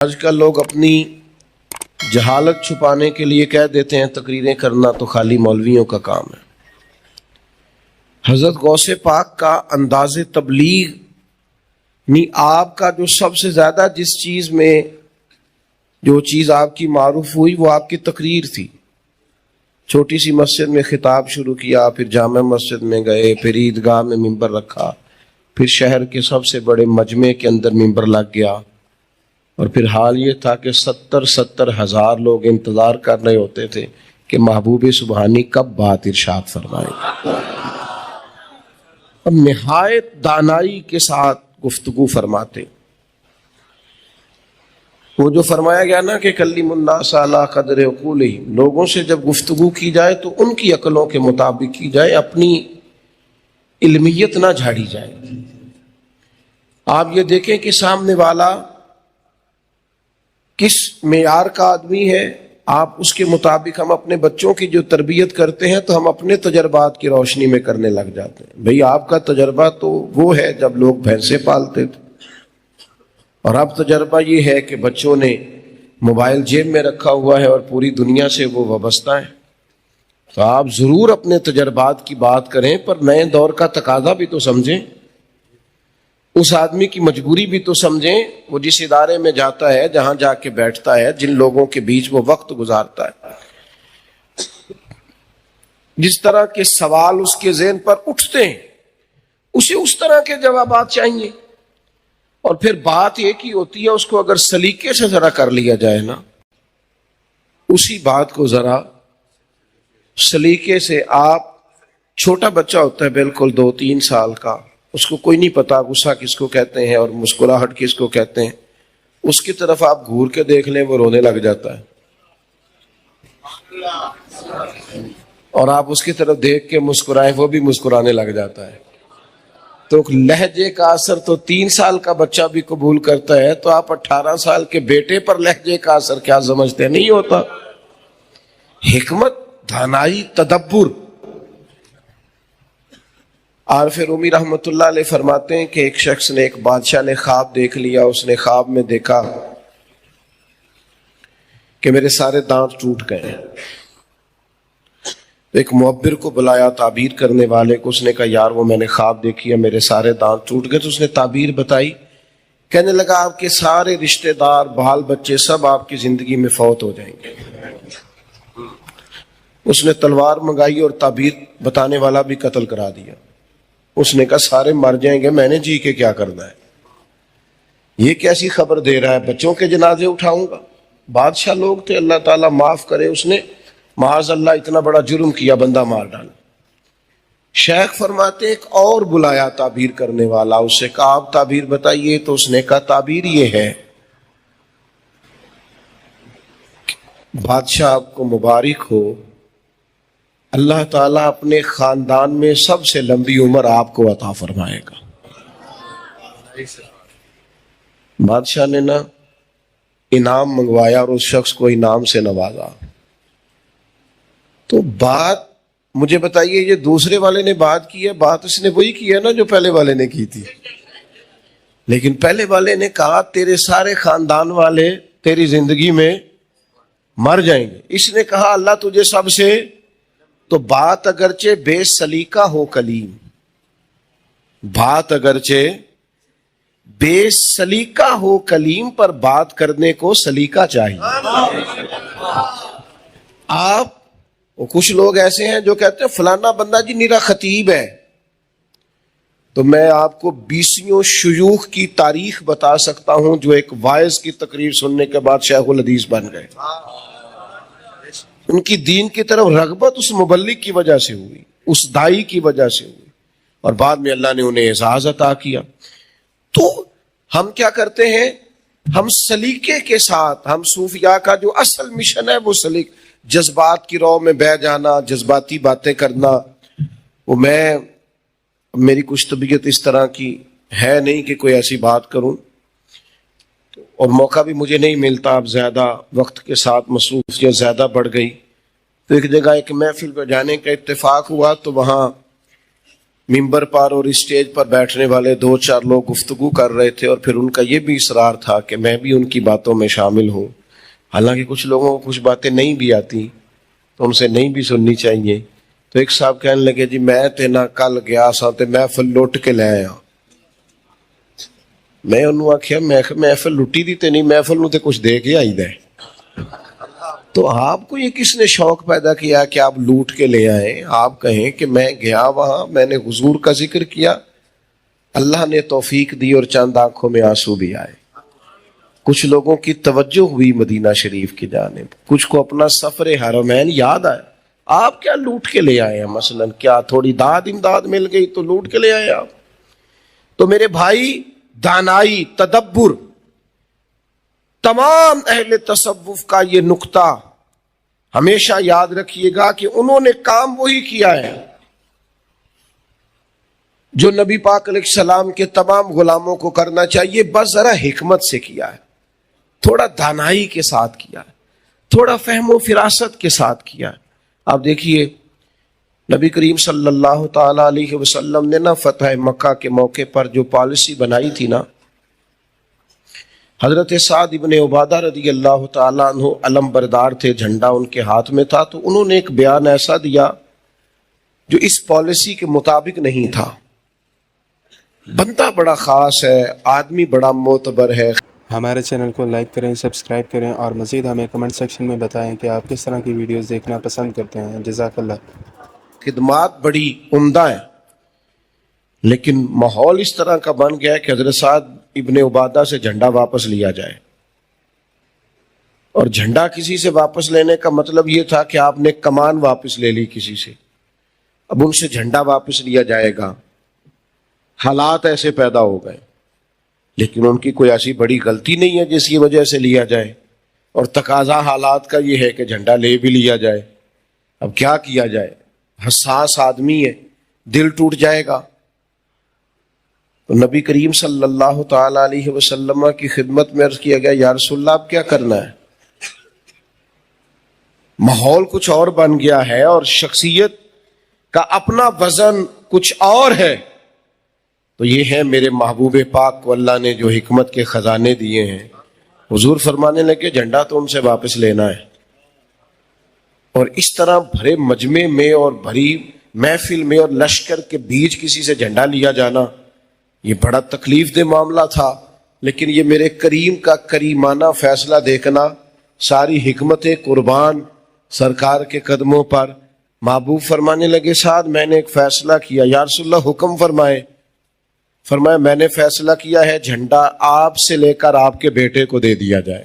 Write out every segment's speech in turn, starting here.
آج کل لوگ اپنی جہالت چھپانے کے لیے کہہ دیتے ہیں تقریریں کرنا تو خالی مولویوں کا کام ہے۔ حضرت غوث پاک کا انداز تبلیغ آپ کا جو سب سے زیادہ جس چیز میں جو چیز آپ کی معروف ہوئی وہ آپ کی تقریر تھی۔ چھوٹی سی مسجد میں خطاب شروع کیا، پھر جامع مسجد میں گئے، پھر عیدگاہ میں ممبر رکھا، پھر شہر کے سب سے بڑے مجمع کے اندر ممبر لگ گیا، اور پھر حال یہ تھا کہ 70 ہزار لوگ انتظار کر رہے ہوتے تھے کہ محبوب سبحانی کب بات ارشاد فرمائے۔ اب نہایت دانائی کے ساتھ گفتگو فرماتے، وہ جو فرمایا گیا نا کہ کلم الناس علی قدر عقولہم، لوگوں سے جب گفتگو کی جائے تو ان کی عقلوں کے مطابق کی جائے، اپنی علمیت نہ جھاڑی جائے۔ آپ یہ دیکھیں کہ سامنے والا کس معیار کا آدمی ہے، آپ اس کے مطابق ہم اپنے بچوں کی جو تربیت کرتے ہیں تو ہم اپنے تجربات کی روشنی میں کرنے لگ جاتے ہیں۔ بھئی آپ کا تجربہ تو وہ ہے جب لوگ بھینسیں پالتے تھے، اور اب تجربہ یہ ہے کہ بچوں نے موبائل جیب میں رکھا ہوا ہے اور پوری دنیا سے وہ وابستہ ہیں۔ تو آپ ضرور اپنے تجربات کی بات کریں، پر نئے دور کا تقاضا بھی تو سمجھیں، اس آدمی کی مجبوری بھی تو سمجھیں۔ وہ جس ادارے میں جاتا ہے، جہاں جا کے بیٹھتا ہے، جن لوگوں کے بیچ وہ وقت گزارتا ہے، جس طرح کے سوال اس کے ذہن پر اٹھتے ہیں، اسے اس طرح کے جوابات چاہیے۔ اور پھر بات ایک ہی ہوتی ہے، اس کو اگر سلیقے سے ذرا کر لیا جائے نا، اسی بات کو ذرا سلیقے سے، آپ چھوٹا بچہ ہوتا ہے بالکل 2-3 سال کا، اس کو کوئی نہیں پتا غصہ کس کو کہتے ہیں اور مسکراہٹ کس کو کہتے ہیں، اس کی طرف آپ گھور کے دیکھ لیں وہ رونے لگ جاتا ہے، اور آپ اس کی طرف دیکھ کے مسکرائیں وہ بھی مسکرانے لگ جاتا ہے۔ تو لہجے کا اثر تو 3 سال کا بچہ بھی قبول کرتا ہے، تو آپ 18 سال کے بیٹے پر لہجے کا اثر کیا سمجھتے ہیں؟ نہیں ہوتا۔ حکمت، دانائی، تدبر۔ عارف رومی رحمۃ اللہ علیہ فرماتے ہیں کہ ایک شخص نے، ایک بادشاہ نے خواب دیکھ لیا، اس نے خواب میں دیکھا کہ میرے سارے دانت ٹوٹ گئے ہیں۔ ایک معبر کو بلایا، تعبیر کرنے والے کو، اس نے کہا یار وہ میں نے خواب دیکھی ہے، میرے سارے دانت ٹوٹ گئے۔ تو اس نے تعبیر بتائی، کہنے لگا آپ کے سارے رشتہ دار، بال بچے سب آپ کی زندگی میں فوت ہو جائیں گے۔ اس نے تلوار منگائی اور تعبیر بتانے والا بھی قتل کرا دیا۔ اس نے کہا سارے مر جائیں گے، میں نے جی کے کیا کرنا ہے؟ یہ کیسی خبر دے رہا ہے؟ بچوں کے جنازے اٹھاؤں گا؟ بادشاہ لوگ تھے، اللہ تعالیٰ معاف کرے، اس نے معاذ اللہ اتنا بڑا جرم کیا، بندہ مار ڈالا۔ شیخ فرماتے ایک اور بلایا تعبیر کرنے والا، اس سے کہا آپ تعبیر بتائیے۔ تو اس نے کہا تعبیر یہ ہے، بادشاہ آپ کو مبارک ہو، اللہ تعالیٰ اپنے خاندان میں سب سے لمبی عمر آپ کو عطا فرمائے گا۔ بادشاہ نے نا انعام منگوایا اور اس شخص کو انعام سے نوازا۔ تو بات مجھے بتائیے، یہ دوسرے والے نے بات کی ہے، بات اس نے وہی کی ہے نا جو پہلے والے نے کی تھی، لیکن پہلے والے نے کہا تیرے سارے خاندان والے تیری زندگی میں مر جائیں گے، اس نے کہا اللہ تجھے سب سے۔ تو بات اگرچہ بے سلیقہ ہو کلیم، بات اگرچہ بے سلیقہ ہو کلیم، پر بات کرنے کو سلیقہ چاہیے۔ آپ کچھ لوگ ایسے ہیں جو کہتے ہیں فلانا بندہ جی میرا خطیب ہے، تو میں آپ کو 20 شیوخ کی تاریخ بتا سکتا ہوں جو ایک واعظ کی تقریر سننے کے بعد شیخ الحدیث بن گئے۔ ان کی دین کی طرف رغبت اس مبلغ کی وجہ سے ہوئی، اس دائی کی وجہ سے ہوئی، اور بعد میں اللہ نے انہیں اعزاز عطا کیا۔ تو ہم کیا کرتے ہیں؟ ہم سلیقے کے ساتھ، ہم صوفیاء کا جو اصل مشن ہے وہ جذبات کی رو میں بہہ جانا، جذباتی باتیں کرنا، وہ میری کچھ طبیعت اس طرح کی ہے نہیں کہ کوئی ایسی بات کروں، اور موقع بھی مجھے نہیں ملتا، اب زیادہ وقت کے ساتھ مصروفیت زیادہ بڑھ گئی۔ تو ایک جگہ ایک محفل پہ جانے کا اتفاق ہوا، تو وہاں منبر پر اور اسٹیج پر بیٹھنے والے 2-4 لوگ گفتگو کر رہے تھے، اور پھر ان کا یہ بھی اصرار تھا کہ میں بھی ان کی باتوں میں شامل ہوں، حالانکہ کچھ لوگوں کو کچھ باتیں نہیں بھی آتی تو ان سے نہیں بھی سننی چاہیے. تو ایک صاحب کہنے لگے جی میں تے نہ کل گیا سا تے محفل لٹ کے لے آیا. میں انہوں آخیا محفل لٹی دی تے نہیں، محفل نو تے کچھ دے کے آئی دے. تو آپ کو یہ کس نے شوق پیدا کیا کہ آپ لوٹ کے لے آئیں؟ آپ کہیں کہ میں گیا وہاں، میں نے حضور کا ذکر کیا، اللہ نے توفیق دی اور چند آنکھوں میں آنسو بھی آئے. کچھ لوگوں کی توجہ ہوئی مدینہ شریف کی جانب، کچھ کو اپنا سفر حرمین یاد آیا. آپ کیا لوٹ کے لے آئے ہیں؟ مثلا کیا تھوڑی داد امداد مل گئی تو لوٹ کے لے آئے آپ؟ تو میرے بھائی، دانائی، تدبر، تمام اہل تصوف کا یہ نقطہ ہمیشہ یاد رکھیے گا کہ انہوں نے کام وہی کیا ہے جو نبی پاک علیہ السلام کے تمام غلاموں کو کرنا چاہیے، بس ذرا حکمت سے کیا ہے، تھوڑا دانائی کے ساتھ کیا ہے، تھوڑا فہم و فراست کے ساتھ کیا ہے. آپ دیکھیے نبی کریم صلی اللہ تعالی علیہ وسلم نے نا فتح مکہ کے موقع پر جو پالیسی بنائی تھی نا، حضرت سعد ابن عبادہ رضی اللہ تعالیٰ عنہ علم بردار تھے، جھنڈا ان کے ہاتھ میں تھا، تو انہوں نے ایک بیان ایسا دیا جو اس پالیسی کے مطابق نہیں تھا. بندہ بڑا خاص ہے، آدمی بڑا معتبر ہے. ہمارے چینل کو لائک کریں، سبسکرائب کریں، اور مزید ہمیں کمنٹ سیکشن میں بتائیں کہ آپ کس طرح کی ویڈیوز دیکھنا پسند کرتے ہیں. جزاک اللہ. خدمات بڑی عمدہ ہیں، لیکن ماحول اس طرح کا بن گیا ہے کہ حضرت سعد ابن عبادہ سے جھنڈا واپس لیا جائے. اور جھنڈا کسی سے واپس لینے کا مطلب یہ تھا کہ آپ نے کمان واپس لے لی کسی سے، اب ان سے جھنڈا واپس لیا جائے گا. حالات ایسے پیدا ہو گئے، لیکن ان کی کوئی ایسی بڑی غلطی نہیں ہے جس کی وجہ سے لیا جائے، اور تقاضا حالات کا یہ ہے کہ جھنڈا لے بھی لیا جائے. اب کیا کیا جائے؟ حساس آدمی ہے، دل ٹوٹ جائے گا. تو نبی کریم صلی اللہ تعالی علیہ وسلم کی خدمت میں عرض کیا گیا یا رسول اللہ اب کیا کرنا ہے؟ ماحول کچھ اور بن گیا ہے اور شخصیت کا اپنا وزن کچھ اور ہے. تو یہ ہے میرے محبوب پاک کو اللہ نے جو حکمت کے خزانے دیے ہیں. حضور فرمانے لگے جھنڈا تو ان سے واپس لینا ہے. اور اس طرح بھرے مجمع میں اور بھری محفل میں اور لشکر کے بیچ کسی سے جھنڈا لیا جانا، یہ بڑا تکلیف دہ معاملہ تھا. لیکن یہ میرے کریم کا کریمانہ فیصلہ دیکھنا، ساری حکمتیں قربان سرکار کے قدموں پر. محبوب فرمانے لگے سعد میں نے ایک فیصلہ کیا. یا رسول اللہ حکم فرمائے. فرمایا میں نے فیصلہ کیا ہے جھنڈا آپ سے لے کر آپ کے بیٹے کو دے دیا جائے.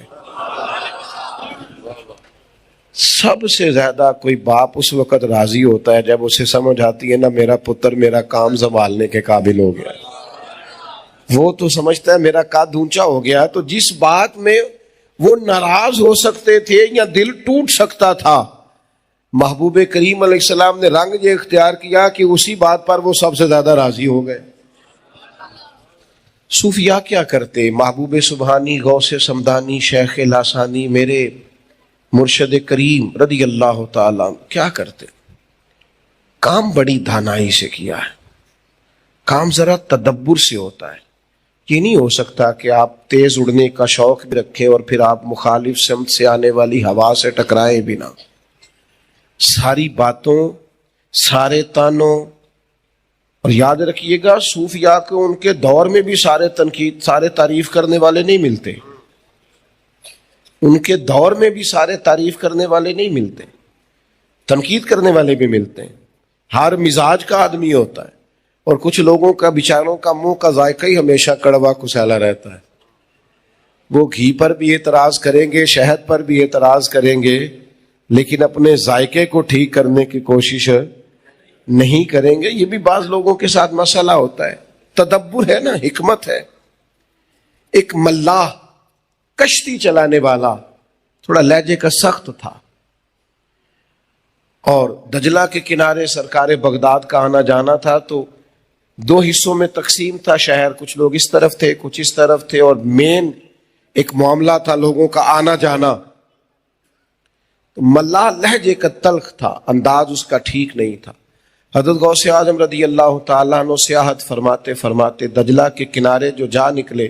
سب سے زیادہ کوئی باپ اس وقت راضی ہوتا ہے جب اسے سمجھ آتی ہے نا میرا پتر میرا کام سنبھالنے کے قابل ہو گیا. وہ تو سمجھتا ہے میرا قد اونچا ہو گیا. تو جس بات میں وہ ناراض ہو سکتے تھے یا دل ٹوٹ سکتا تھا، محبوب کریم علیہ السلام نے رنگ یہ اختیار کیا کہ اسی بات پر وہ سب سے زیادہ راضی ہو گئے. صوفیاء کیا کرتے؟ محبوب سبحانی، غوث سمدانی، شیخ لاسانی، میرے مرشد کریم رضی اللہ تعالیٰ کیا کرتے؟ کام بڑی دانائی سے کیا ہے، کام ذرا تدبر سے ہوتا ہے. یہ نہیں ہو سکتا کہ آپ تیز اڑنے کا شوق بھی رکھیں اور پھر آپ مخالف سمت سے آنے والی ہوا سے ٹکرائیں بھی نہ. ساری باتوں، سارے تانوں، اور یاد رکھیے گا صوفیاء کو ان کے دور میں بھی سارے تنقید، سارے تعریف کرنے والے نہیں ملتے. ان کے دور میں بھی سارے تعریف کرنے والے نہیں ملتے، تنقید کرنے والے بھی ملتے ہیں. ہر مزاج کا آدمی ہوتا ہے، اور کچھ لوگوں کا بیچاروں کا منہ کا ذائقہ ہی ہمیشہ کڑوا کسیلا رہتا ہے. وہ گھی پر بھی اعتراض کریں گے، شہد پر بھی اعتراض کریں گے، لیکن اپنے ذائقے کو ٹھیک کرنے کی کوشش نہیں کریں گے. یہ بھی بعض لوگوں کے ساتھ مسئلہ ہوتا ہے. تدبر ہے نا، حکمت ہے. ایک ملاح، کشتی چلانے والا، تھوڑا لہجے کا سخت تھا، اور دجلہ کے کنارے سرکار بغداد کا آنا جانا تھا. تو 2 حصوں میں تقسیم تھا شہر، کچھ لوگ اس طرف تھے کچھ اس طرف تھے، اور مین ایک معاملہ تھا لوگوں کا آنا جانا. تو ملاح لہجے کا تلخ تھا، انداز اس کا ٹھیک نہیں تھا. حضرت غوث اعظم رضی اللہ تعالیٰ عنہ سیاحت فرماتے فرماتے دجلہ کے کنارے جو جا نکلے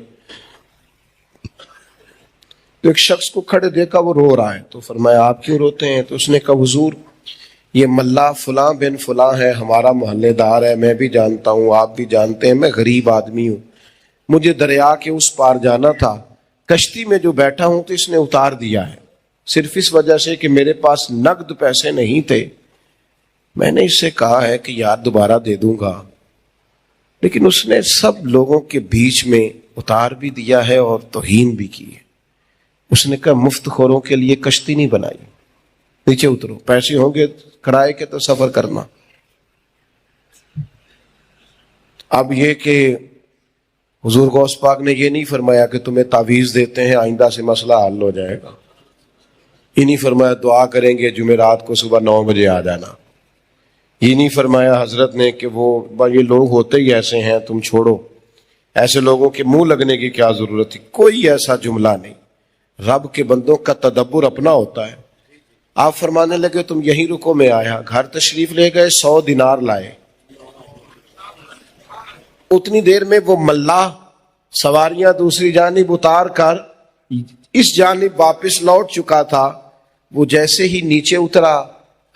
تو ایک شخص کو کھڑے دیکھا وہ رو رہا ہے، تو فرمایا آپ کیوں روتے ہیں؟ تو اس نے کہا حضور یہ ملا فلاں بن فلاں ہے، ہمارا محلے دار ہے، میں بھی جانتا ہوں، آپ بھی جانتے ہیں، میں غریب آدمی ہوں، مجھے دریا کے اس پار جانا تھا، کشتی میں جو بیٹھا ہوں تو اس نے اتار دیا ہے، صرف اس وجہ سے کہ میرے پاس نقد پیسے نہیں تھے۔ میں نے اس سے کہا ہے کہ یار دوبارہ دے دوں گا، لیکن اس نے سب لوگوں کے بیچ میں اتار بھی دیا ہے اور توہین بھی کی ہے۔ اس نے کہا مفت خوروں کے لیے کشتی نہیں بنائی، نیچے اترو، پیسے ہوں گے کرائے کے تو سفر کرنا۔ اب یہ کہ حضور غوث پاک نے یہ نہیں فرمایا کہ تمہیں تعویذ دیتے ہیں آئندہ سے مسئلہ حل ہو جائے گا، یہ نہیں فرمایا دعا کریں گے جمعرات کو صبح 9 بجے آ جانا، یہ نہیں فرمایا حضرت نے کہ وہ یہ لوگ ہوتے ہی ایسے ہیں تم چھوڑو، ایسے لوگوں کے منہ لگنے کی کیا ضرورت تھی، کوئی ایسا جملہ نہیں۔ رب کے بندوں کا تدبر اپنا ہوتا ہے۔ آپ فرمانے لگے تم یہی رکو، میں آیا، گھر تشریف لے گئے، 100 دینار لائے، اتنی دیر میں وہ ملاح سواریاں دوسری جانب اتار کر اس جانب واپس لوٹ چکا تھا۔ وہ جیسے ہی نیچے اترا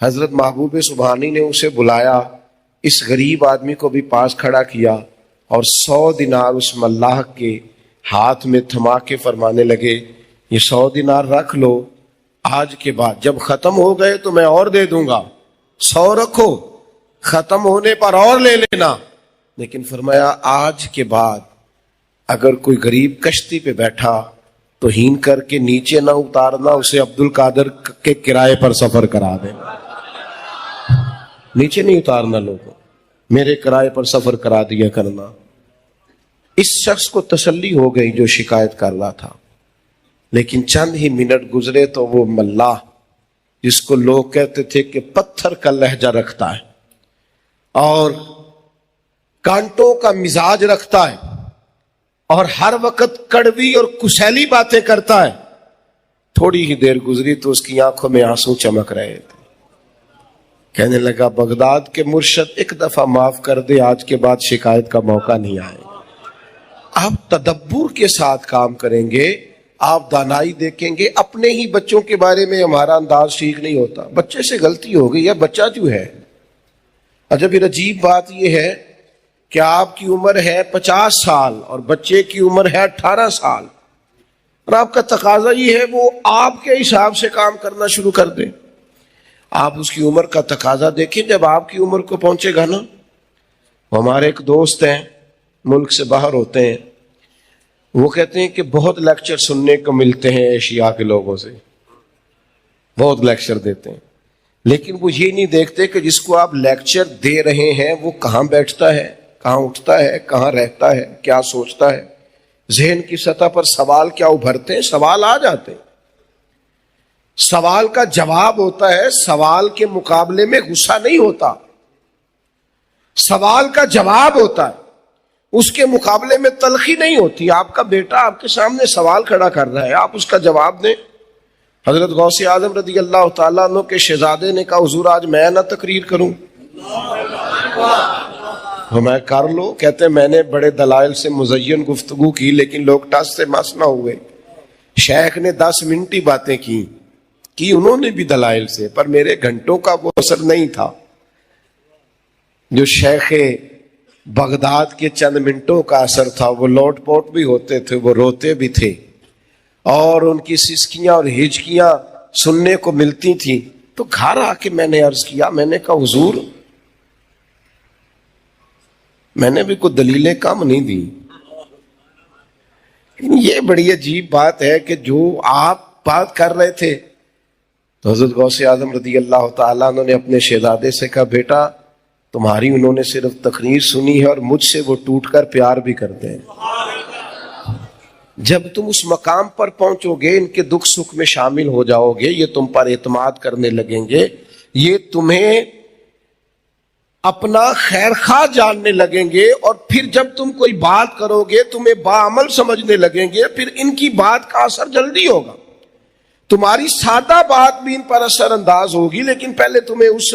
حضرت محبوب سبحانی نے اسے بلایا، اس غریب آدمی کو بھی پاس کھڑا کیا اور 100 دینار اس ملاح کے ہاتھ میں تھما کے فرمانے لگے یہ 100 دینار رکھ لو، آج کے بعد جب ختم ہو گئے تو میں اور دے دوں گا، 100 رکھو، ختم ہونے پر اور لے لینا، لیکن فرمایا آج کے بعد اگر کوئی غریب کشتی پہ بیٹھا توہین کر کے نیچے نہ اتارنا، اسے عبد القادر کے کرائے پر سفر کرا دینا، نیچے نہیں اتارنا، لوگوں میرے کرائے پر سفر کرا دیا کرنا۔ اس شخص کو تسلی ہو گئی جو شکایت کر رہا تھا، لیکن چند ہی منٹ گزرے تو وہ ملاح جس کو لوگ کہتے تھے کہ پتھر کا لہجہ رکھتا ہے اور کانٹوں کا مزاج رکھتا ہے اور ہر وقت کڑوی اور کسیلی باتیں کرتا ہے، تھوڑی ہی دیر گزری تو اس کی آنکھوں میں آنسو چمک رہے تھے۔ کہنے لگا بغداد کے مرشد ایک دفعہ معاف کر دے، آج کے بعد شکایت کا موقع نہیں آئے گا۔ آپ تدبر کے ساتھ کام کریں گے، آپ دانائی دیکھیں گے۔ اپنے ہی بچوں کے بارے میں ہمارا انداز ٹھیک نہیں ہوتا، بچے سے غلطی ہو گئی یا بچہ جو ہے۔ اچھا پھر عجیب بات یہ ہے کہ آپ کی عمر ہے 50 سال اور بچے کی عمر ہے 18 سال، اور آپ کا تقاضا یہ ہے وہ آپ کے حساب سے کام کرنا شروع کر دیں۔ آپ اس کی عمر کا تقاضا دیکھیں، جب آپ کی عمر کو پہنچے گا نا۔ ہمارے ایک دوست ہیں ملک سے باہر ہوتے ہیں، وہ کہتے ہیں کہ بہت لیکچر سننے کو ملتے ہیں ایشیا کے لوگوں سے، بہت لیکچر دیتے ہیں، لیکن وہ یہ نہیں دیکھتے کہ جس کو آپ لیکچر دے رہے ہیں وہ کہاں بیٹھتا ہے، کہاں اٹھتا ہے، کہاں رہتا ہے، کیا سوچتا ہے، ذہن کی سطح پر سوال کیا ابھرتے ہیں، سوال آ جاتے ہیں، سوال کا جواب ہوتا ہے، سوال کے مقابلے میں غصہ نہیں ہوتا، سوال کا جواب ہوتا ہے، اس کے مقابلے میں تلخی نہیں ہوتی۔ آپ کا بیٹا آپ کے سامنے سوال کھڑا کر رہا ہے، آپ اس کا جواب دیں۔ حضرت غوث اعظم رضی اللہ تعالیٰ عنہ کے شہزادے نے کہا حضور آج میں نہ تقریر کروں، میں کر لو۔ کہتے میں نے بڑے دلائل سے مزین گفتگو کی لیکن لوگ ٹس سے مس نہ ہوئے۔ شیخ نے 10 منٹ ہی باتیں کی انہوں نے بھی دلائل سے، پر میرے گھنٹوں کا وہ اثر نہیں تھا جو شیخ بغداد کے چند منٹوں کا اثر تھا۔ وہ لوٹ پوٹ بھی ہوتے تھے، وہ روتے بھی تھے، اور ان کی سسکیاں اور ہچکیاں سننے کو ملتی تھیں۔ تو گھر آ کے میں نے عرض کیا، میں نے کہا حضور میں نے بھی کوئی دلیلیں کم نہیں دی، یہ بڑی عجیب بات ہے کہ جو آپ بات کر رہے تھے۔ تو حضرت غوث اعظم رضی اللہ تعالیٰ عنہ نے اپنے شہزادے سے کہا بیٹا تمہاری انہوں نے صرف تقریر سنی ہے اور مجھ سے وہ ٹوٹ کر پیار بھی کرتے ہیں۔ جب تم اس مقام پر پہنچو گے، ان کے دکھ سکھ میں شامل ہو جاؤ گے، یہ تم پر اعتماد کرنے لگیں گے، یہ تمہیں اپنا خیر خواہ جاننے لگیں گے، اور پھر جب تم کوئی بات کرو گے تمہیں باعمل سمجھنے لگیں گے، پھر ان کی بات کا اثر جلدی ہوگا۔ تمہاری سادہ بات بھی ان پر اثر انداز ہوگی، لیکن پہلے تمہیں اس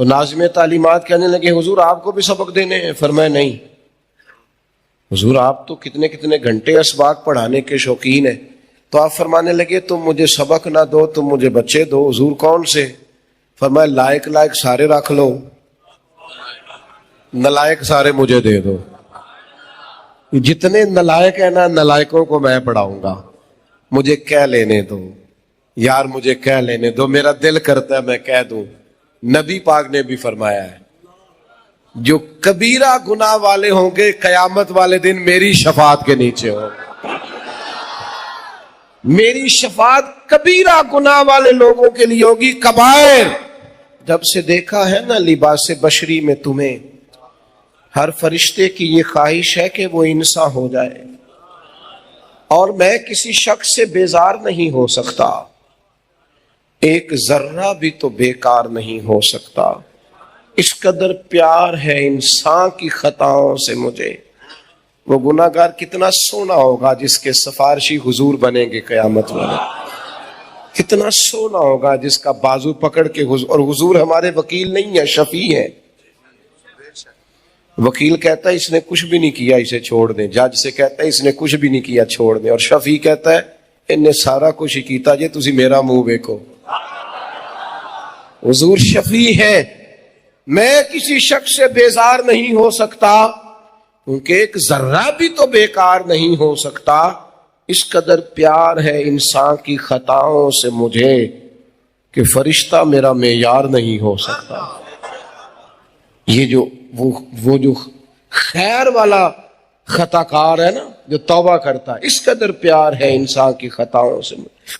تو ناظم تعلیمات کہنے لگے حضور آپ کو بھی سبق دینے ہیں؟ فرمایا نہیں حضور آپ تو کتنے کتنے گھنٹے اسباق پڑھانے کے شوقین ہیں. تو آپ فرمانے لگے تم مجھے سبق نہ دو تم مجھے بچے دو. حضور کون سے؟ فرمایا لائق لائق سارے رکھ لو, نلائق سارے مجھے دے دو. جتنے نلائق ہیں نا نلائقوں کو میں پڑھاؤں گا, مجھے کہہ لینے دو یار, مجھے کہہ لینے دو, میرا دل کرتا ہے میں کہہ دوں. نبی پاک نے بھی فرمایا ہے جو کبیرہ گناہ والے ہوں گے قیامت والے دن میری شفاعت کے نیچے ہوں گے. میری شفاعت کبیرہ گناہ والے لوگوں کے لیے ہوگی. کبائر جب سے دیکھا ہے نا لباس بشری میں تمہیں, ہر فرشتے کی یہ خواہش ہے کہ وہ انسان ہو جائے, اور میں کسی شخص سے بیزار نہیں ہو سکتا, ایک ذرہ بھی تو بیکار نہیں ہو سکتا. اس قدر پیار ہے انسان کی خطاؤں سے مجھے. وہ گناہگار کتنا سونا ہوگا جس کے سفارشی حضور بنیں گے قیامت والے. کتنا سونا ہوگا جس کا بازو پکڑ کے حضور, اور حضور ہمارے وکیل نہیں ہے, شفیع ہے. وکیل کہتا ہے اس نے کچھ بھی نہیں کیا اسے چھوڑ دیں, جج سے کہتا ہے اس نے کچھ بھی نہیں کیا چھوڑ دیں, اور شفیع کہتا ہے ان نے سارا کچھ ہی کیتا جے تسی میرا منہ دیکھو. حضور شفیع ہے. میں کسی شخص سے بیزار نہیں ہو سکتا کیونکہ ایک ذرہ بھی تو بیکار نہیں ہو سکتا. اس قدر پیار ہے انسان کی خطاؤں سے مجھے کہ فرشتہ میرا معیار نہیں ہو سکتا. یہ جو وہ جو خیر والا خطا کار ہے نا جو توبہ کرتا ہے, اس قدر پیار ہے انسان کی خطاؤں سے مجھے.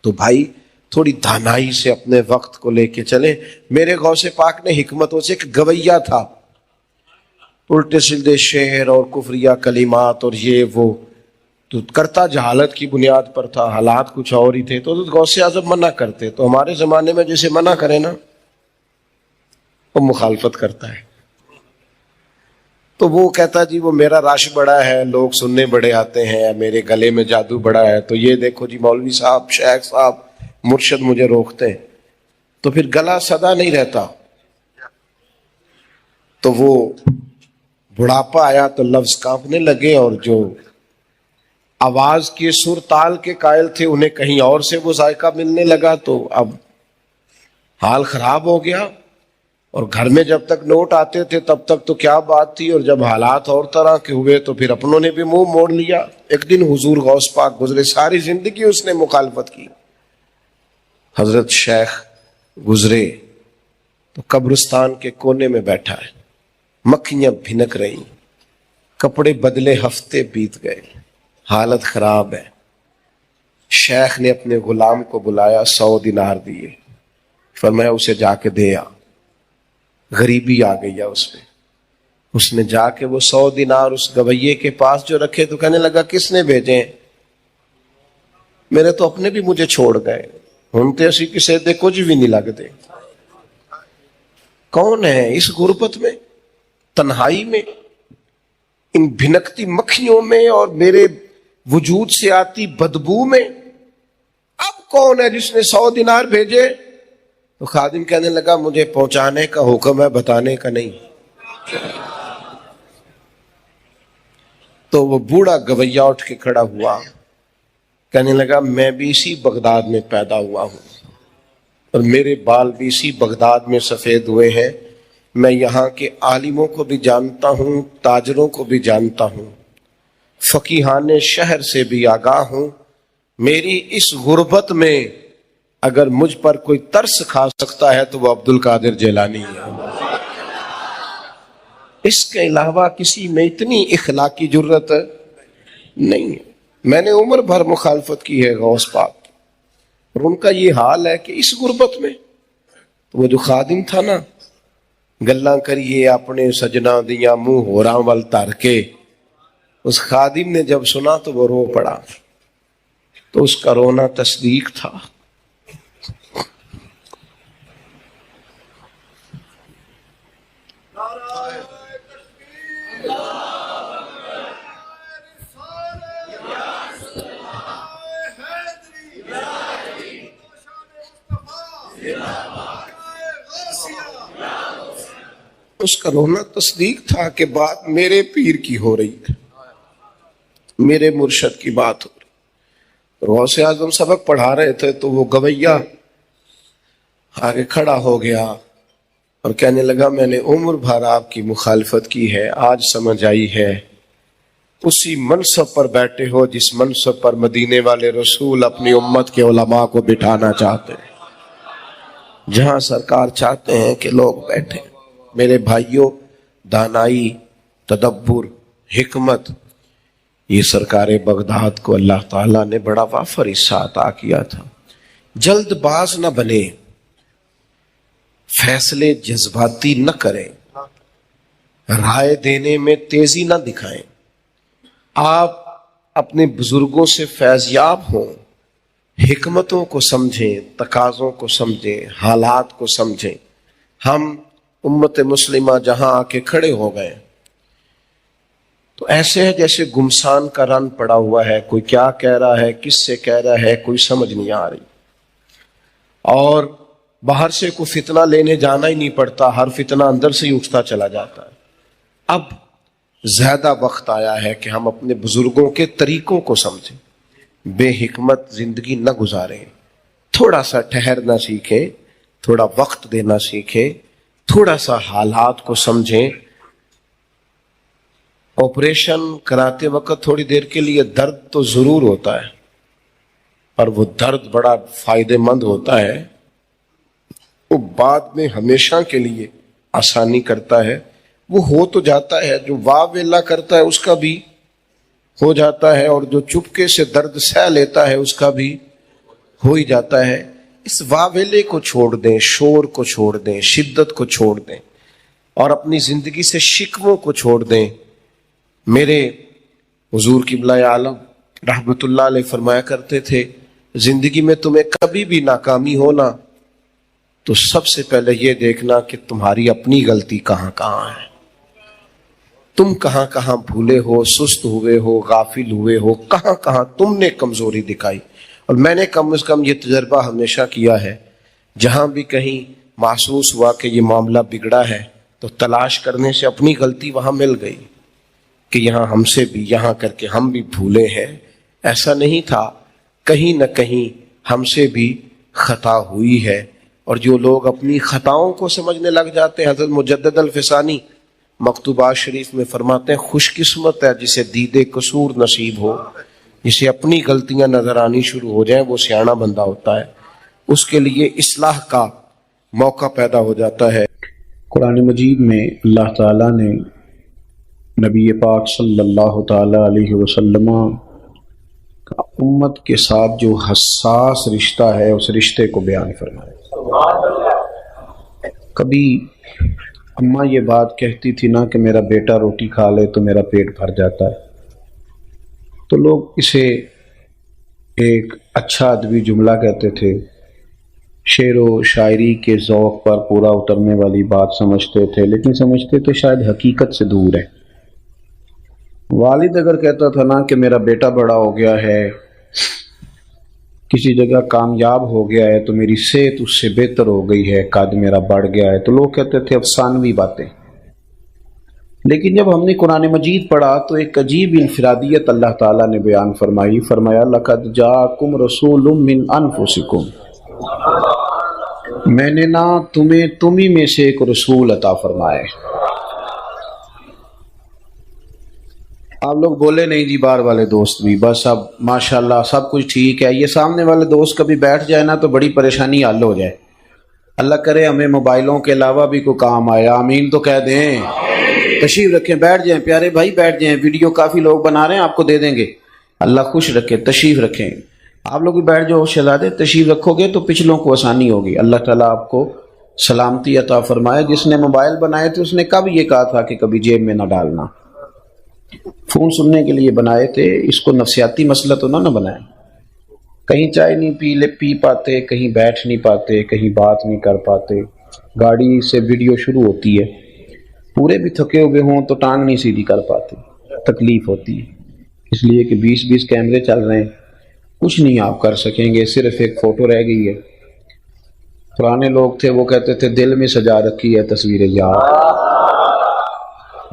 تو بھائی تھوڑی دانائی سے اپنے وقت کو لے کے چلیں. میرے غوث پاک نے حکمتوں سے, ایک گویہ تھا, الٹے سیدھے شعر اور کفریہ کلمات اور یہ وہ تو کرتا جہالت کی بنیاد پر تھا, حالات کچھ اور ہی تھے. تو غوث اعظم منع کرتے. تو ہمارے زمانے میں جسے منع کرے نا وہ مخالفت کرتا ہے. تو وہ کہتا جی وہ میرا رش بڑا ہے, لوگ سننے بڑے آتے ہیں, میرے گلے میں جادو بڑا ہے, تو یہ دیکھو جی مولوی صاحب شیخ صاحب مرشد مجھے روکتے ہیں. تو پھر گلا سدا نہیں رہتا. تو وہ بڑھاپا آیا تو لفظ کانپنے لگے, اور جو آواز کے سر تال کے قائل تھے انہیں کہیں اور سے وہ ذائقہ ملنے لگا. تو اب حال خراب ہو گیا. اور گھر میں جب تک نوٹ آتے تھے تب تک تو کیا بات تھی, اور جب حالات اور طرح کے ہوئے تو پھر اپنوں نے بھی منہ موڑ لیا. ایک دن حضور غوث پاک گزرے, ساری زندگی اس نے مخالفت کی. حضرت شیخ گزرے تو قبرستان کے کونے میں بیٹھا ہے, مکھیاں بھنک رہی, کپڑے بدلے ہفتے بیت گئے, حالت خراب ہے. شیخ نے اپنے غلام کو بلایا, 100 دینار دیے, فرمایا اسے جا کے دے آ. غریبی آ گئی ہے اس پہ. اس نے جا کے وہ 100 دینار اس گویے کے پاس جو رکھے تو کہنے لگا کس نے بھیجے ہیں؟ میرے تو اپنے بھی مجھے چھوڑ گئے, ہم تو اسی کسی دے کچھ بھی نہیں لگتے. کون ہے اس غربت میں, تنہائی میں, ان بھنکتی مکھیوں میں اور میرے وجود سے آتی بدبو میں؟ اب کون ہے جس نے 100 دینار بھیجے؟ تو خادم کہنے لگا مجھے پہنچانے کا حکم ہے, بتانے کا نہیں. تو وہ بوڑھا گویہ اٹھ کے کھڑا ہوا, کہنے لگا میں بھی اسی بغداد میں پیدا ہوا ہوں, اور میرے بال بھی اسی بغداد میں سفید ہوئے ہیں. میں یہاں کے عالموں کو بھی جانتا ہوں, تاجروں کو بھی جانتا ہوں, فقیہان شہر سے بھی آگاہ ہوں. میری اس غربت میں اگر مجھ پر کوئی ترس کھا سکتا ہے تو وہ عبد القادر جیلانی ہے. اس کے علاوہ کسی میں اتنی اخلاقی جرت نہیں ہے. میں نے عمر بھر مخالفت کی ہے غوث پاک, اور ان کا یہ حال ہے کہ اس غربت میں. وہ جو خادم تھا نا, گلاں کریے اپنے سجنا دیاں منہ ہوراں ول تر کے, اس خادم نے جب سنا تو وہ رو پڑا. تو اس کا رونا تصدیق تھا. اس کا رونا تصدیق تھا کہ بات میرے پیر کی ہو رہی ہے، میرے مرشد کی بات ہو رہی۔ غوث اعظم سبق پڑھا رہے تھے تو وہ گویا آگے کھڑا ہو گیا اور کہنے لگا میں نے عمر بھر آپ کی مخالفت کی ہے، آج سمجھ آئی ہے۔ اسی منصب پر بیٹھے ہو جس منصب پر مدینے والے رسول اپنی امت کے علماء کو بٹھانا چاہتے ہیں، جہاں سرکار چاہتے ہیں کہ لوگ بیٹھیں۔ میرے بھائیوں، دانائی، تدبر، حکمت، یہ سرکار بغداد کو اللہ تعالیٰ نے بڑا وافر حصہ عطا کیا تھا۔ جلد باز نہ بنے، فیصلے جذباتی نہ کریں، رائے دینے میں تیزی نہ دکھائیں۔ آپ اپنے بزرگوں سے فیض یاب ہوں، حکمتوں کو سمجھیں، تقاضوں کو سمجھیں، حالات کو سمجھیں۔ ہم امت مسلمہ جہاں آ کے کھڑے ہو گئے تو ایسے ہے جیسے گمسان کا رن پڑا ہوا ہے، کوئی کیا کہہ رہا ہے، کس سے کہہ رہا ہے، کوئی سمجھ نہیں آ رہی، اور باہر سے کوئی فتنہ لینے جانا ہی نہیں پڑتا، ہر فتنہ اندر سے ہی اٹھتا چلا جاتا ہے۔ اب زیادہ وقت آیا ہے کہ ہم اپنے بزرگوں کے طریقوں کو سمجھیں، بے حکمت زندگی نہ گزاریں، تھوڑا سا ٹھہرنا سیکھیں، تھوڑا وقت دینا سیکھیں، تھوڑا سا حالات کو سمجھیں۔ آپریشن کراتے وقت تھوڑی دیر کے لیے درد تو ضرور ہوتا ہے، اور وہ درد بڑا فائدہ مند ہوتا ہے، وہ بعد میں ہمیشہ کے لیے آسانی کرتا ہے۔ وہ ہو تو جاتا ہے، جو واہ ویلا کرتا ہے اس کا بھی ہو جاتا ہے، اور جو چپکے سے درد سہ لیتا ہے اس کا بھی ہو ہی جاتا ہے۔ اس واہ ویلے کو چھوڑ دیں، شور کو چھوڑ دیں، شدت کو چھوڑ دیں، اور اپنی زندگی سے شکووں کو چھوڑ دیں۔ میرے حضور قبلہ عالم رحمت اللہ علیہ فرمایا کرتے تھے، زندگی میں تمہیں کبھی بھی ناکامی ہونا تو سب سے پہلے یہ دیکھنا کہ تمہاری اپنی غلطی کہاں کہاں ہے، تم کہاں کہاں بھولے ہو، سست ہوئے ہو، غافل ہوئے ہو، کہاں کہاں تم نے کمزوری دکھائی۔ اور میں نے کم از کم یہ تجربہ ہمیشہ کیا ہے، جہاں بھی کہیں محسوس ہوا کہ یہ معاملہ بگڑا ہے تو تلاش کرنے سے اپنی غلطی وہاں مل گئی کہ یہاں ہم سے بھی، یہاں کر کے ہم بھی بھولے ہیں، ایسا نہیں تھا، کہیں نہ کہیں ہم سے بھی خطا ہوئی ہے۔ اور جو لوگ اپنی خطاؤں کو سمجھنے لگ جاتے ہیں، حضرت مجدد الفسانی مکتوبات شریف میں فرماتے ہیں خوش قسمت ہے جسے دیدے قصور نصیب ہو، جسے اپنی غلطیاں نظر آنی شروع ہو جائیں، وہ سیاںا بندہ ہوتا ہے، اس کے لیے اصلاح کا موقع پیدا ہو جاتا ہے۔ قرآن مجید میں اللہ تعالیٰ نے نبی پاک صلی اللہ تعالیٰ علیہ وسلم کا امت کے ساتھ جو حساس رشتہ ہے اس رشتے کو بیان فرمایا۔ کبھی اماں یہ بات کہتی تھی نا کہ میرا بیٹا روٹی کھا لے تو میرا پیٹ بھر جاتا ہے، تو لوگ اسے ایک اچھا ادبی جملہ کہتے تھے، شعر و شاعری کے ذوق پر پورا اترنے والی بات سمجھتے تھے، لیکن سمجھتے تھے شاید حقیقت سے دور ہے۔ والد اگر کہتا تھا نا کہ میرا بیٹا بڑا ہو گیا ہے، کسی جگہ کامیاب ہو گیا ہے، تو میری صحت اس سے بہتر ہو گئی ہے، قد میرا بڑھ گیا ہے، تو لوگ کہتے تھے افسانوی باتیں۔ لیکن جب ہم نے قرآن مجید پڑھا تو ایک عجیب انفرادیت اللہ تعالیٰ نے بیان فرمائی، فرمایا لَقَدْ جَاءَكُمْ رَسُولٌ مِّنْ أَنفُسِكُمْ، میں نے نا تمہیں میں سے ایک رسول عطا فرمائے۔ آپ لوگ بولے نہیں جی، باہر والے دوست بھی بس اب ماشاءاللہ سب کچھ ٹھیک ہے، یہ سامنے والے دوست کبھی بیٹھ جائے نا تو بڑی پریشانی حل ہو جائے۔ اللہ کرے ہمیں موبائلوں کے علاوہ بھی کوئی کام آئے، آمین تو کہہ دیں۔ تشریف رکھیں، بیٹھ جائیں پیارے بھائی، بیٹھ جائیں، ویڈیو کافی لوگ بنا رہے ہیں، آپ کو دے دیں گے، اللہ خوش رکھے، تشریف رکھیں، آپ لوگ بھی بیٹھ جاؤ، شہزادے تشریف رکھو گے تو پچھلوں کو آسانی ہوگی۔ اللہ تعالیٰ آپ کو سلامتی عطا فرمائے۔ جس نے موبائل بنائے تھے اس نے کب یہ کہا تھا کہ کبھی جیب میں نہ ڈالنا؟ فون سننے کے لیے بنائے تھے، اس کو نفسیاتی مسئلہ تو نہ بنائے۔ کہیں چائے نہیں پی پاتے، کہیں بیٹھ نہیں پاتے، کہیں بات نہیں کر پاتے، گاڑی سے ویڈیو شروع ہوتی ہے، پورے بھی تھکے ہوئے ہوں تو ٹانگ نہیں سیدھی کر پاتے، تکلیف ہوتی ہے، اس لیے کہ 20 کیمرے چل رہے ہیں، کچھ نہیں آپ کر سکیں گے، صرف ایک فوٹو رہ گئی ہے۔ پرانے لوگ تھے وہ کہتے تھے دل میں سجا رکھی ہے تصویر یار،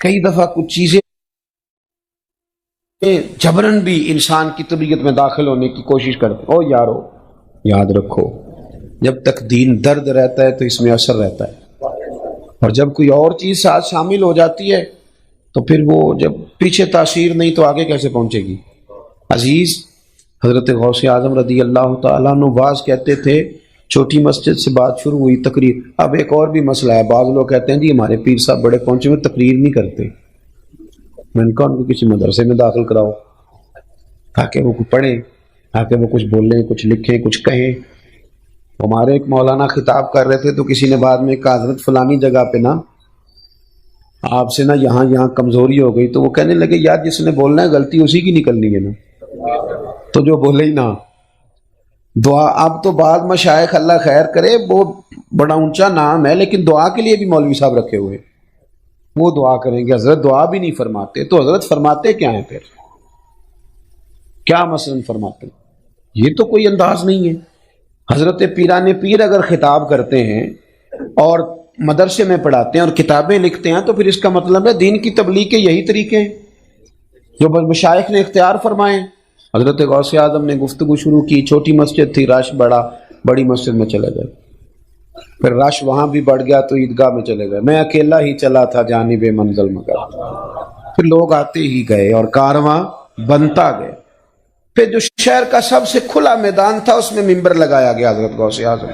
کئی دفعہ کچھ چیزیں جبرن بھی انسان کی طبیعت میں داخل ہونے کی کوشش کرتے. او یارو یاد رکھو جب تک دین درد رہتا ہے تو اس میں اثر رہتا ہے, اور جب کوئی اور چیز ساتھ شامل ہو جاتی ہے تو پھر وہ جب پیچھے تاثیر نہیں تو آگے کیسے پہنچے گی. عزیز حضرت غوث اعظم رضی اللہ تعالیٰ عنہ بعض کہتے تھے چھوٹی مسجد سے بات شروع ہوئی تقریر. اب ایک اور بھی مسئلہ ہے, بعض لوگ کہتے ہیں جی ہمارے پیر صاحب بڑے پہنچے ہوئے تقریر نہیں کرتے. میں نے کہا ان کو کسی مدرسے میں داخل کراؤ تاکہ وہ کچھ پڑھیں, تاکہ وہ کچھ بولیں, کچھ لکھیں, کچھ کہیں. ہمارے ایک مولانا خطاب کر رہے تھے تو کسی نے بعد میں کہا حضرت فلانی جگہ پہ نا آپ سے نا یہاں کمزوری ہو گئی. تو وہ کہنے لگے یار جس نے بولنا ہے غلطی اسی کی نکلنی ہے نا, تو جو بولے ہی نا. دعا اب تو بعض مشائخ اللہ خیر کرے وہ بڑا اونچا نام ہے لیکن دعا کے لیے بھی مولوی صاحب رکھے ہوئے, وہ دعا کریں گے. حضرت دعا بھی نہیں فرماتے, تو حضرت فرماتے کیا ہیں پھر, کیا مثلاً فرماتے ہیں؟ یہ تو کوئی انداز نہیں ہے. حضرت پیران پیر اگر خطاب کرتے ہیں اور مدرسے میں پڑھاتے ہیں اور کتابیں لکھتے ہیں تو پھر اس کا مطلب ہے دین کی تبلیغ کے یہی طریقے ہیں جو مشائخ نے اختیار فرمائے. حضرت غوث اعظم نے گفتگو شروع کی, چھوٹی مسجد تھی, رش بڑا, بڑی مسجد میں چلے گئے, پھر رش وہاں بھی بڑھ گیا تو عیدگاہ میں چلے گئے. میں اکیلا ہی چلا تھا جانب منزل مگر, پھر لوگ آتے ہی گئے اور کارواں بنتا گئے. پھر جو شہر کا سب سے کھلا میدان تھا اس میں ممبر لگایا گیا حضرت غوث اعظم.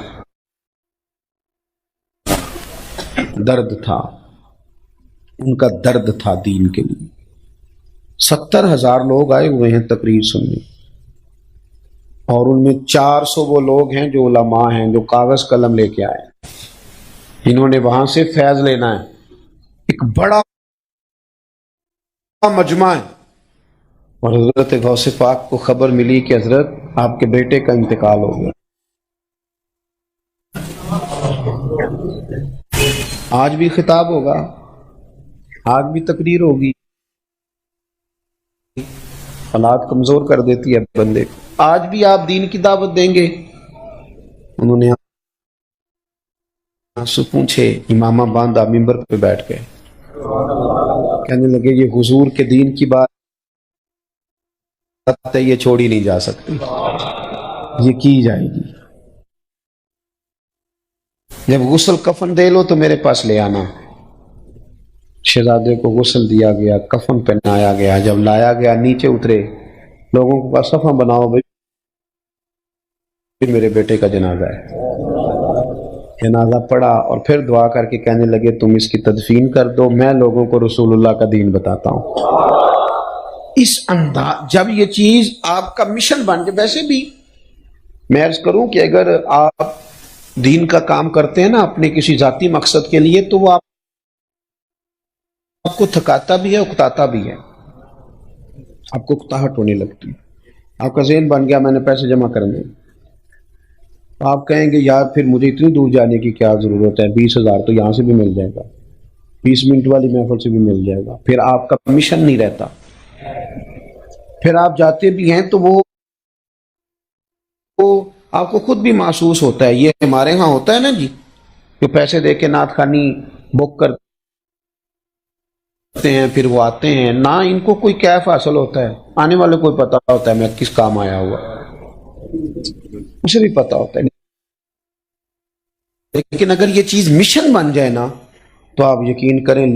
درد تھا, ان کا درد تھا دین کے لیے. 70,000 لوگ آئے ہوئے ہیں تقریر سننے, اور ان میں 400 وہ لوگ ہیں جو علماء ہیں جو کاغذ قلم لے کے آئے. انہوں نے وہاں سے فیض لینا ہے. ایک بڑا مجمع ہے, اور حضرت غوث پاک کو خبر ملی کہ حضرت آپ کے بیٹے کا انتقال ہو گیا. آج بھی خطاب ہوگا, آج بھی تقریر ہوگی. حالات کمزور کر دیتی ہے بندے کو. آج بھی آپ دین کی دعوت دیں گے. انہوں نے آنسو پوچھے, امامہ باندھا, ممبر پہ بیٹھ گئے, کہنے لگے یہ حضور کے دین کی بات ہے, یہ چھوڑی نہیں جا سکتی, یہ کی جائے گی. جب غسل کفن دے لو تو میرے پاس لے آنا. شہزادے کو غسل دیا گیا, کفن پہنایا گیا. جب لایا گیا نیچے اترے, لوگوں کو کہا صفحہ بناؤ بھائی میرے بیٹے کا جنازہ ہے. جنازہ پڑھا اور پھر دعا کر کے کہنے لگے تم اس کی تدفین کر دو, میں لوگوں کو رسول اللہ کا دین بتاتا ہوں. اس انداز جب یہ چیز آپ کا مشن بن جائے. ویسے بھی میں عرض کروں کہ اگر آپ دین کا کام کرتے ہیں نا اپنے کسی ذاتی مقصد کے لیے تو وہ آپ کو تھکاتا بھی ہے, اکتاتا بھی ہے. آپ کو اکتاہٹ ہونے لگتی ہے. آپ کا ذہن بن گیا میں نے پیسے جمع کرنے, آپ کہیں گے یار پھر مجھے اتنی دور جانے کی کیا ضرورت ہے, 20,000 تو یہاں سے بھی مل جائے گا, 20 منٹ والی محفل سے بھی مل جائے گا. پھر آپ کا مشن نہیں رہتا. پھر آپ جاتے بھی ہیں تو وہ آپ کو خود بھی محسوس ہوتا ہے. یہ ہمارے ہاں ہوتا ہے نا جی, کہ پیسے دے کے نعت خوانی بک کرتے ہیں, پھر وہ آتے ہیں نہ ان کو کوئی کیف حاصل ہوتا ہے. آنے والے کو پتا ہوتا ہے میں کس کام آیا ہوا, اسے بھی پتا ہوتا ہے. لیکن اگر یہ چیز مشن بن جائے نا تو آپ یقین کریں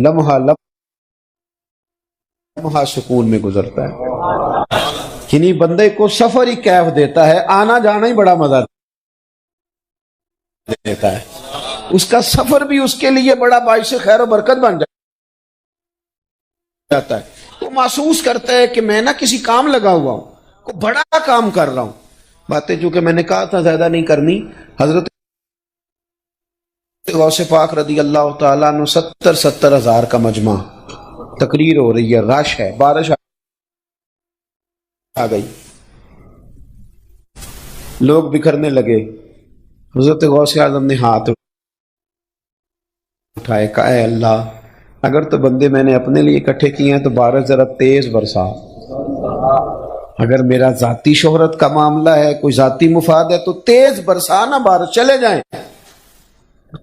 لمحہ سکون میں گزرتا ہے. یعنی بندے کو سفر ہی کیف دیتا ہے, آنا جانا ہی بڑا مزہ دیتا ہے. اس کا سفر بھی اس کے لیے بڑا باعث خیر و برکت بن جاتا ہے. وہ محسوس کرتا ہے کہ میں نا کسی کام لگا ہوا ہوں, کوئی بڑا کام کر رہا ہوں. باتیں چونکہ میں نے کہا تھا زیادہ نہیں کرنی. حضرت غوث پاک رضی اللہ تعالیٰ عنہ 70,000 کا مجمع, تقریر ہو رہی ہے, رش ہے, بارش آ گئی, لوگ بکھرنے لگے. حضرت غوث اعظم نے ہاتھ اٹھائے, کہا اے اللہ اگر تو بندے میں نے اپنے لیے اکٹھے کیے ہیں تو بارش ذرا تیز برسا. اگر میرا ذاتی شہرت کا معاملہ ہے, کوئی ذاتی مفاد ہے تو تیز برسا نا, بارش چلے جائیں.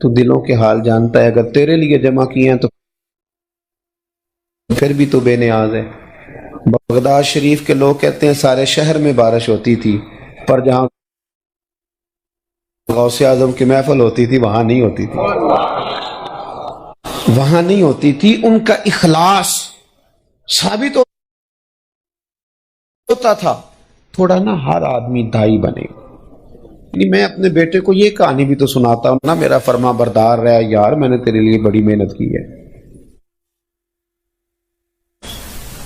تو دلوں کے حال جانتا ہے, اگر تیرے لیے جمع کیے ہیں تو پھر بھی تو بے نیاز ہے۔ بغداد شریف کے لوگ کہتے ہیں سارے شہر میں بارش ہوتی تھی، پر جہاں غوث اعظم کی محفل ہوتی تھی وہاں نہیں ہوتی تھی، وہاں نہیں ہوتی تھی۔ ان کا اخلاص ثابت ہوتا تھا۔ تھوڑا نا ہر آدمی دائی بنے، یعنی میں اپنے بیٹے کو یہ کہانی بھی تو سناتا ہوں نا، میرا فرما بردار رہا یار، میں نے تیرے لیے بڑی محنت کی ہے،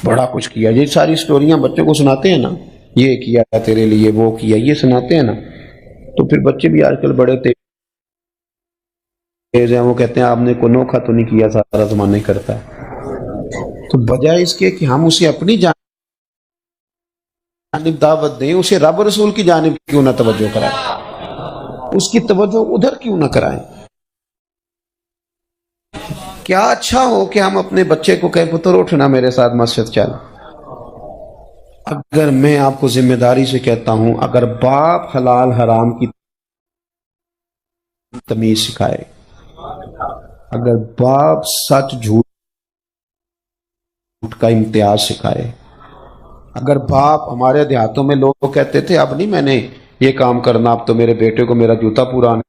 بڑا کچھ کیا۔ یہ ساری سٹوریاں بچوں کو سناتے ہیں نا، یہ کیا تیرے لیے، وہ کیا، یہ سناتے ہیں نا، تو پھر بچے بھی آج کل بڑے تیز ہیں، وہ کہتے ہیں آپ نے کوئی نوکھا تو نہیں کیا، سارا زمانہ ہی کرتا ہے۔ تو بجائے اس کے کہ ہم اسے اپنی جانب دعوت دیں، اسے رب رسول کی جانب کیوں نہ توجہ کرائیں، اس کی توجہ ادھر کیوں نہ کرائیں۔ کیا اچھا ہو کہ ہم اپنے بچے کو کہیں پتر اٹھنا میرے ساتھ مسجد چل۔ اگر میں آپ کو ذمہ داری سے کہتا ہوں، اگر باپ حلال حرام کی تمیز سکھائے، اگر باپ سچ جھوٹ کا امتیاز سکھائے، اگر باپ، ہمارے دیہاتوں میں لوگ کہتے تھے اب نہیں میں نے یہ کام کرنا، اب تو میرے بیٹے کو میرا جوتا پورا آنے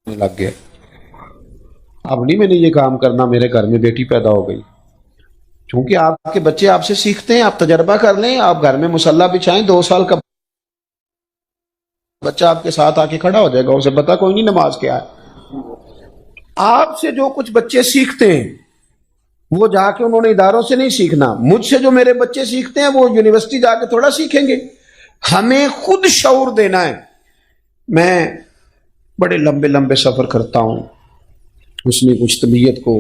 لگ گیا، اب نہیں میں نے یہ کام کرنا، میرے گھر میں بیٹی پیدا ہو گئی۔ چونکہ آپ کے بچے آپ سے سیکھتے ہیں، آپ تجربہ کر لیں، آپ گھر میں مصلی بچھائیں، 2 سال کا بچہ آپ کے ساتھ آ کے کھڑا ہو جائے گا، اسے پتا کوئی نہیں نماز کیا ہے۔ آپ سے جو کچھ بچے سیکھتے ہیں وہ جا کے انہوں نے اداروں سے نہیں سیکھنا، مجھ سے جو میرے بچے سیکھتے ہیں وہ یونیورسٹی جا کے تھوڑا سیکھیں گے۔ ہمیں خود شعور دینا ہے۔ میں بڑے لمبے لمبے سفر کرتا ہوں اس نے کچھ طبیعت کو،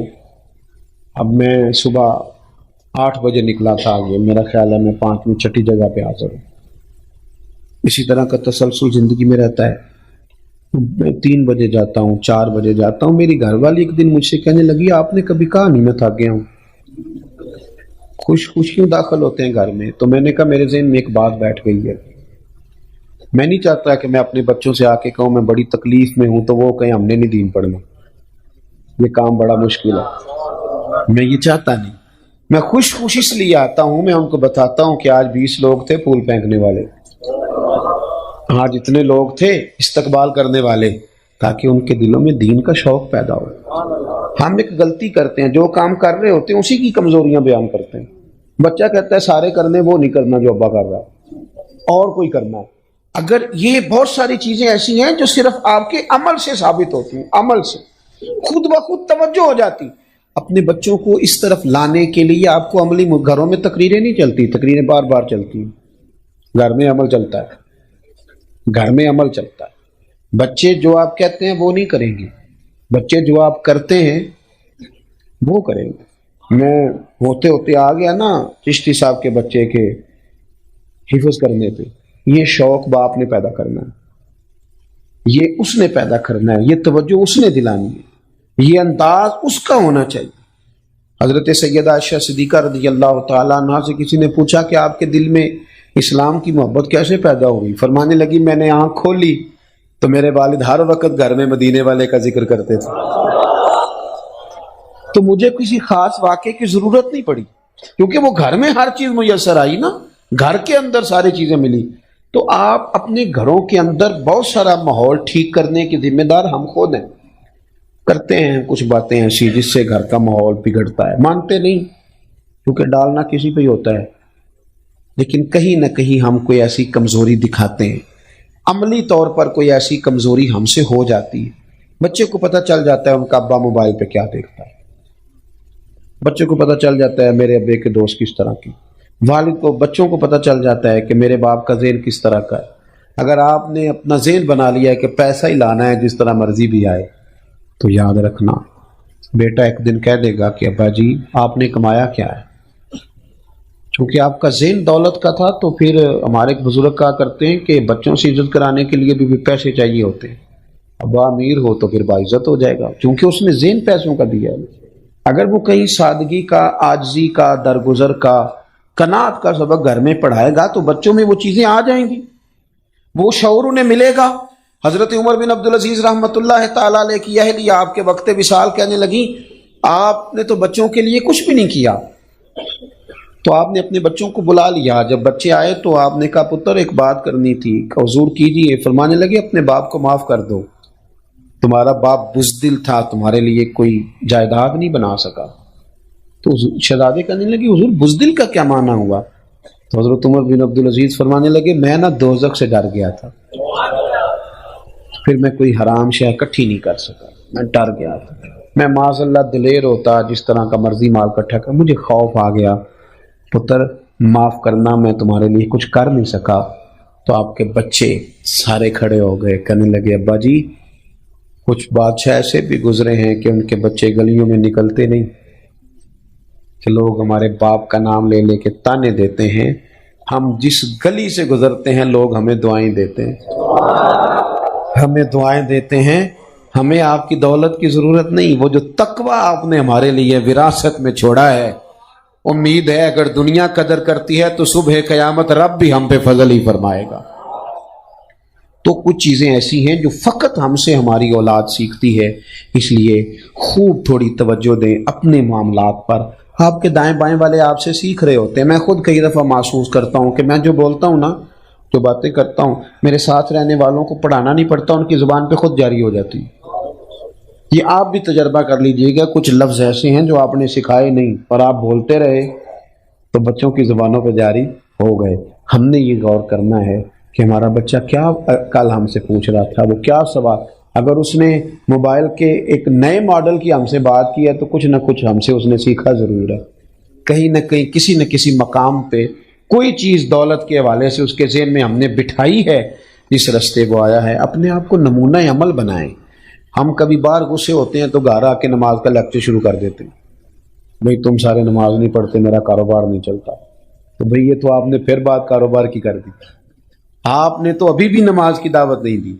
اب میں صبح 8 بجے نکلا تھا، یہ میرا خیال ہے میں 5ویں 6ٹھی جگہ پہ حاضر ہوں۔ اسی طرح کا تسلسل زندگی میں رہتا ہے، میں 3 بجے جاتا ہوں، 4 بجے جاتا ہوں۔ میری گھر والی ایک دن مجھ سے کہنے لگی آپ نے کبھی کہا نہیں میں تھک گیا ہوں، خوش کیوں داخل ہوتے ہیں گھر میں؟ تو میں نے کہا میرے ذہن میں ایک بات بیٹھ گئی ہے، میں نہیں چاہتا کہ میں اپنے بچوں سے آ کے کہوں میں بڑی تکلیف میں ہوں تو وہ کہیں ہم نے نہیں دین پڑھنا، یہ کام بڑا مشکل ہے، میں یہ چاہتا نہیں۔ میں خوش اس لیے آتا ہوں، میں ان کو بتاتا ہوں کہ آج 20 لوگ تھے پھول پھینکنے والے، آج اتنے لوگ تھے استقبال کرنے والے، تاکہ ان کے دلوں میں دین کا شوق پیدا ہو۔ ہم ایک غلطی کرتے ہیں، جو کام کر رہے ہوتے ہیں اسی کی کمزوریاں بیان کرتے ہیں۔ بچہ کہتا ہے سارے کرنے، وہ نہیں کرنا جو ابا کر رہا ہے، اور کوئی کرنا ہے۔ اگر یہ بہت ساری چیزیں ایسی ہیں جو صرف آپ کے عمل سے ثابت ہوتی ہیں، عمل سے خود بخود توجہ ہو جاتی۔ اپنے بچوں کو اس طرف لانے کے لیے آپ کو عملی، گھروں میں تقریریں نہیں چلتی، تقریریں بار بار چلتی ہیں، گھر میں عمل چلتا ہے، گھر میں عمل چلتا ہے۔ بچے جو آپ کہتے ہیں وہ نہیں کریں گے، بچے جو آپ کرتے ہیں وہ کریں گے۔ میں ہوتے ہوتے آ گیا نا چشتی صاحب کے بچے کے حفظ کرنے پہ، یہ شوق باپ نے پیدا کرنا ہے، یہ اس نے پیدا کرنا ہے، یہ توجہ اس نے دلانی ہے، یہ انداز اس کا ہونا چاہیے۔ حضرت سیدہ عائشہ صدیقہ رضی اللہ تعالیٰ عنہا سے کسی نے پوچھا کہ آپ کے دل میں اسلام کی محبت کیسے پیدا ہوئی؟ فرمانے لگی میں نے آنکھ کھولی تو میرے والد ہر وقت گھر میں مدینے والے کا ذکر کرتے تھے، تو مجھے کسی خاص واقعے کی ضرورت نہیں پڑی، کیونکہ وہ گھر میں ہر چیز میسر آئی نا، گھر کے اندر ساری چیزیں ملی۔ تو آپ اپنے گھروں کے اندر بہت سارا ماحول ٹھیک کرنے کے ذمہ دار ہم خود ہیں۔ کرتے ہیں کچھ باتیں ایسی جس سے گھر کا ماحول بگڑتا ہے، مانتے نہیں کیونکہ ڈالنا کسی پہ ہی ہوتا ہے، لیکن کہیں نہ کہیں ہم کوئی ایسی کمزوری دکھاتے ہیں، عملی طور پر کوئی ایسی کمزوری ہم سے ہو جاتی ہے۔ بچے کو پتہ چل جاتا ہے ان کا ابا موبائل پہ کیا دیکھتا ہے، بچے کو پتہ چل جاتا ہے میرے ابے کے دوست کس طرح کی، والد کو، بچوں کو پتہ چل جاتا ہے کہ میرے باپ کا ذہن کس طرح کا ہے۔ اگر آپ نے اپنا ذہن بنا لیا ہے کہ پیسہ ہی لانا ہے جس طرح مرضی بھی آئے، تو یاد رکھنا بیٹا ایک دن کہہ دے گا کہ ابا جی آپ نے کمایا کیا ہے۔ چونکہ آپ کا ذہن دولت کا تھا، تو پھر ہمارے بزرگ کہا کرتے ہیں کہ بچوں سے عزت کرانے کے لیے بھی پیسے چاہیے ہوتے ہیں، ابا امیر ہو تو پھر باعزت ہو جائے گا، کیونکہ اس نے ذہن پیسوں کا دیا ہے۔ اگر وہ کہیں سادگی کا، عاجزی کا، درگزر کا، قناعت کا سبق گھر میں پڑھائے گا تو بچوں میں وہ چیزیں آ جائیں گی، وہ شعور انہیں ملے گا۔ حضرت عمر بن عبدالعزیز رحمۃ اللہ تعالیٰ علیہ کی اہلیہ آپ کے وقت وصال کہنے لگی آپ نے تو بچوں کے لیے کچھ بھی نہیں کیا، تو آپ نے اپنے بچوں کو بلا لیا. جب بچے آئے تو آپ نے کہا پتر ایک بات کرنی تھی. حضور کیجیے. فرمانے لگے اپنے باپ کو معاف کر دو، تمہارا باپ بزدل تھا، تمہارے لیے کوئی جائیداد نہیں بنا سکا. تو شہزادے کہنے لگے حضور بزدل کا کیا معنی ہوا؟ تو حضرت عمر بن عبدالعزیز فرمانے لگے میں نا دوزخ سے ڈر گیا تھا، پھر میں کوئی حرام شے اکٹھی نہیں کر سکا، میں ڈر گیا تھا. میں معاذ اللہ دلیر ہوتا، جس طرح کا مرضی مال اکٹھا کر، مجھے خوف آ گیا. پتر معاف کرنا، میں تمہارے لیے کچھ کر نہیں سکا. تو آپ کے بچے سارے کھڑے ہو گئے، کہنے لگے ابا جی کچھ بادشاہ ایسے بھی گزرے ہیں کہ ان کے بچے گلیوں میں نکلتے نہیں، کہ لوگ ہمارے باپ کا نام لے لے کے تانے دیتے ہیں، ہم جس گلی سے گزرتے ہیں لوگ ہمیں دعائیں دیتے ہیں، ہمیں دعائیں دیتے ہیں. ہمیں آپ کی دولت کی ضرورت نہیں، وہ جو تقوی آپ نے ہمارے لیے وراثت میں چھوڑا ہے، امید ہے اگر دنیا قدر کرتی ہے تو صبح قیامت رب بھی ہم پہ فضل ہی فرمائے گا. تو کچھ چیزیں ایسی ہیں جو فقط ہم سے ہماری اولاد سیکھتی ہے، اس لیے خوب تھوڑی توجہ دیں اپنے معاملات پر. آپ کے دائیں بائیں والے آپ سے سیکھ رہے ہوتے ہیں. میں خود کئی دفعہ محسوس کرتا ہوں کہ میں جو بولتا ہوں نا، جو باتیں کرتا ہوں، میرے ساتھ رہنے والوں کو پڑھانا نہیں پڑتا، ان کی زبان پہ خود جاری ہو جاتی. یہ آپ بھی تجربہ کر لیجئے گا، کچھ لفظ ایسے ہیں جو آپ نے سکھائے نہیں اور آپ بولتے رہے تو بچوں کی زبانوں پہ جاری ہو گئے. ہم نے یہ غور کرنا ہے کہ ہمارا بچہ کیا کل ہم سے پوچھ رہا تھا، وہ کیا سوال، اگر اس نے موبائل کے ایک نئے ماڈل کی ہم سے بات کی ہے تو کچھ نہ کچھ ہم سے اس نے سیکھا ضرور ہے. کہیں نہ کہیں کسی نہ کسی مقام پہ کوئی چیز دولت کے حوالے سے اس کے ذہن میں ہم نے بٹھائی ہے، جس رستے کو آیا ہے. اپنے آپ کو نمونہ عمل بنائیں. ہم کبھی باہر غصے ہوتے ہیں تو گھر آ کے نماز کا لیکچر شروع کر دیتے ہیں، بھئی تم سارے نماز نہیں پڑھتے، میرا کاروبار نہیں چلتا. تو بھئی یہ تو آپ نے پھر بات کاروبار کی کر دی. آپ نے تو ابھی بھی نماز کی دعوت نہیں دی.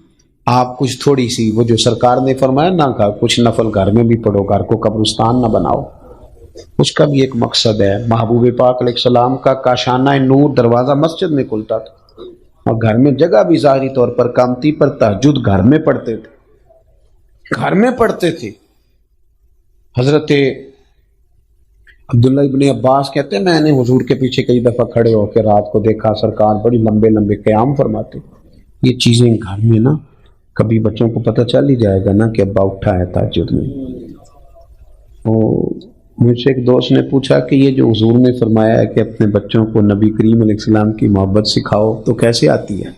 آپ کچھ تھوڑی سی، وہ جو سرکار نے فرمایا نہ کہا کچھ نفل گھر میں بھی پڑھو، گھر کو قبرستان نہ بناؤ، اس کا بھی ایک مقصد ہے. محبوب پاک علیہ السلام کا کاشانہ نور دروازہ مسجد میں کھلتا تھا، اور گھر میں جگہ بھی ظاہری طور پر کم تھی، پر تہجد گھر میں پڑھتے تھے، گھر میں پڑھتے تھے. حضرت عبداللہ ابن عباس کہتے ہیں میں نے حضور کے پیچھے کئی دفعہ کھڑے ہو کے رات کو دیکھا، سرکار بڑی لمبے لمبے قیام فرماتے. یہ چیزیں گھر میں نا کبھی بچوں کو پتہ چل ہی جائے گا نا کہ ابا اٹھا ہے تہجد میں. مجھ سے ایک دوست نے پوچھا کہ یہ جو حضور نے فرمایا ہے کہ اپنے بچوں کو نبی کریم علیہ السلام کی محبت سکھاؤ تو کیسے آتی ہے؟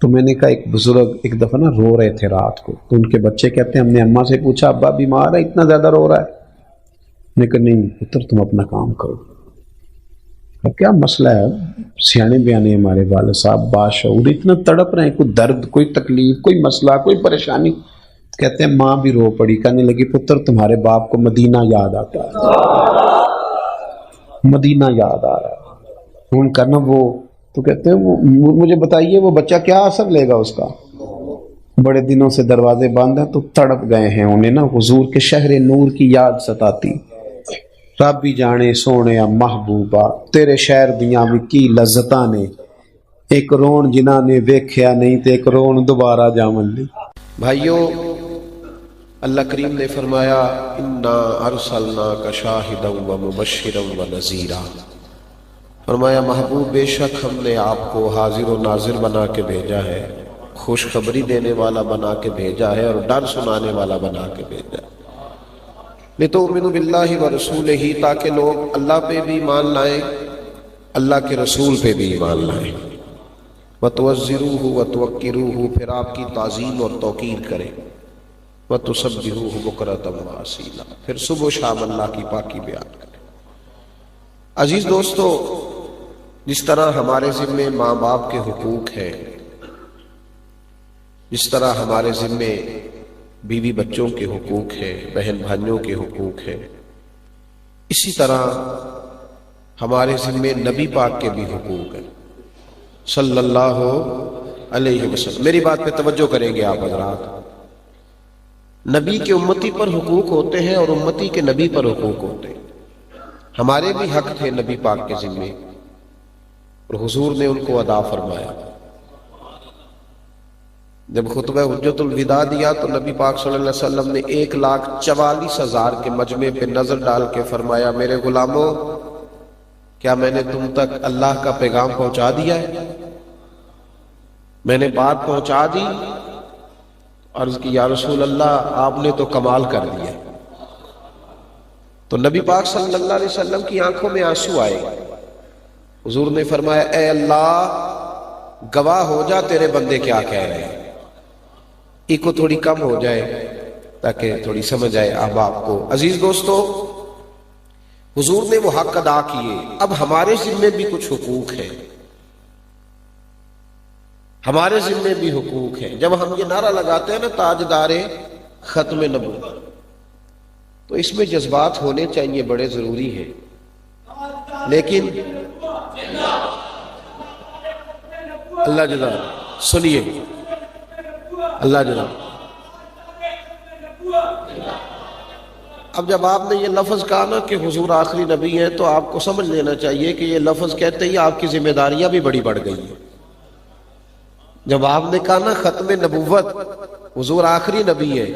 تو میں نے کہا ایک بزرگ ایک دفعہ نا رو رہے تھے رات کو، تو ان کے بچے کہتے ہیں ہم نے اماں سے پوچھا ابا بیمار ہے اتنا زیادہ رو رہا ہے؟ میں نے کہا نہیں پتر تم اپنا کام کرو. اب کیا مسئلہ ہے؟ سیانے بیانے ہمارے والد صاحب باشعور اتنا تڑپ رہے ہیں، کوئی درد، کوئی تکلیف، کوئی مسئلہ، کوئی پریشانی. کہتے ہیں ماں بھی رو پڑی، کہنے لگی پتر تمہارے باپ کو مدینہ یاد آتا ہے، مدینہ یاد آ رہا ہے ان کا نا. وہ تو کہتے ہیں وہ مجھے بتائیے وہ بچہ کیا اثر لے گا اس کا؟ بڑے دنوں سے دروازے بند ہیں تو تڑپ گئے ہیں، انہیں نا حضور کے شہر نور کی یاد ستاتی. رب بھی جانے سونے محبوبہ تیرے شہر دیاں بھی کی لذتاں نے، ایک رون جنہاں نے ویکھیا نہیں تے ایک رون دوبارہ جامن دی. بھائیوں، اللہ کریم نے فرمایا انا ارسلناک شاہدا و مبشرا و نذیرا. فرمایا محبوب بے شک ہم نے آپ کو حاضر و ناظر بنا کے بھیجا ہے، خوشخبری دینے والا بنا کے بھیجا ہے، اور ڈر سنانے والا بنا کے بھیجا ہے. لِتُؤْمِنُوا بِاللَّهِ وَرَسُولِهِ، تاکہ لوگ اللہ پہ بھی ایمان لائیں، اللہ کے رسول پہ بھی ایمان لائیں. وَتُوَزِّرُوهُ وَتُوَقِّرُوهُ، پھر آپ کی تعظیم اور توقیر کریں. وَتُسَبِّحُوهُ بُكْرَةً وَأَصِيلًا، پھر صبح و شام اللہ کی پاکی بیان کریں. عزیز دوستو، جس طرح ہمارے ذمے ماں باپ کے حقوق ہیں، جس طرح ہمارے ذمے بیوی بچوں کے حقوق ہیں، بہن بھائیوں کے حقوق ہیں، اسی طرح ہمارے ذمے نبی پاک کے بھی حقوق ہیں صلی اللہ علیہ وسلم. میری بات پہ توجہ کریں گے آپ حضرات. نبی کے امتی پر حقوق ہوتے ہیں اور امتی کے نبی پر حقوق ہوتے ہیں. ہمارے بھی حق تھے نبی پاک کے ذمے، اور حضور نے ان کو ادا فرمایا. جب خطبہ حجت الوداع دیا تو نبی پاک صلی اللہ علیہ وسلم نے 1,44,000 کے مجمع پہ نظر ڈال کے فرمایا میرے غلاموں کیا میں نے تم تک اللہ کا پیغام پہنچا دیا ہے؟ میں نے بات پہنچا دی؟ عرض کی یا رسول اللہ آپ نے تو کمال کر دیا۔ تو نبی پاک صلی اللہ علیہ وسلم کی آنکھوں میں آنسو آئے، حضور نے فرمایا اے اللہ گواہ ہو جا تیرے بندے کیا کہہ رہے ہیں، کو تھوڑی کم ہو جائے تاکہ تھوڑی سمجھ آئے احباب کو۔ عزیز دوستو، حضور نے وہ حق ادا کیے، اب ہمارے ذمے بھی کچھ حقوق ہیں، ہمارے ذمے بھی حقوق ہیں۔ جب ہم یہ نعرہ لگاتے ہیں نا تاجدار ختم نبوت، تو اس میں جذبات ہونے چاہیے، بڑے ضروری ہیں، لیکن اللہ جزا سنیے، اللہ جزا اب جب آپ نے یہ لفظ کہا نا کہ حضور آخری نبی ہیں تو آپ کو سمجھ لینا چاہیے کہ یہ لفظ کہتے ہی آپ کی ذمہ داریاں بھی بڑی بڑھ گئی ہیں۔ جب آپ نے کہا نا ختم نبوت حضور آخری نبی ہے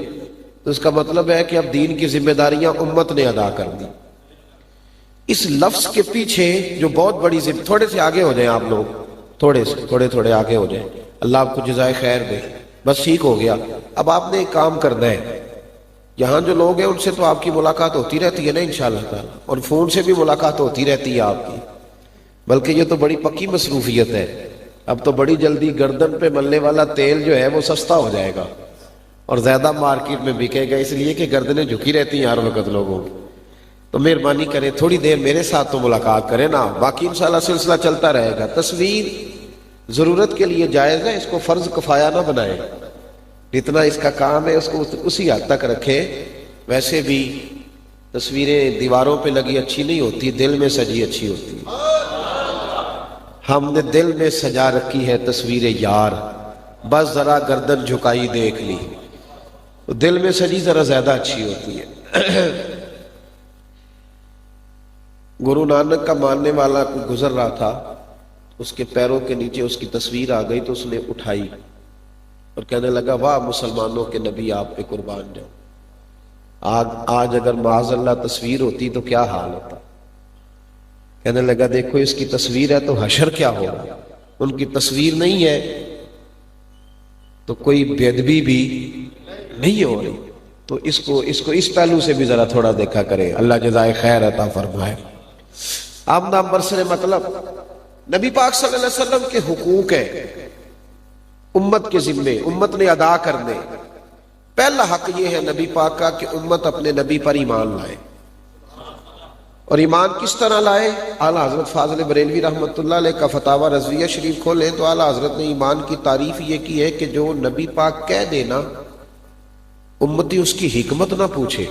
تو اس کا مطلب ہے کہ اب دین کی ذمہ داریاں امت نے ادا کر دی۔ اس لفظ کے پیچھے جو بہت بڑی تھوڑے سے آگے ہو جائیں آپ لوگ، تھوڑے آگے ہو جائیں، اللہ آپ کو جزائے خیر دے، بس ٹھیک ہو گیا۔ اب آپ نے ایک کام کرنا ہے، یہاں جو لوگ ہیں ان سے تو آپ کی ملاقات ہوتی رہتی ہے نا انشاءاللہ تعالی، اور فون سے بھی ملاقات ہوتی رہتی ہے آپ کی، بلکہ یہ تو بڑی پکی مصروفیت ہے۔ اب تو بڑی جلدی گردن پہ ملنے والا تیل جو ہے وہ سستا ہو جائے گا اور زیادہ مارکیٹ میں بکے گا، اس لیے کہ گردنیں جھکی رہتی ہیں ہر وقت لوگوں کی۔ تو مہربانی کریں تھوڑی دیر میرے ساتھ تو ملاقات کریں نا، باقی انشاءاللہ سلسلہ چلتا رہے گا۔ تصویر ضرورت کے لیے جائز ہے، اس کو فرض کفایہ نہ بنائے، جتنا اس کا کام ہے اس کو اسی حد تک رکھے۔ ویسے بھی تصویریں دیواروں پہ لگی اچھی نہیں ہوتی، دل میں سجی اچھی ہوتی ہے۔ ہم نے دل میں سجا رکھی ہے تصویر یار، بس ذرا گردن جھکائی دیکھ لی، دل میں سجی ذرا زیادہ اچھی ہوتی ہے۔ گرو نانک کا ماننے والا کوئی گزر رہا تھا، اس کے پیروں کے نیچے اس کی تصویر آ گئی تو اس نے اٹھائی اور کہنے لگا واہ مسلمانوں کے نبی آپ پہ قربان جاؤ، آج اگر معاذ اللہ تصویر ہوتی تو کیا حال ہوتا۔ کہنے لگا دیکھو اس کی تصویر ہے تو حشر کیا ہوگا، ان کی تصویر نہیں ہے تو کوئی بے ادبی بھی نہیں ہو رہی۔ تو اس کو اس پہلو سے بھی ذرا تھوڑا دیکھا کرے، اللہ جزائے خیر عطا فرمائے۔ آمدہ برسر مطلب نبی پاک صلی اللہ علیہ وسلم کے حقوق ہیں امت کے ذمے، امت نے ادا کرنے۔ پہلا حق یہ ہے نبی پاک کا کہ امت اپنے نبی پر ایمان لائے، اور ایمان کس طرح لائے؟ اعلیٰ حضرت فاضل بریلوی رحمۃ اللہ علیہ کا فتاوی رضویہ شریف کھولیں تو اعلیٰ حضرت نے ایمان کی تعریف یہ کی ہے کہ جو نبی پاک کہہ دینا امتی اس کی حکمت نہ پوچھے،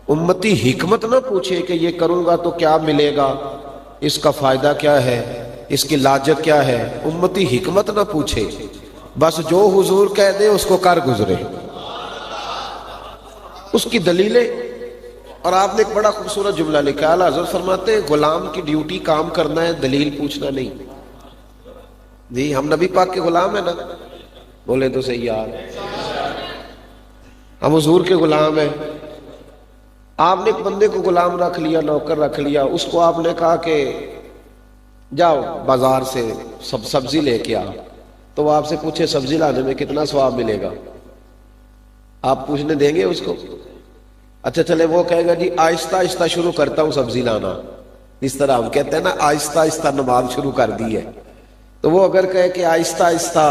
امتی حکمت نہ پوچھے کہ یہ کروں گا تو کیا ملے گا، اس کا فائدہ کیا ہے، اس کی لاجت کیا ہے، امتی حکمت نہ پوچھے، بس جو حضور کہہ دے اس کو کر گزرے۔ اس کی دلیلیں، اور آپ نے ایک بڑا خوبصورت جملہ لکھا، اعلیٰ حضرت فرماتے ہیں غلام کی ڈیوٹی کام کرنا ہے، دلیل پوچھنا نہیں۔ جی ہم نبی پاک کے غلام ہیں نا، بولے تو صحیح یار، ہم حضور کے غلام ہیں۔ آپ نے ایک بندے کو غلام رکھ لیا، نوکر رکھ لیا، اس کو آپ نے کہا کہ جاؤ بازار سے سبزی لے کے آ، تو وہ آپ سے پوچھے سبزی لانے میں کتنا ثواب ملے گا، آپ پوچھنے دیں گے اس کو؟ اچھا چلے وہ کہے گا جی آہستہ آہستہ شروع کرتا ہوں سبزی لانا، اس طرح ہم کہتے ہیں نا آہستہ آہستہ نماز شروع کر دی ہے، تو وہ اگر کہے کہ آہستہ آہستہ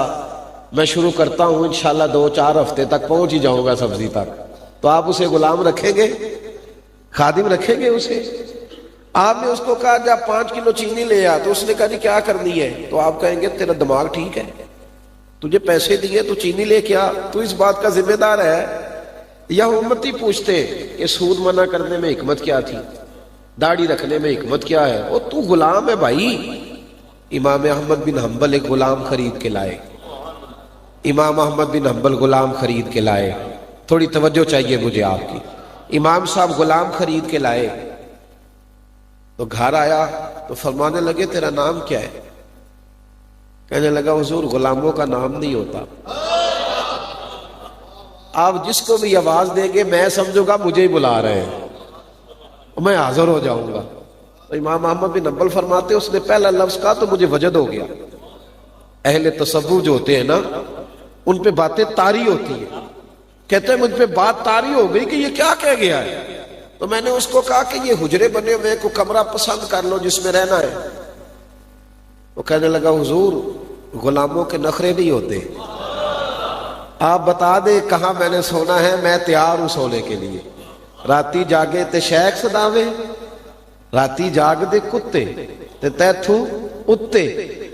میں شروع کرتا ہوں انشاءاللہ 2-4 ہفتے تک پہنچ ہی جاؤں گا سبزی تک، تو آپ اسے غلام رکھیں گے، خادم رکھیں گے اسے؟ آپ نے اس کو کہا جب 5 کلو چینی لے آ، تو اس نے کہا جی کیا کرنی ہے، تو آپ کہیں گے تیرا دماغ ٹھیک ہے، تجھے پیسے دیے تو چینی لے کے آ، تو اس بات کا ذمہ دار ہے۔ یا امتی پوچھتے کہ سود منع کرنے میں حکمت کیا تھی، داڑھی رکھنے میں حکمت کیا ہے، وہ تو غلام ہے بھائی۔ امام احمد بن حنبل ایک غلام خرید کے لائے، امام احمد بن حنبل غلام خرید کے لائے، تھوڑی توجہ چاہیے مجھے آپ کی۔ امام صاحب غلام خرید کے لائے تو گھر آیا تو فرمانے لگے تیرا نام کیا ہے؟ کہنے لگا حضور غلاموں کا نام نہیں ہوتا، آپ جس کو بھی آواز دیں گے میں سمجھوں گا مجھے ہی بلا رہے ہیں، میں حاضر ہو جاؤں گا۔ تو امام احمد بن حنبل فرماتے اس نے پہلا لفظ کہا تو مجھے وجد ہو گیا۔ اہل تصوف جو ہوتے ہیں نا ان پہ باتیں طاری ہوتی ہیں، کہتے ہیں مجھ پہ بات طاری ہو گئی کہ یہ کیا کہہ گیا ہے، تو میں نے اس کو کہا کہ یہ حجرے بنے ہوئے کو کمرہ پسند کر لو جس میں رہنا ہے۔ وہ کہنے لگا حضور غلاموں کے نخرے نہیں ہوتے، آپ بتا دیں کہاں میں نے سونا ہے، میں تیار ہوں سونے کے لیے۔ راتی جاگے تے شیخ صداوے، راتی جاگ دے کتے تے تیتھو اتے۔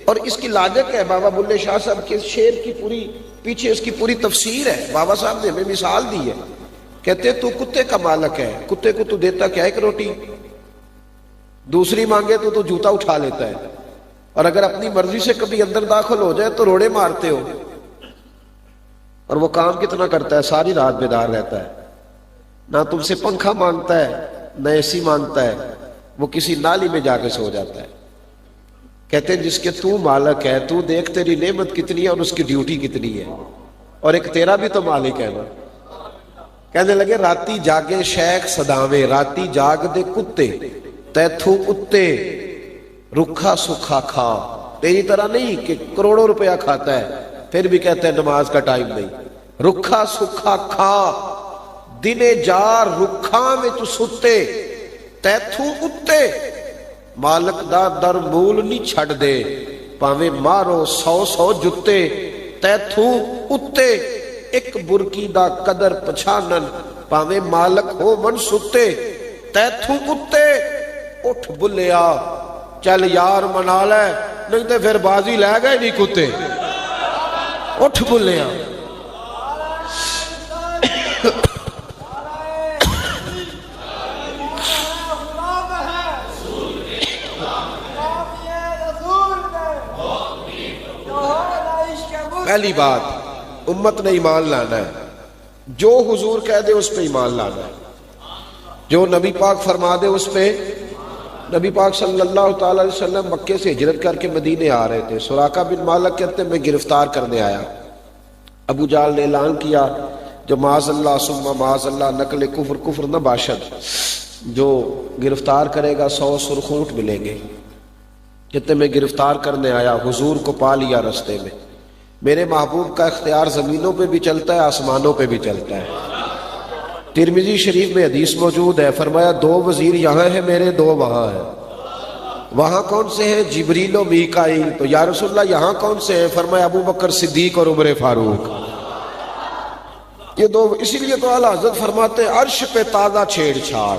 اور اس کی لاجک ہے، بابا بلے شاہ صاحب کے شعر کی پوری پیچھے اس کی پوری تفسیر ہے۔ بابا صاحب نے ہمیں مثال دی ہے، کہتے تو کتے کا مالک ہے، کتے کو تو دیتا کیا ایک روٹی، دوسری مانگے تو جوتا اٹھا لیتا ہے، اور اگر اپنی مرضی سے کبھی اندر داخل ہو جائے تو روڑے مارتے ہو، اور وہ کام کتنا کرتا ہے، ساری رات بیدار رہتا ہے، نہ تم سے پنکھا مانگتا ہے نہ اے سی مانگتا ہے، وہ کسی نالی میں جا کے سو جاتا ہے۔ کہتے ہیں جس کے تو مالک ہے، تو دیکھ تیری نعمت کتنی ہے اور اس کی ڈیوٹی کتنی ہے، اور ایک تیرا بھی تو مالک ہے نا۔ کہنے لگے راتی جاگے شیخ صداوے، راتی جاگ دے کتے تیتھو اتے، رکھا سکھا کھا، تیری طرح نہیں کہ کروڑوں روپیہ کھاتا ہے پھر بھی کہتے ہیں نماز کا ٹائم نہیں، رکھا سکھا کھا، دنے جار رکھاں میں تو ستے تیتھو اتے، مالک دا در مول نہیں چھڑ دے، پاویں مارو 100 جتے تیتھو اتے، ایک برکی دا قدر پچھانن، پاویں مالک ہو من ستے تیتھو اتے، اٹھ بلیا چل یار منا لے، نہیں تے پھر بازی لے گئے نہیں کتے، اٹھ بلیا۔ پہلی بات امت نے ایمان لانا ہے، جو حضور کہہ دے اس پہ ایمان لانا ہے، جو نبی پاک فرما دے اس پہ۔ نبی پاک صلی اللہ تعالی علیہ وسلم مکے سے ہجرت کر کے مدینے آ رہے تھے، سراقہ بن مالک کہتے ہیں میں گرفتار کرنے آیا، ابو جہل نے اعلان کیا جو معاذ اللہ ثم معاذ اللہ نقل کفر نہ باشد، جو گرفتار کرے گا 100 سرخ اونٹ ملیں گے۔ کہتے میں گرفتار کرنے آیا، حضور کو پا لیا رستے میں۔ میرے محبوب کا اختیار زمینوں پہ بھی چلتا ہے آسمانوں پہ بھی چلتا ہے۔ ترمذی شریف میں حدیث موجود ہے، فرمایا 2 وزیر یہاں ہیں میرے، 2 وہاں ہیں۔ وہاں کون سے ہیں؟ جبریل و میکائیل۔ تو یا رسول اللہ یہاں کون سے ہیں؟ فرمایا ابو بکر صدیق اور عمر فاروق۔ یہ 2، اسی لیے تو اعلیٰ حضرت فرماتے ہیں عرش پہ تازہ چھیڑ چھاڑ،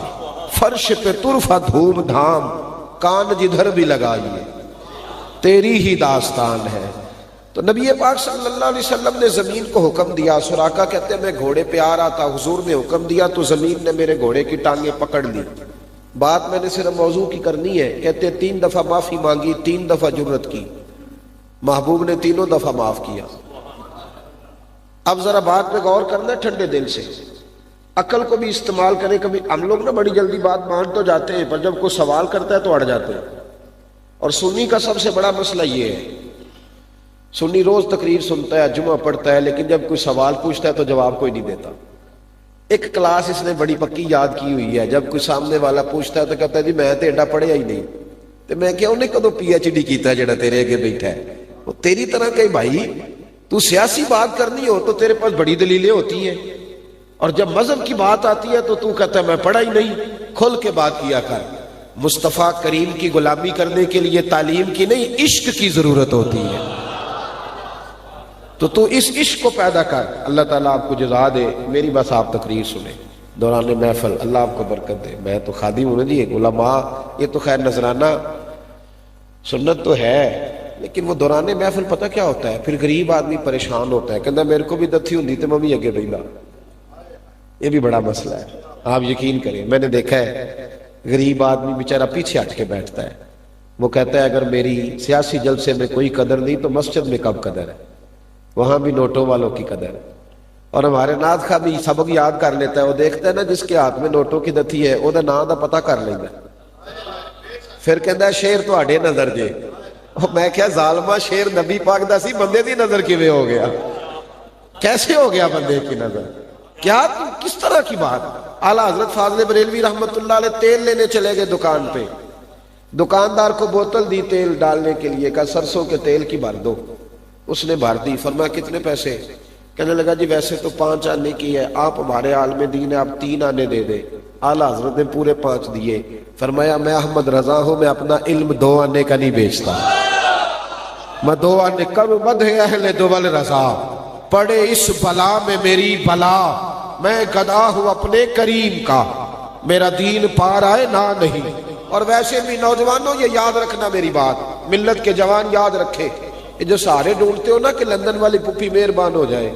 فرش پہ طرفہ دھوم دھام، کان جدھر بھی لگائیے تیری ہی داستان ہے۔ تو نبی پاک صلی اللہ علیہ وسلم نے زمین کو حکم دیا، سراقہ کہتے ہیں میں گھوڑے پہ آ رہا تھا، حضور نے حکم دیا تو زمین نے میرے گھوڑے کی ٹانگیں پکڑ لی۔ بات میں نے صرف موضوع کی کرنی ہے، کہتے ہیں 3 دفعہ معافی مانگی، 3 دفعہ جرت کی، محبوب نے تینوں دفعہ معاف کیا۔ اب ذرا بات پہ غور کرنا ٹھنڈے دل سے، عقل کو بھی استعمال کریں۔ کبھی ہم لوگ نا بڑی جلدی بات مان تو جاتے ہیں، پر جب کوئی سوال کرتا ہے تو اڑ جاتے ہیں۔ اور سنی کا سب سے بڑا مسئلہ یہ ہے، سنی روز تقریر سنتا ہے، جمعہ پڑھتا ہے، لیکن جب کوئی سوال پوچھتا ہے تو جواب کوئی نہیں دیتا۔ ایک کلاس اس نے بڑی پکی یاد کی ہوئی ہے، جب کوئی سامنے والا پوچھتا ہے تو کہتا ہے جی میں تو ایڈا پڑھیا ہی نہیں، تو میں کیا انہیں کدو PhD کیتا ہے جڑا تیرے اگے بیٹھا ہے؟ وہ تیری طرح کہ بھائی تو سیاسی بات کرنی ہو تو تیرے پاس بڑی دلیلیں ہوتی ہیں، اور جب مذہب کی بات آتی ہے تو کہتا ہے میں پڑھا ہی نہیں۔ کھل کے بات کیا کر۔ مصطفیٰ کریم کی غلامی کرنے کے لیے تعلیم کی نہیں، عشق کی ضرورت ہوتی ہے، تو اس عشق کو پیدا کر۔ اللہ تعالیٰ آپ کو جزا دے۔ میری بس آپ تقریر سنیں دوران محفل، اللہ آپ کو برکت دے۔ میں تو خادم ہوں نا جی، علماء یہ تو خیر نذرانہ سنت تو ہے، لیکن وہ دوران محفل پتہ کیا ہوتا ہے، پھر غریب آدمی پریشان ہوتا ہے، کہتا میرے کو بھی دتھی ہوندی تو میں بھی اگے بہلا۔ یہ بھی بڑا مسئلہ ہے، آپ یقین کریں، میں نے دیکھا ہے غریب آدمی بیچارہ پیچھے ہٹ کے بیٹھتا ہے، وہ کہتا ہے اگر میری سیاسی جلسے میں کوئی قدر نہیں تو مسجد میں کب قدر ہے، وہاں بھی نوٹوں والوں کی قدر ہے۔ اور ہمارے نعت خواہ بھی سبق یاد کر لیتا ہے، وہ دیکھتا ہے نا جس کے ہاتھ میں نوٹوں کی دتھی ہے وہ نام دا پتہ کر لینا، پھر کہتا ہے شیر تہاڈے نظر جے، میں کیا ظالمہ شیر نبی پاک دا سی بندے دی نظر کیویں ہو گیا؟ کیسے ہو گیا بندے کی نظر؟ کیا کس طرح کی بات؟ اعلیٰ حضرت فاضل بریلوی رحمت اللہ علیہ تیل لینے چلے گئے دکان پہ، دکاندار کو بوتل دی تیل ڈالنے کے لیے، کہا سرسوں کے تیل کی بھر دو، اس نے بھر دی، فرمایا کتنے پیسے؟ کہنے لگا جی ویسے تو 5 آنے کی ہے، آپ ہمارے عالم دین ہے، آپ 3 آنے دے دے۔ اعلیٰ حضرت نے پورے 5 دیے، فرمایا میں احمد رضا ہوں، میں اپنا علم 2 آنے کا نہیں بیچتا، میں 2 آنے کا مد ہے اہل دول رضا، پڑے اس بلا میں میری بلا، میں گدا ہوں اپنے کریم کا، میرا دین پار آئے نہ نہیں۔ اور ویسے بھی نوجوانوں یہ یاد رکھنا میری بات، ملت کے جوان یاد رکھے، یہ جو سارے ڈھونڈتے ہو نا کہ لندن والی پھوپھی مہربان ہو جائے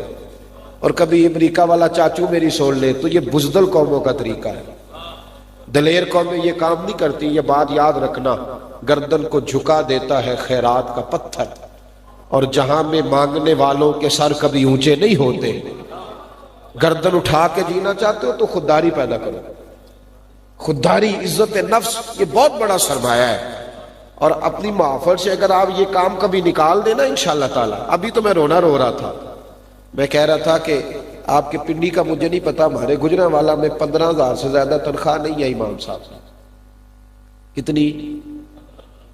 اور کبھی امریکہ والا چاچو میری سوڑ لے، تو یہ بزدل قوموں کا طریقہ ہے۔ دلیر قومیں یہ کام نہیں کرتی، یہ بات یاد رکھنا، گردن کو جھکا دیتا ہے خیرات کا پتھر، اور جہاں میں مانگنے والوں کے سر کبھی اونچے نہیں ہوتے۔ گردن اٹھا کے جینا چاہتے ہو تو خودداری پیدا کرو، خودداری، عزت نفس، یہ بہت بڑا سرمایہ ہے۔ اور اپنی محافل سے اگر آپ یہ کام کبھی نکال دینا انشاءاللہ تعالی، ابھی تو میں رونا رو رہا تھا، میں کہہ رہا تھا کہ آپ کے پنڈی کا مجھے نہیں پتا، ہمارے گجرانوالہ میں 15,000 سے زیادہ تنخواہ نہیں ہے امام صاحب سے۔ کتنی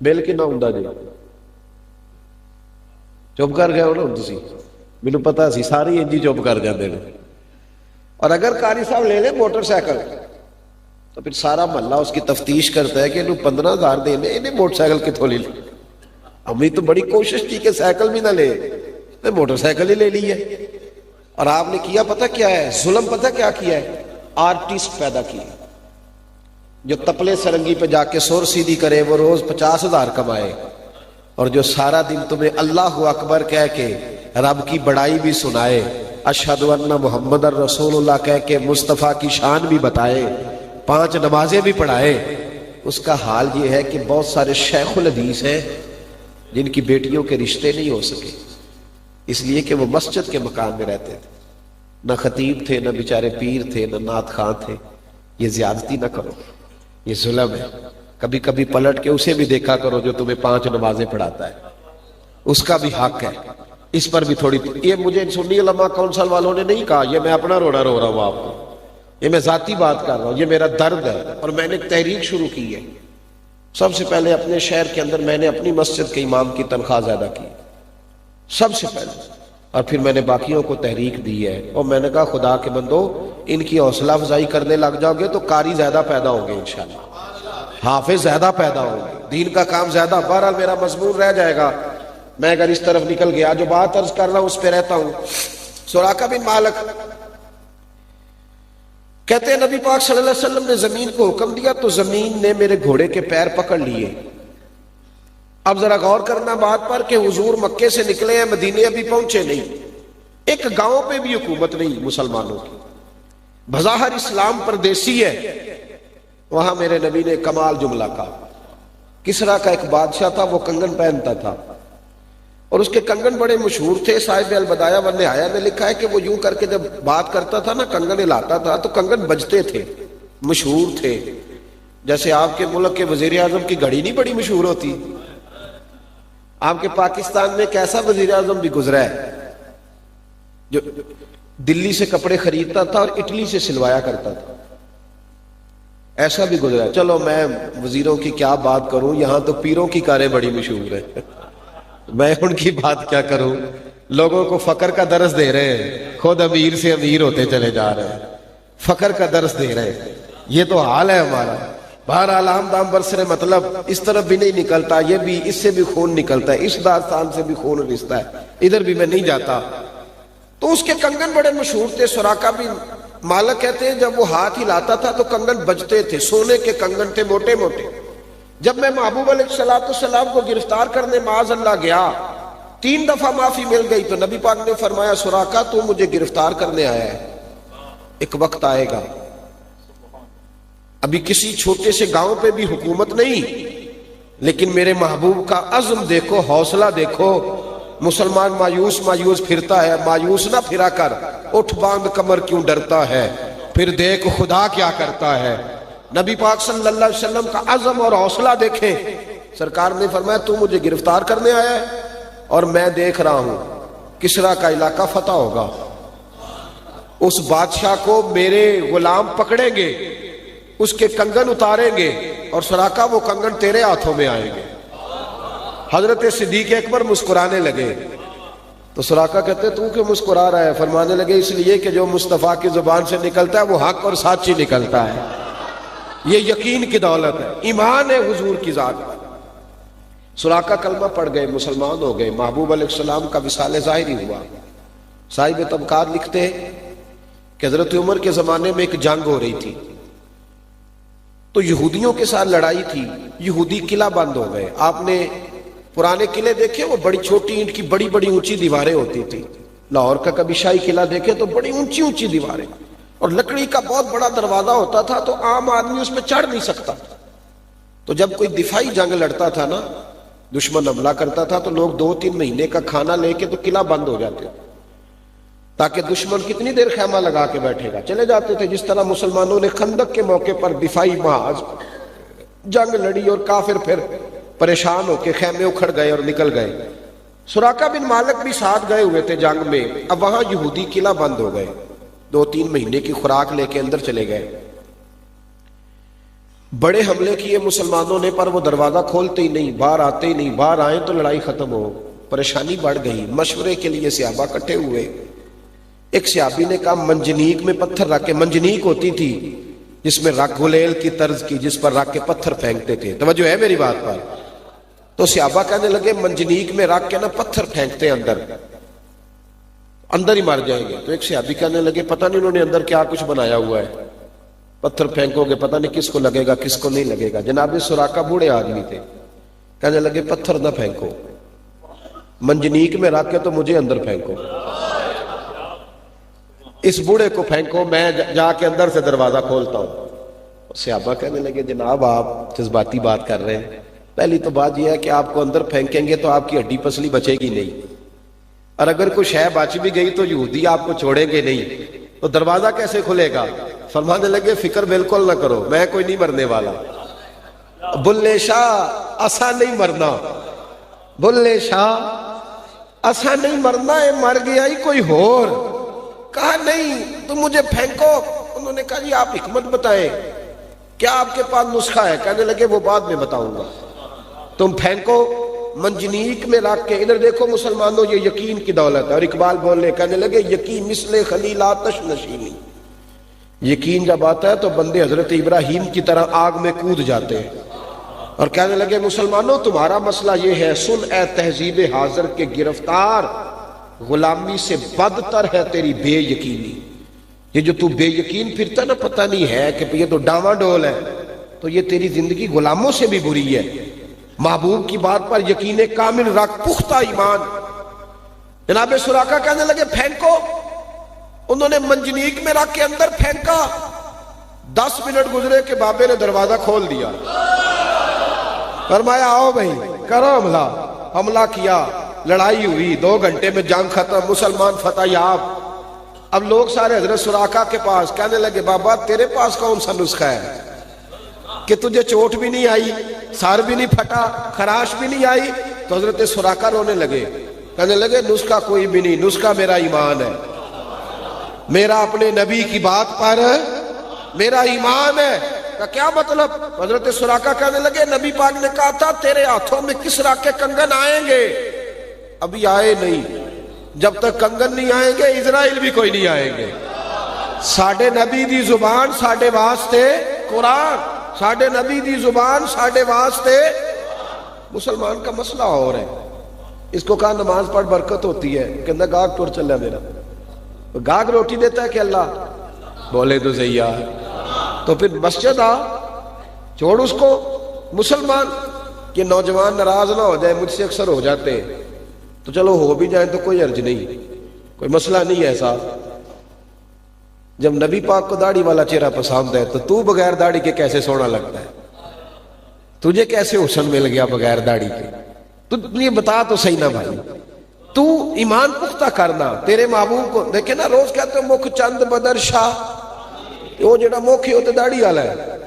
بل کنا ہوں جی؟ چپ کر گئے ہو نا تسی، مینو پتا سی ساری انجی چپ کر جاندے نے۔ اور اگر قاری صاحب لے لیں موٹر سائیکل تو پھر سارا محلہ اس کی تفتیش کرتا ہے کہ انہوں 15,000 دینے، انہیں موٹر سائیکل کتوں لے لی؟ ہم نے تو بڑی کوشش کی کہ سائیکل بھی نہ لے، موٹر سائیکل ہی لے لی ہے۔ اور آپ نے کیا پتہ کیا ہے؟ ظلم پتہ کیا کیا ہے؟ آرٹسٹ پیدا کیا، جو تپلے سرنگی پہ جا کے سور سیدھی کرے، وہ روز 50,000 کمائے، اور جو سارا دن تمہیں اللہ اکبر کہہ کے رب کی بڑائی بھی سنائے، اشہد ان محمد الرسول اللہ کہہ کے مصطفیٰ کی شان بھی بتائے، 5 نمازیں بھی پڑھائے، اس کا حال یہ ہے کہ بہت سارے شیخ الحدیث ہیں جن کی بیٹیوں کے رشتے نہیں ہو سکے، اس لیے کہ وہ مسجد کے مکان میں رہتے تھے، نہ خطیب تھے، نہ بیچارے پیر تھے، نہ نعت خواں تھے۔ یہ زیادتی نہ کرو، یہ ظلم ہے۔ کبھی کبھی پلٹ کے اسے بھی دیکھا کرو جو تمہیں 5 نمازیں پڑھاتا ہے، اس کا بھی حق ہے، اس پر بھی تھوڑی۔ یہ مجھے سنی علماء کونسل والوں نے نہیں کہا، یہ میں اپنا رونا رو رہا ہوں آپ کو، یہ میں ذاتی بات کر رہا ہوں، یہ میرا درد ہے۔ اور میں نے ایک تحریک شروع کی ہے، سب سے پہلے اپنے شہر کے اندر میں نے اپنی مسجد کے امام کی تنخواہ زیادہ کی، سب سے پہلے، اور پھر میں نے باقیوں کو تحریک دی ہے، اور میں نے کہا خدا کے بندو ان کی حوصلہ افزائی کرنے لگ جاؤ گے تو قاری زیادہ پیدا ہوں گے انشاءاللہ، حافظ زیادہ پیدا ہوں گے، دین کا کام زیادہ۔ بہرحال میرا مضمون رہ جائے گا، میں اگر اس طرف نکل گیا، جو بات عرض کر رہا ہوں اس پہ رہتا ہوں۔ سراقہ بن مالک کہتے ہیں نبی پاک صلی اللہ علیہ وسلم نے زمین کو حکم دیا تو زمین نے میرے گھوڑے کے پیر پکڑ لیے۔ اب ذرا غور کرنا بات پر کہ حضور مکے سے نکلے ہیں، مدینے ابھی پہنچے نہیں، ایک گاؤں پہ بھی حکومت نہیں مسلمانوں کی، بظاہر اسلام پردیسی ہے۔ وہاں میرے نبی نے کمال جملہ کہا۔ کسرا کا ایک بادشاہ تھا، وہ کنگن پہنتا تھا، اور اس کے کنگن بڑے مشہور تھے۔ صاحب البدایہ والنہایہ نے لکھا ہے کہ وہ یوں کر کے جب بات کرتا تھا نا، کنگن ہلاتا تھا تو کنگن بجتے تھے، مشہور تھے۔ جیسے آپ کے ملک کے وزیر اعظم کی گھڑی نہیں بڑی مشہور ہوتی، آپ کے پاکستان میں کیسا وزیر اعظم بھی گزرا ہے جو دلی سے کپڑے خریدتا تھا اور اٹلی سے سلوایا کرتا تھا، ایسا بھی گزرا ہے۔ چلو میں وزیروں کی کیا بات کروں، یہاں تو پیروں کی کاریں بڑی مشہور ہیں، میں ان کی بات کیا کروں، لوگوں کو فقر کا درس دے رہے ہیں، خود امیر سے امیر ہوتے چلے جا رہے ہیں، فقر کا درس دے رہے ہیں، یہ تو حال ہے ہمارا۔ بہرحال عام دام برسر مطلب اس طرف بھی نہیں نکلتا، یہ بھی اس سے بھی خون نکلتا ہے، اس داستان سے بھی خون رشتہ ہے، ادھر بھی میں نہیں جاتا۔ تو اس کے کنگن بڑے مشہور تھے۔ سراقہ بھی مالک کہتے ہیں جب وہ ہاتھ ہلاتا تھا تو کنگن بجتے تھے، سونے کے کنگن تھے موٹے موٹے۔ جب میں محبوب علیہ السلام کو گرفتار کرنے معاذ اللہ گیا، 3 دفعہ معافی مل گئی، تو نبی پاک نے فرمایا سراقہ تو مجھے گرفتار کرنے آیا ہے، ایک وقت آئے گا، ابھی کسی چھوٹے سے گاؤں پہ بھی حکومت نہیں، لیکن میرے محبوب کا عزم دیکھو، حوصلہ دیکھو۔ مسلمان مایوس مایوس پھرتا ہے، مایوس نہ پھرا کر، اٹھ باندھ کمر کیوں ڈرتا ہے، پھر دیکھ خدا کیا کرتا ہے۔ نبی پاک صلی اللہ علیہ وسلم کا عزم اور حوصلہ دیکھیں، سرکار نے فرمایا تو مجھے گرفتار کرنے آیا ہے اور میں دیکھ رہا ہوں کسرا کا علاقہ فتح ہوگا، اس بادشاہ کو میرے غلام پکڑیں گے، اس کے کنگن اتاریں گے اور سراقہ وہ کنگن تیرے ہاتھوں میں آئیں گے۔ حضرت صدیق اکبر مسکرانے لگے تو سراقہ کہتے تو کیوں مسکرا رہا ہے؟ فرمانے لگے اس لیے کہ جو مصطفیٰ کی زبان سے نکلتا ہے وہ حق اور سچ ہی نکلتا ہے، یہ یقین کی دولت ہے، ایمان ہے حضور کی ذات پر۔ سراقہ کلمہ پڑھ گئے، مسلمان ہو گئے، محبوب علیہ السلام کا وصال ظاہری ہوا۔ صاحب طبقات لکھتے ہیں کہ حضرت عمر کے زمانے میں ایک جنگ ہو رہی تھی تو یہودیوں کے ساتھ لڑائی تھی، یہودی قلعہ بند ہو گئے۔ آپ نے پرانے قلعے دیکھے، وہ بڑی چھوٹی اینٹ کی بڑی بڑی اونچی دیواریں ہوتی تھی۔ لاہور کا کبھی شاہی قلعہ دیکھے تو بڑی اونچی اونچی دیواریں اور لکڑی کا بہت بڑا دروازہ ہوتا تھا تو عام آدمی اس میں چڑھ نہیں سکتا۔ تو جب کوئی دفاعی جنگ لڑتا تھا نا، دشمن حملہ کرتا تھا تو لوگ 2-3 مہینے کا کھانا لے کے تو قلعہ بند ہو جاتے تاکہ دشمن کتنی دیر خیمہ لگا کے بیٹھے گا، چلے جاتے تھے۔ جس طرح مسلمانوں نے خندق کے موقع پر دفاعی محاذ جنگ لڑی اور کافر پھر پریشان ہو کے خیمے اکھڑ گئے اور نکل گئے۔ سراقہ بن مالک بھی ساتھ گئے ہوئے تھے جنگ میں۔ اب وہاں یہودی قلعہ بند ہو گئے، 2-3 مہینے کی خوراک لے کے اندر چلے گئے۔ بڑے حملے کیے مسلمانوں نے پر وہ دروازہ کھولتے ہی نہیں، باہر آتے ہی نہیں، باہر آئیں تو لڑائی ختم ہو۔ پریشانی بڑھ گئی، مشورے کے لیے صحابہ اکٹھے ہوئے۔ ایک صحابی نے کہا منجنیق میں پتھر رکھ کے، منجنیق ہوتی تھی جس میں رکھ گلیل کی طرز کی، جس پر رکھ کے پتھر پھینکتے تھے، توجہ ہے میری بات پر؟ تو صحابہ کہنے لگے منجنیق میں رکھ کے نا پتھر پھینکتے ہیں اندر ہی مر جائیں گے۔ تو ایک صحابی کہنے لگے پتہ نہیں انہوں نے اندر کیا کچھ بنایا ہوا ہے، پتھر پھینکو گے پتہ نہیں کس کو لگے گا کس کو نہیں لگے گا۔ جناب سراقہ بوڑھے آدمی تھے، کہنے لگے پتھر نہ پھینکو، منجنیق میں رکھ کے تو مجھے اندر پھینکو، اس بوڑھے کو پھینکو، میں جا کے اندر سے دروازہ کھولتا ہوں۔ صحابہ کہنے لگے جناب آپ جذباتی بات کر رہے ہیں، پہلی تو بات یہ ہے کہ آپ کو اندر پھینکیں گے تو آپ کی ہڈی پسلی بچے گی نہیں، اور اگر کوئی شے بچ بھی گئی تو یہودی آپ کو چھوڑیں گے نہیں، تو دروازہ کیسے کھلے گا؟ فرمانے لگے فکر بالکل نہ کرو، میں کوئی نہیں مرنے والا، بلے شاہ اسا نہیں مرنا، بلے شاہ اسا نہیں مرنا ہے، مر گیا ہی کوئی اور۔ کہا نہیں تم مجھے پھینکو۔ انہوں نے کہا جی آپ حکمت بتائیں، کیا آپ کے پاس نسخہ ہے؟ کہنے لگے وہ بعد میں بتاؤں گا، تم پھینکو منجنیق میں رکھ کے۔ ادھر دیکھو مسلمانوں، یہ یقین کی دولت ہے۔ اور اقبال بولنے کہنے لگے یقین مثل خلیل آتش نشینی، یقین جب آتا ہے تو بندے حضرت ابراہیم کی طرح آگ میں کود جاتے ہیں۔ اور کہنے لگے مسلمانوں تمہارا مسئلہ یہ ہے، سن اے تہذیب حاضر کے گرفتار، غلامی سے بدتر ہے تیری بے یقینی۔ یہ جو تو بے یقین پھرتا نا، پتہ نہیں ہے کہ یہ تو ڈاواں ڈول ہے، تو یہ تیری زندگی غلاموں سے بھی بری ہے۔ محبوب کی بات پر یقین کامل رکھ، پختہ ایمان۔ جناب سراقہ کہنے لگے پھینکو۔ انہوں نے منجنیق میں رکھ کے اندر پھینکا، 10 منٹ گزرے کہ بابے نے دروازہ کھول دیا، فرمایا آؤ بھائی کرو حملہ۔ حملہ کیا، لڑائی ہوئی، 2 گھنٹے میں جنگ ختم، مسلمان فتح یاب۔ اب لوگ سارے حضرت سراقہ کے پاس، کہنے لگے بابا تیرے پاس کون سا نسخہ ہے کہ تجھے چوٹ بھی نہیں آئی، سار بھی نہیں پھٹا، خراش بھی نہیں آئی؟ تو حضرت سراقہ رونے لگے، کہنے لگے نسخہ کوئی بھی نہیں، نسخہ میرا ایمان ہے، میرا اپنے نبی کی بات پر میرا ایمان ہے۔ کہ کیا مطلب؟ حضرت سراقہ کہنے لگے نبی پاک نے کہا تھا تیرے ہاتھوں میں کسرا کے کنگن آئیں گے، ابھی آئے نہیں، جب تک کنگن نہیں آئیں گے اسرائیل بھی کوئی نہیں آئیں گے۔ ساڑھے نبی دی زبان ساڑھے واسطے قرآن، ساڑھے نبی دی زبان ساڑھے واسطے۔ مسلمان کا مسئلہ اور ہے، اس کو کہا نماز پڑھ برکت ہوتی ہے، کہنا گاگ ٹور چل ہے میرا، گاگ روٹی دیتا ہے کہ اللہ؟ بولے تو صحیح ہے، تو پھر مسجد آ، چھوڑ اس کو۔ مسلمان کہ نوجوان ناراض نہ ہو جائے، مجھ سے اکثر ہو جاتے ہیں، تو چلو ہو بھی جائیں تو کوئی عرض نہیں، کوئی مسئلہ نہیں ہے صاحب۔ جب نبی پاک کو داڑھی والا چہرہ پسند ہے تو بغیر داڑھی کے کیسے سونا لگتا ہے؟ تجھے کیسے حسن مل گیا بغیر داڑھی کے؟ تو یہ بتا تو صحیح نہ بھائی، تو ایمان پختہ کرنا۔ تیرے محبوب کو دیکھے نا، روز کہتے ہیں مکھ چند بدر شاہ، وہ جڑا مکھ ہے وہ تو داڑھی والا ہے،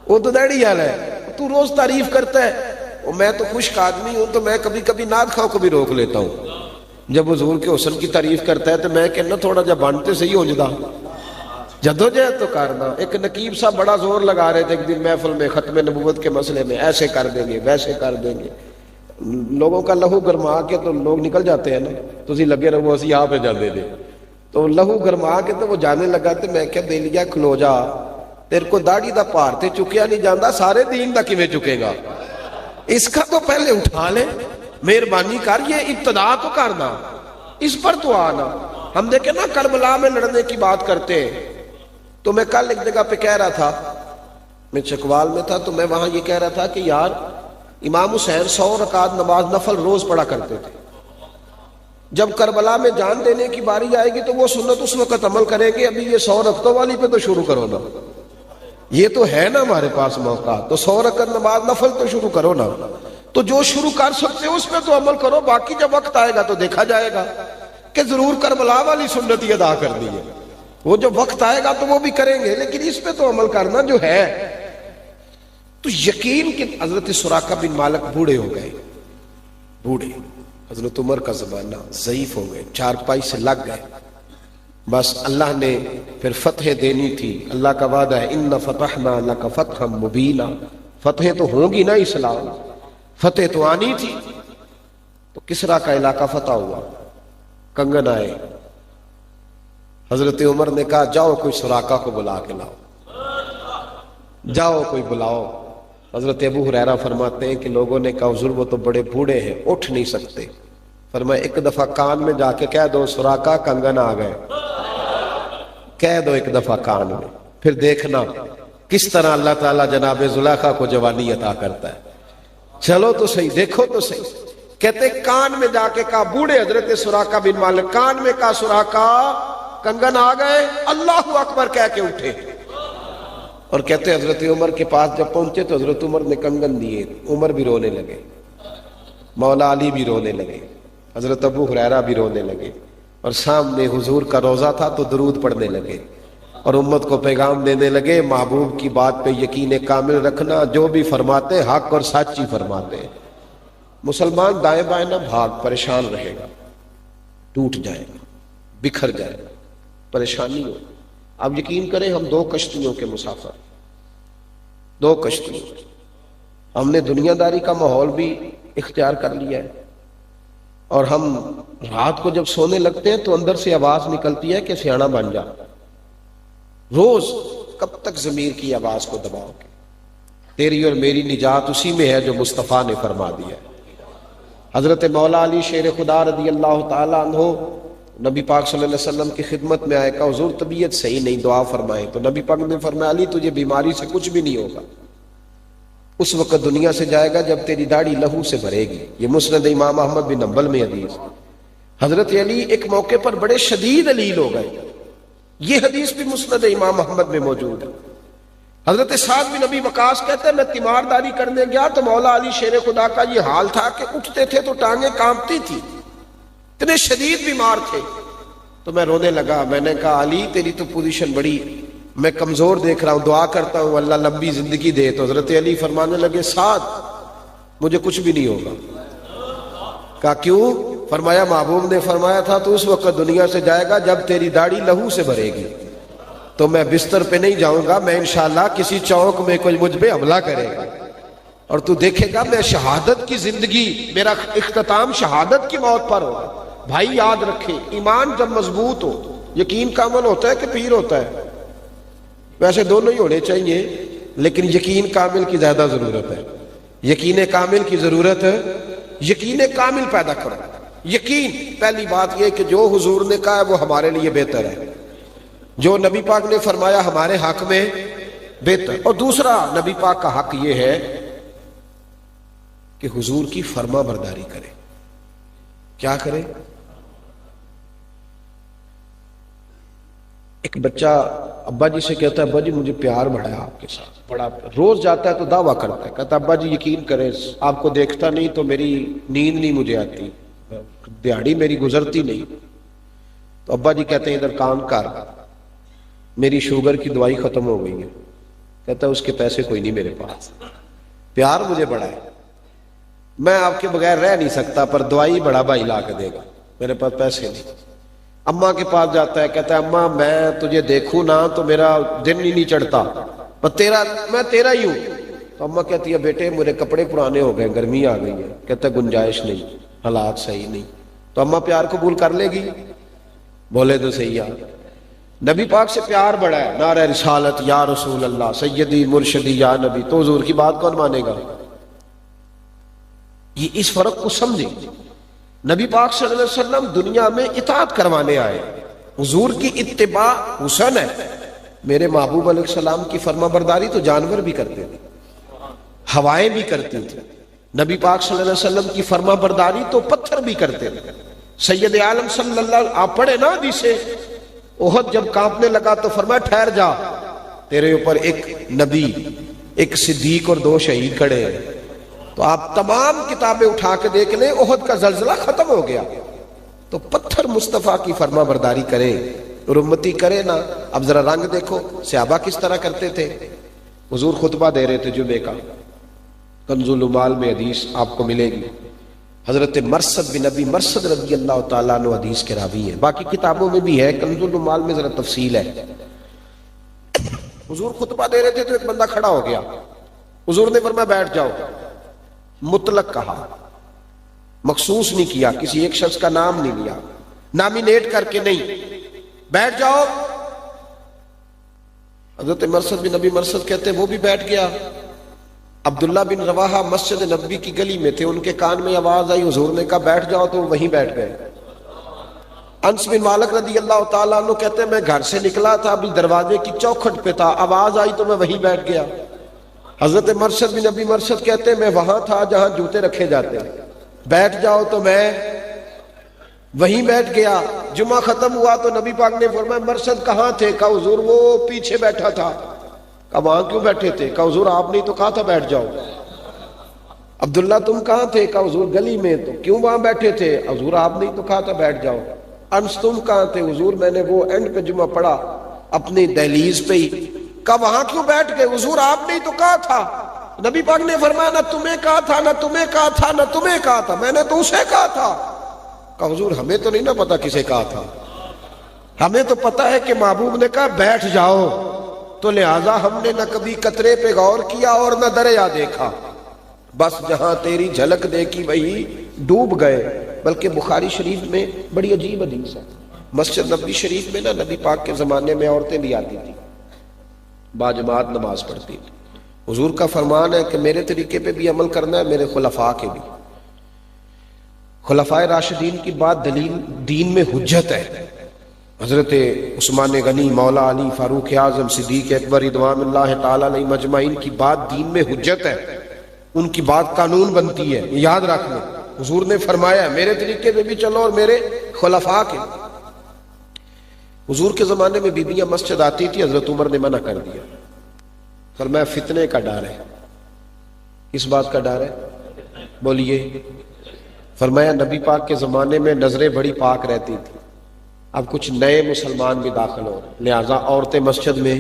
وہ تو داڑھی والا ہے۔ تو روز تعریف کرتا ہے، میں تو خشک آدمی ہوں تو میں کبھی کبھی نعت خواہ کو بھی روک لیتا ہوں، جب حضور کے حسن کی تعریف کرتا ہے تو میں کہنا تھوڑا جا بانٹتے صحیح ہو جدا، جدوجہد تو کرنا۔ ایک نقیب صاحب بڑا زور لگا رہے تھے ایک دن محفل میں ختم نبوت کے مسئلے میں، ایسے کر دیں گے ویسے کر دیں گے، لوگوں کا لہو گرما کے تو لوگ نکل جاتے ہیں نا، تو اسی لگے رہو اسی یہاں پہ جاتے تھے، تو لہو گرما کے تو وہ جانے لگا تے میں کیا دے لیا کھلو جا، تیرے کو داڑھی دا پار تے چکیا نہیں جاندہ، سارے دین دا کیویں چکے گا، اس کا تو پہلے اٹھا لے، مہربانی کر، یہ ابتدا تو کرنا، اس پر تو آنا۔ ہم دیکھیں نا کربلا میں لڑنے کی بات کرتے ہیں، تو میں کل ایک جگہ پہ کہہ رہا تھا، میں چکوال میں تھا تو میں وہاں یہ کہہ رہا تھا کہ یار امام حسین 100 رکعت نماز نفل روز پڑھا کرتے تھے، جب کربلا میں جان دینے کی باری آئے گی تو وہ سنت اس وقت عمل کریں گے، ابھی یہ 100 رکعتوں والی پہ تو شروع کرو نا، یہ تو ہے نا ہمارے پاس موقع، تو 100 رکعت نماز نفل تو شروع کرو نا، تو جو شروع کر سکتے ہو اس پہ تو عمل کرو، باقی جب وقت آئے گا تو دیکھا جائے گا کہ ضرور کربلا والی سنت ہی ادا کر دی ہے، وہ جب وقت آئے گا تو وہ بھی کریں گے، لیکن اس پہ تو عمل کرنا جو ہے۔ تو یقین کہ حضرت سراقہ بن مالک بوڑھے ہو گئے، بوڑھے، حضرت عمر کا زمانہ، ضعیف ہو گئے، چارپائی سے لگ گئے، بس اللہ نے پھر فتح دینی تھی، اللہ کا وعدہ ہے اِنَّ فَتَحْنَا لَكَ فَتْحًا مُبِينًا، فتحیں تو ہوں گی نا، اسلام فتح تو آنی تھی۔ تو کسرا کا علاقہ فتح ہوا، کنگن آئے، حضرت عمر نے کہا جاؤ کوئی سراقہ کو بلا کے لاؤ، جاؤ کوئی بلاؤ۔ حضرت ابو ہریرہ فرماتے ہیں کہ لوگوں نے کہا حضور وہ تو بڑے بوڑھے ہیں، اٹھ نہیں سکتے، فرمایا ایک دفعہ کان میں جا کے کہہ دو سراقہ کنگن آ گئے، کہہ دو ایک دفعہ کان میں، پھر دیکھنا کس طرح اللہ تعالیٰ جناب زلیخا کو جوانی عطا کرتا ہے۔ چلو تو صحیح، دیکھو تو صحیح، کہتے کان میں جا کے کہا، بوڑھے حضرت سراقہ بن مالک کان میں کہا سراقہ کنگن آ گئے، اللہ اکبر کہہ کے اٹھے، اور کہتے حضرت عمر کے پاس جب پہنچے تو حضرت عمر نے کنگن دیے، عمر بھی رونے لگے، مولا علی بھی رونے لگے، حضرت ابو ہریرہ بھی رونے لگے، اور سامنے حضور کا روضہ تھا تو درود پڑھنے لگے، اور امت کو پیغام دینے لگے محبوب کی بات پہ یقین کامل رکھنا، جو بھی فرماتے حق اور سچ ہی فرماتے ہیں۔ مسلمان دائیں بائیں نہ بھاگ، پریشان رہے گا، ٹوٹ جائے گا، بکھر جائے گا، پریشانی ہو۔ اب یقین کریں ہم 2 کشتیوں کے مسافر، 2 کشتیوں، ہم نے دنیا داری کا ماحول بھی اختیار کر لیا ہے، اور ہم رات کو جب سونے لگتے ہیں تو اندر سے آواز نکلتی ہے کہ سیاڑا بن جا، روز کب تک ضمیر کی آواز کو دباؤ گے؟ تیری اور میری نجات اسی میں ہے جو مصطفیٰ نے فرما دیا ہے۔ حضرت مولا علی شیر خدا رضی اللہ تعالیٰ عنہ نبی پاک صلی اللہ علیہ وسلم کی خدمت میں آئے، کہا حضور طبیعت صحیح نہیں، دعا فرمائیں، تو نبی پاک نے فرمایا علی تجھے بیماری سے کچھ بھی نہیں ہوگا، اس وقت دنیا سے جائے گا جب تیری داڑھی لہو سے بھرے گی۔ یہ مسند امام احمد بن حنبل میں حدیث۔ حضرت علی ایک موقع پر بڑے شدید علیل ہو گئے، یہ حدیث بھی مسند امام احمد میں موجود ہے۔ حضرت سعد بن ابی وقاص کہتے ہیں میں تیمارداری کرنے گیا تو مولا علی شیر خدا کا یہ حال تھا کہ اٹھتے تھے تو ٹانگیں کانپتی تھی، اتنے شدید بیمار تھے، تو میں رونے لگا، میں نے کہا علی تیری تو پوزیشن بڑی، میں کمزور دیکھ رہا ہوں، دعا کرتا ہوں اللہ لمبی زندگی دے۔ تو حضرت علی فرمانے لگے سعد مجھے کچھ بھی نہیں ہوگا۔ کہا کیوں؟ فرمایا محبوب نے فرمایا تھا تو اس وقت دنیا سے جائے گا جب تیری داڑھی لہو سے بھرے گی، تو میں بستر پہ نہیں جاؤں گا، میں انشاءاللہ کسی چوک میں کوئی مجھ پہ حملہ کرے گا، اور تو دیکھے گا میں شہادت کی زندگی، میرا اختتام شہادت کی موت پر ہوگا۔ بھائی یاد رکھیں ایمان جب مضبوط ہو، یقین کا عمل ہوتا ہے کہ پیر ہوتا ہے، ویسے دونوں ہی ہونے چاہیے، لیکن یقین کامل کی زیادہ ضرورت ہے، یقین کامل کی ضرورت ہے، یقین کامل پیدا کرو۔ یقین پہلی بات یہ کہ جو حضور نے کہا ہے وہ ہمارے لیے بہتر ہے، جو نبی پاک نے فرمایا ہمارے حق میں بہتر، اور دوسرا نبی پاک کا حق یہ ہے کہ حضور کی فرما برداری کرے۔ کیا کرے؟ ایک بچہ ابا جی سے کہتا ہے ابا جی مجھے پیار بڑا ہے آپ کے ساتھ، بڑا روز جاتا ہے تو دعویٰ کرتا ہے، کہتا ہے ابا جی یقین کریں آپ کو دیکھتا نہیں تو میری نیند نہیں مجھے آتی، دیہڑی میری گزرتی نہیں۔ تو ابا جی کہتے ہیں ادھر کام کر، میری شوگر کی دوائی ختم ہو گئی ہے، کہتا ہے اس کے پیسے کوئی نہیں میرے پاس، پیار مجھے بڑا ہے، میں آپ کے بغیر رہ نہیں سکتا، پر دوائی بڑا بھائی لا کے دے گا، میرے پاس پیسے نہیں۔ اماں کے پاس جاتا ہے، کہتا ہے اماں میں تجھے دیکھوں نا تو میرا دن ہی نہیں چڑھتا، پر میں تیرا ہی ہوں۔ تو اماں کہتی ہے بیٹے میرے کپڑے پرانے ہو گئے، گرمی آ گئی ہے، کہتا ہے گنجائش نہیں، حالات صحیح نہیں۔ تو اماں پیار قبول کر لے گی؟ بولے تو صحیح ہے۔ نبی پاک سے پیار بڑا ہے، نعرہ رسالت یا رسول اللہ، سیدی مرشدی یا نبی، تو حضور کی بات کون مانے گا؟ یہ اس فرق کو سمجھیں۔ نبی پاک صلی اللہ علیہ وسلم دنیا میں اطاعت کروانے آئے، حضور کی اتباع حسن ہے۔ میرے محبوب علیہ السلام کی فرما برداری تو جانور بھی کرتے تھے، ہوائیں بھی کرتی تھی۔ نبی پاک صلی اللہ علیہ وسلم کی فرما برداری تو پتھر بھی کرتے تھے۔ سید عالم صلی اللہ علیہ وسلم آپ پڑھے نا حدیث سے، احد جب کانپنے لگا تو فرمایا ٹھہر جا، تیرے اوپر ایک نبی، ایک صدیق اور 2 شہید کھڑے ہیں۔ تو آپ تمام کتابیں اٹھا کے دیکھ لیں، احد کا زلزلہ ختم ہو گیا۔ تو پتھر مصطفیٰ کی فرما برداری کریں اور امتی کرے نا۔ اب ذرا رنگ دیکھو صحابہ کس طرح کرتے تھے۔ حضور خطبہ دے رہے تھے جمعے کا، کنز العمال میں حدیث آپ کو ملے گی، حضرت مرثد بن نبی مرثد رضی اللہ تعالیٰ عنہ حدیث کے راوی ہیں، باقی کتابوں میں بھی ہے، کنز العمال میں ذرا تفصیل ہے۔ حضور خطبہ دے رہے تھے تو ایک بندہ کھڑا ہو گیا، حضور نے فرمایا بیٹھ جاؤ، مطلق کہا، مخصوص نہیں کیا، کسی ایک شخص کا نام نہیں لیا، نامینیٹ کر کے نہیں، بیٹھ جاؤ۔ حضرت مرثد بن نبی مرثد کہتے ہیں وہ بھی بیٹھ گیا۔ عبداللہ بن رواحہ مسجد نبوی کی گلی میں تھے، ان کے کان میں آواز آئی، حضور نے کہا بیٹھ جاؤ، تو وہیں بیٹھ گئے۔ انس بن مالک رضی اللہ تعالیٰ عنہ کہتے ہیں میں گھر سے نکلا تھا، ابھی دروازے کی چوکھٹ پہ تھا، آواز آئی تو میں وہیں بیٹھ گیا۔ حضرت مرثد بن نبی مرثد کہتے ہیں میں وہاں تھا جہاں جوتے رکھے جاتے ہیں، بیٹھ جاؤ تو میں وہیں بیٹھ گیا۔ جمعہ ختم ہوا تو نبی پاک نے فرمایا مرثد کہاں تھے؟ کہا حضور وہ پیچھے بیٹھا تھا۔ کہا وہاں کیوں بیٹھے تھے؟ کہا حضور آپ نے تو کہا تھا بیٹھ جاؤ۔ عبداللہ تم کہاں تھے؟ کہا حضور گلی میں۔ تو کیوں وہاں بیٹھے تھے؟ حضور آپ نے تو کہا تھا بیٹھ جاؤ۔ انس تم کہاں تھے؟ حضور میں نے وہ اینڈ پہ جمعہ پڑھا اپنی دہلیز پہ ہی۔ کہا وہاں کیوں بیٹھ گئے؟ حضور آپ نے تو کہا تھا۔ نبی پاک نے فرمایا نہ تمہیں کہا تھا، نہ تمہیں کہا تھا، نہ تمہیں کہا تھا، میں نے تو اسے کہا تھا۔ کہا حضور ہمیں تو نہیں نہ پتا کسے کہا تھا، ہمیں تو پتا ہے کہ محبوب نے کہا بیٹھ جاؤ، تو لہٰذا ہم نے نہ کبھی قطرے پہ غور کیا اور نہ دریا دیکھا، بس جہاں تیری جھلک دیکھی وہی ڈوب گئے۔ بلکہ بخاری شریف میں بڑی عجیب حدیث ہے، مسجد نبوی شریف میں نا نبی پاک کے زمانے میں عورتیں بھی آتی تھیں، باجماعت نماز پڑھتی تھی۔ حضور کا فرمان ہے کہ میرے طریقے پہ بھی عمل کرنا ہے، میرے خلفاء کے بھی۔ خلفائے راشدین کی بات دلیل دین میں حجت ہے۔ حضرت عثمان غنی، مولا علی، فاروق اعظم، صدیق اکبر رضوان اللہ تعالیٰ علیہ مجمعین کی بات دین میں حجت ہے، ان کی بات قانون بنتی ہے، یاد رکھ لو۔ حضور نے فرمایا میرے طریقے پہ بھی چلو اور میرے خلفاء کے۔ حضور کے زمانے میں بیویاں مسجد آتی تھی، حضرت عمر نے منع کر دیا، فرمایا فتنے کا ڈر ہے۔ کس بات کا ڈر ہے؟ بولیے۔ فرمایا نبی پاک کے زمانے میں نظریں بڑی پاک رہتی تھی، اب کچھ نئے مسلمان بھی داخل ہو، لہٰذا عورتیں مسجد میں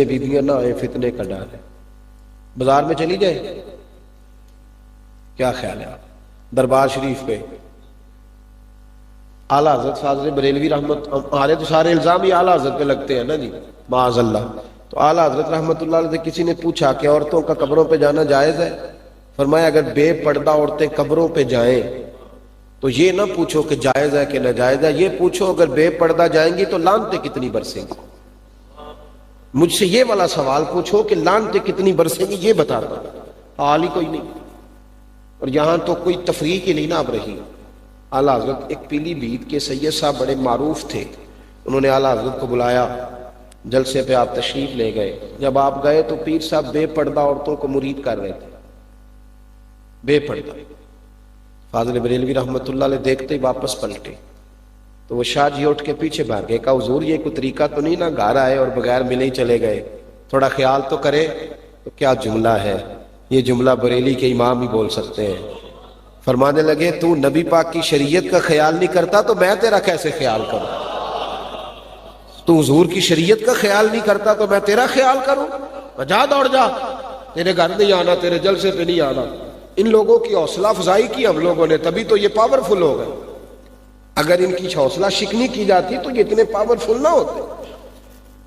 بیویاں نہ آئیں، فتنے کا ڈر ہے۔ بازار میں چلی جائے، کیا خیال ہے؟ دربار شریف پہ اعلیٰ حضرت فاضل بریلوی رحمت، ہمارے تو سارے الزام ہی اعلیٰ حضرت پہ لگتے ہیں نا جی، معاذ اللہ۔ تو اعلیٰ حضرت رحمت اللہ علیہ سے کسی نے پوچھا کہ عورتوں کا قبروں پہ جانا جائز ہے؟ فرمایا اگر بے پردہ عورتیں قبروں پہ جائیں تو یہ نہ پوچھو کہ جائز ہے کہ ناجائز ہے، یہ پوچھو اگر بے پردہ جائیں گی تو لعنتیں کتنی برسیں گی۔ مجھ سے یہ والا سوال پوچھو کہ لعنتیں کتنی برسیں گی، یہ بتاتا، حال ہی کوئی نہیں۔ اور یہاں تو کوئی تفریح کی نہیں نا اب رہی۔ اعلیٰ حضرت ایک پیلی بھیت کے سید صاحب بڑے معروف تھے، انہوں نے اعلیٰ حضرت کو بلایا، جلسے پہ آپ تشریف لے گئے۔ جب آپ گئے تو پیر صاحب بے پردہ عورتوں کو مرید کر رہے تھے، بے پردہ۔ فاضل بریلوی رحمت اللہ علیہ دیکھتے ہی واپس پلٹے، تو وہ شاہ جی اٹھ کے پیچھے بھاگے، کہا حضور یہ کوئی طریقہ تو نہیں نا، گھر آئے اور بغیر ملے ہی چلے گئے، تھوڑا خیال تو کرے۔ تو کیا جملہ ہے یہ، جملہ بریلی کے امام ہی بول سکتے ہیں۔ فرمانے لگے تو نبی پاک کی شریعت کا خیال نہیں کرتا تو میں تیرا کیسے خیال کروں؟ تو حضور کی شریعت کا خیال نہیں کرتا تو میں تیرا خیال کروں؟ جا دوڑ جا۔ تیرے گھر نہیں آنا، تیرے جلسے پہ نہیں آنا. ان لوگوں کی حوصلہ افزائی کی ہم لوگوں نے، تبھی تو یہ پاورفل ہو گئے. اگر ان کی حوصلہ شکنی کی جاتی تو یہ اتنے پاورفل نہ ہوتے.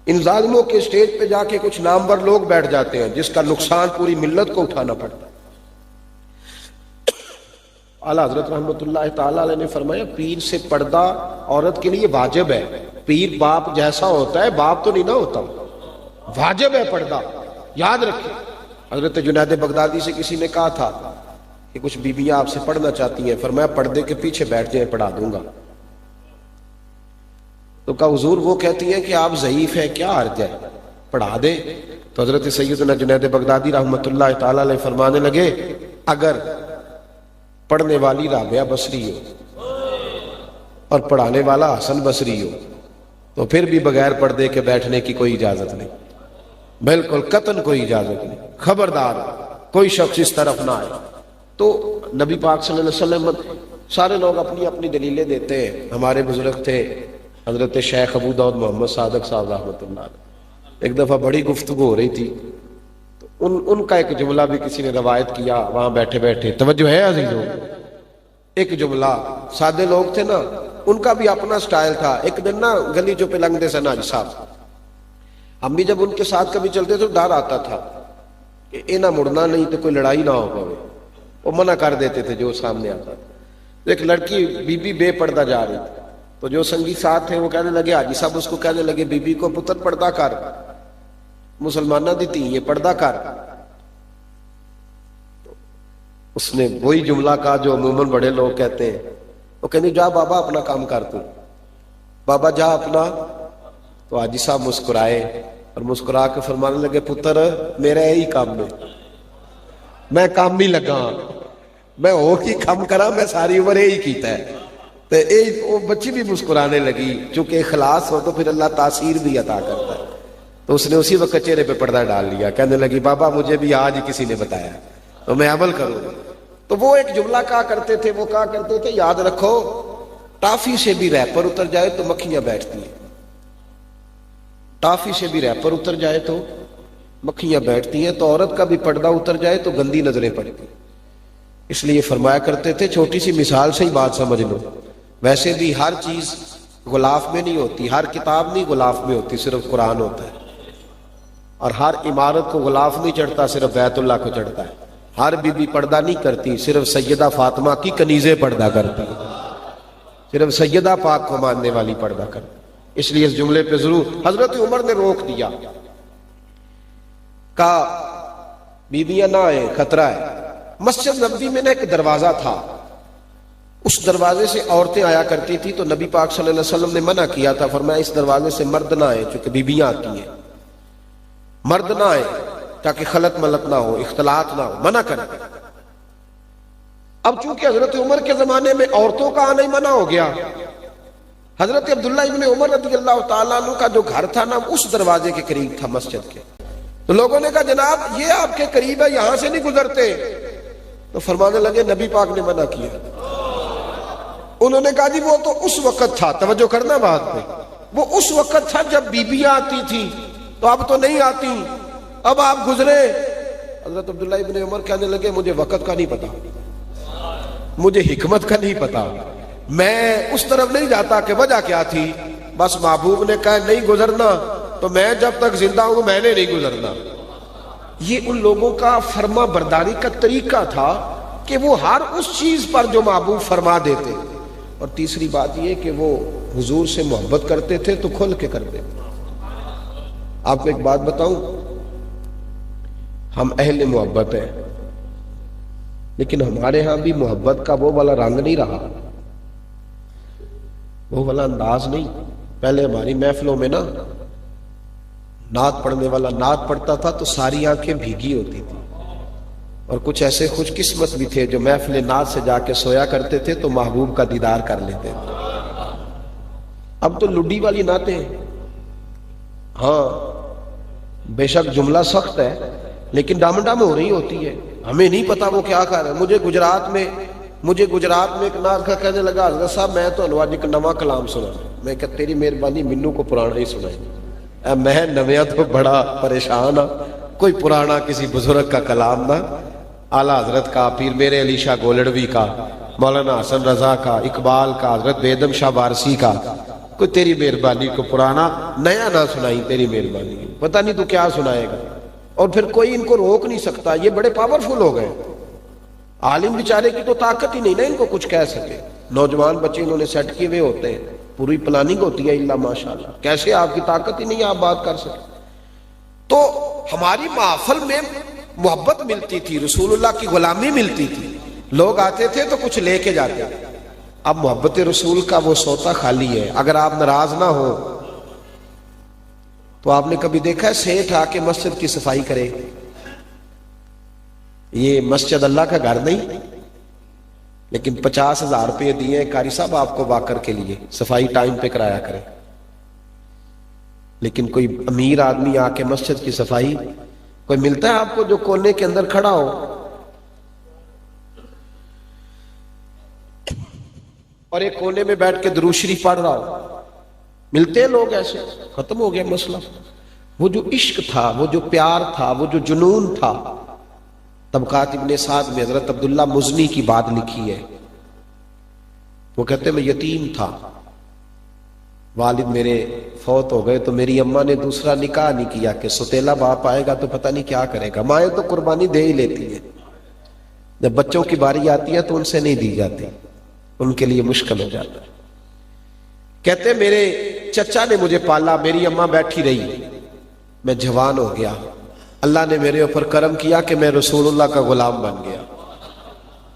ان ظالموں کے اسٹیج پہ جا کے کچھ نامور لوگ بیٹھ جاتے ہیں جس کا نقصان پوری ملت کو اٹھانا پڑتا ہے. اعلیٰ حضرت رحمۃ اللہ تعالیٰ علیہ نے فرمایا پیر سے پردہ عورت کے لیے واجب ہے. پیر باپ جیسا ہوتا ہے، باپ تو نہیں نہ ہوتا، واجب ہے پردہ. یاد رکھیں. حضرت جنید بغدادی سے کسی نے کہا تھا کہ کچھ بیویاں آپ سے پڑھنا چاہتی ہیں، فرمایا پردے کے پیچھے بیٹھ جائیں، پڑھا دوں گا. تو کہا حضور وہ کہتی ہیں کہ آپ ضعیف ہیں، کیا حرج ہے، پڑھا دیں. تو حضرت سیدنا جنید بغدادی رحمۃ اللہ تعالیٰ علیہ فرمانے لگے اگر پڑھنے والی رابعہ بصری ہو اور پڑھانے والا حسن بصری ہو تو پھر بھی بغیر پردے کے بیٹھنے کی کوئی اجازت نہیں، بالکل قطعاً کوئی اجازت نہیں. خبردار کوئی شخص اس طرف نہ آئے. تو نبی پاک صلی اللہ علیہ وسلم، سارے لوگ اپنی اپنی دلیلیں دیتے ہیں. ہمارے بزرگ تھے حضرت شیخ ابو داؤد محمد صادق صاحب رحمۃ اللہ علیہ، ایک دفعہ بڑی گفتگو ہو رہی تھی تو ان کا ایک جملہ بھی کسی نے روایت کیا وہاں بیٹھے بیٹھے. توجہ ہے عزیزوں؟ ایک جملہ، سادے لوگ تھے نا، ان کا بھی اپنا سٹائل تھا. ایک دن نا گلی جو پہ لنگتے سے ناجی صاحب، ہم بھی جب ان کے ساتھ کبھی چلتے تو ڈر آتا تھا کہ یہ نہ مڑنا نہیں تو کوئی لڑائی نہ ہو پائے. وہ منع کر دیتے تھے جو سامنے آتا. ایک لڑکی بی بی بے پردہ جا رہی تھی تو جو سنگی ساتھ تھے وہ کہنے لگے حاجی صاحب اس کو کہنے لگے بی بی کو پتر پردہ کر، مسلمانہ دی تھی یہ پردہ کر. اس نے وہی جملہ کہا جو عموماً بڑے لوگ کہتے ہیں، وہ کہنے جا بابا اپنا کام کر تو، بابا جا اپنا. تو حاجی صاحب مسکرائے اور مسکرا کے فرمانے لگے پتر میرا یہی کام ہے، میں کام نہیں لگا، میں ہو کی کام کرا، میں ساری عمر یہی کیتا ہے. تو وہ بچی بھی مسکرانے لگی، چونکہ اخلاص ہو تو پھر اللہ تاثیر بھی عطا کرتا ہے. تو اس نے اسی وقت چہرے پہ پردہ ڈال لیا، کہنے لگی بابا مجھے بھی آج ہی کسی نے بتایا تو میں عمل کروں. تو وہ ایک جملہ کہا کرتے تھے، وہ کہا کرتے تھے یاد رکھو ٹافی سے بھی ریپر اتر جائے تو مکھیاں بیٹھتی ہیں، ٹافی سے بھی ریپر اتر جائے تو مکھیاں بیٹھتی ہیں، تو عورت کا بھی پردہ اتر جائے تو گندی نظریں پڑتی. اس لیے فرمایا کرتے تھے چھوٹی سی مثال سے ہی بات سمجھ لو. ویسے بھی ہر چیز غلاف میں نہیں ہوتی، ہر کتاب نہیں غلاف میں ہوتی، صرف قرآن ہوتا ہے. اور ہر عمارت کو غلاف نہیں چڑھتا، صرف بیت اللہ کو چڑھتا ہے. ہر بی بی پردہ نہیں کرتی، صرف سیدہ فاطمہ کی کنیزیں پردہ کرتی، صرف سیدہ پاک کو ماننے والی پردہ کرتی. اس لیے اس جملے پہ ضرور حضرت عمر نے روک دیا، کہا بیویاں نہ آئیں، خطرہ ہے. مسجد نبوی میں نے ایک دروازہ تھا، اس دروازے سے عورتیں آیا کرتی تھی تو نبی پاک صلی اللہ علیہ وسلم نے منع کیا تھا، فرمایا اس دروازے سے مرد نہ آئے چونکہ بیویاں آتی ہیں، مرد نہ آئے تاکہ خلط ملط نہ ہو، اختلاط نہ ہو، منع کریں. اب چونکہ حضرت عمر کے زمانے میں عورتوں کا آنا ہی منع ہو گیا، حضرت عبداللہ ابن عمر رضی اللہ تعالیٰ عنہ کا جو گھر تھا نا اس دروازے کے قریب تھا مسجد کے. تو لوگوں نے کہا جناب یہ آپ کے قریب ہے، یہاں سے نہیں گزرتے. تو فرمانے لگے نبی پاک نے منع کیا. انہوں نے کہا جی وہ تو اس وقت تھا، توجہ کرنا بات پہ، وہ اس وقت تھا جب بیویاں آتی تھی، تو اب تو نہیں آتی، اب آپ گزرے. حضرت عبداللہ ابن عمر کہنے لگے مجھے وقت کا نہیں پتا، مجھے حکمت کا نہیں پتا، میں اس طرف نہیں جاتا کہ وجہ کیا تھی، بس محبوب نے کہا نہیں گزرنا تو میں جب تک زندہ ہوں میں نے نہیں گزرنا. یہ ان لوگوں کا فرما برداری کا طریقہ تھا کہ وہ ہر اس چیز پر جو محبوب فرما دیتے. اور تیسری بات یہ کہ وہ حضور سے محبت کرتے تھے تو کھل کے کرتے. آپ کو ایک بات بتاؤں، ہم اہل محبت ہیں لیکن ہمارے ہاں بھی محبت کا وہ والا رنگ نہیں رہا، وہ والا انداز نہیں. پہلے ہماری محفلوں میں نا نعت پڑھنے والا نعت پڑھتا تھا تو ساری آنکھیں بھیگی ہوتی تھی، اور کچھ ایسے خوش قسمت بھی تھے جو محفل نعت سے جا کے سویا کرتے تھے تو محبوب کا دیدار کر لیتے تھے. اب تو لڈی والی نعتیں، ہاں بے شک جملہ سخت ہے لیکن ڈام ڈام ہو رہی ہوتی ہے، ہمیں نہیں پتا وہ کیا کر رہا ہے. مجھے گجرات میں ایک نعت کا کہنے لگا حضرت صاحب میں تو انواج ایک نواں کلام سنا. میں کہ تیری مہربانی مینوں کو پرانا ہی سنائیں. میں نویاں تو بڑا پریشان ہاں، کوئی پرانا کسی بزرگ کا کلام نہ، اعلیٰ حضرت کا، پیر میرے علی شاہ گولڑوی کا، مولانا حسن رضا کا، اقبال کا، حضرت بیدم شاہ بارسی کا، کوئی تیری مہربانی کو پرانا نیا نہ سنائی، تیری مہربانی پتہ نہیں تو کیا سنائے گا، اور پھر کوئی ان کو روک نہیں سکتا. یہ بڑے پاورفل ہو گئے. عالم بیچارے کی تو طاقت ہی نہیں نا ان کو کچھ کہہ سکے. نوجوان بچے انہوں نے سیٹ کیے ہوئے ہوتے ہیں، پوری پلاننگ ہوتی ہے اللہ ماشاءاللہ، کیسے آپ کی طاقت ہی نہیں آپ بات کر سکتے. تو ہماری محفل میں محبت ملتی تھی، رسول اللہ کی غلامی ملتی تھی، لوگ آتے تھے تو کچھ لے کے جاتے تھے. اب محبت رسول کا وہ سوتا خالی ہے. اگر آپ ناراض نہ ہو تو آپ نے کبھی دیکھا ہے سیٹھ آ کے مسجد کی صفائی کرے؟ یہ مسجد اللہ کا گھر نہیں، لیکن 50,000 روپے دیے قاری صاحب آپ کو واکر کے لیے، صفائی ٹائم پہ کرایا کرے. لیکن کوئی امیر آدمی آ کے مسجد کی صفائی، کوئی ملتا ہے آپ کو جو کونے کے اندر کھڑا ہو اور ایک کونے میں بیٹھ کے درود شریف پڑھ رہا ہو؟ ملتے ہیں لوگ ایسے؟ ختم ہو گیا مسئلہ. وہ جو عشق تھا، وہ جو پیار تھا، وہ جو جنون تھا. طبقات ابن سعد میں حضرت عبداللہ مزنی کی بات لکھی ہے. وہ کہتے ہیں میں یتیم تھا، والد میرے فوت ہو گئے تو میری اماں نے دوسرا نکاح نہیں کیا کہ ستیلا باپ آئے گا تو پتہ نہیں کیا کرے گا. مائیں تو قربانی دے ہی لیتی ہیں، جب بچوں کی باری آتی ہے تو ان سے نہیں دی جاتی، ان کے لیے مشکل ہو جاتا ہے. کہتے میرے چچا نے مجھے پالا، میری اماں بیٹھی رہی، میں جوان ہو گیا، اللہ نے میرے اوپر کرم کیا کہ میں رسول اللہ کا غلام بن گیا.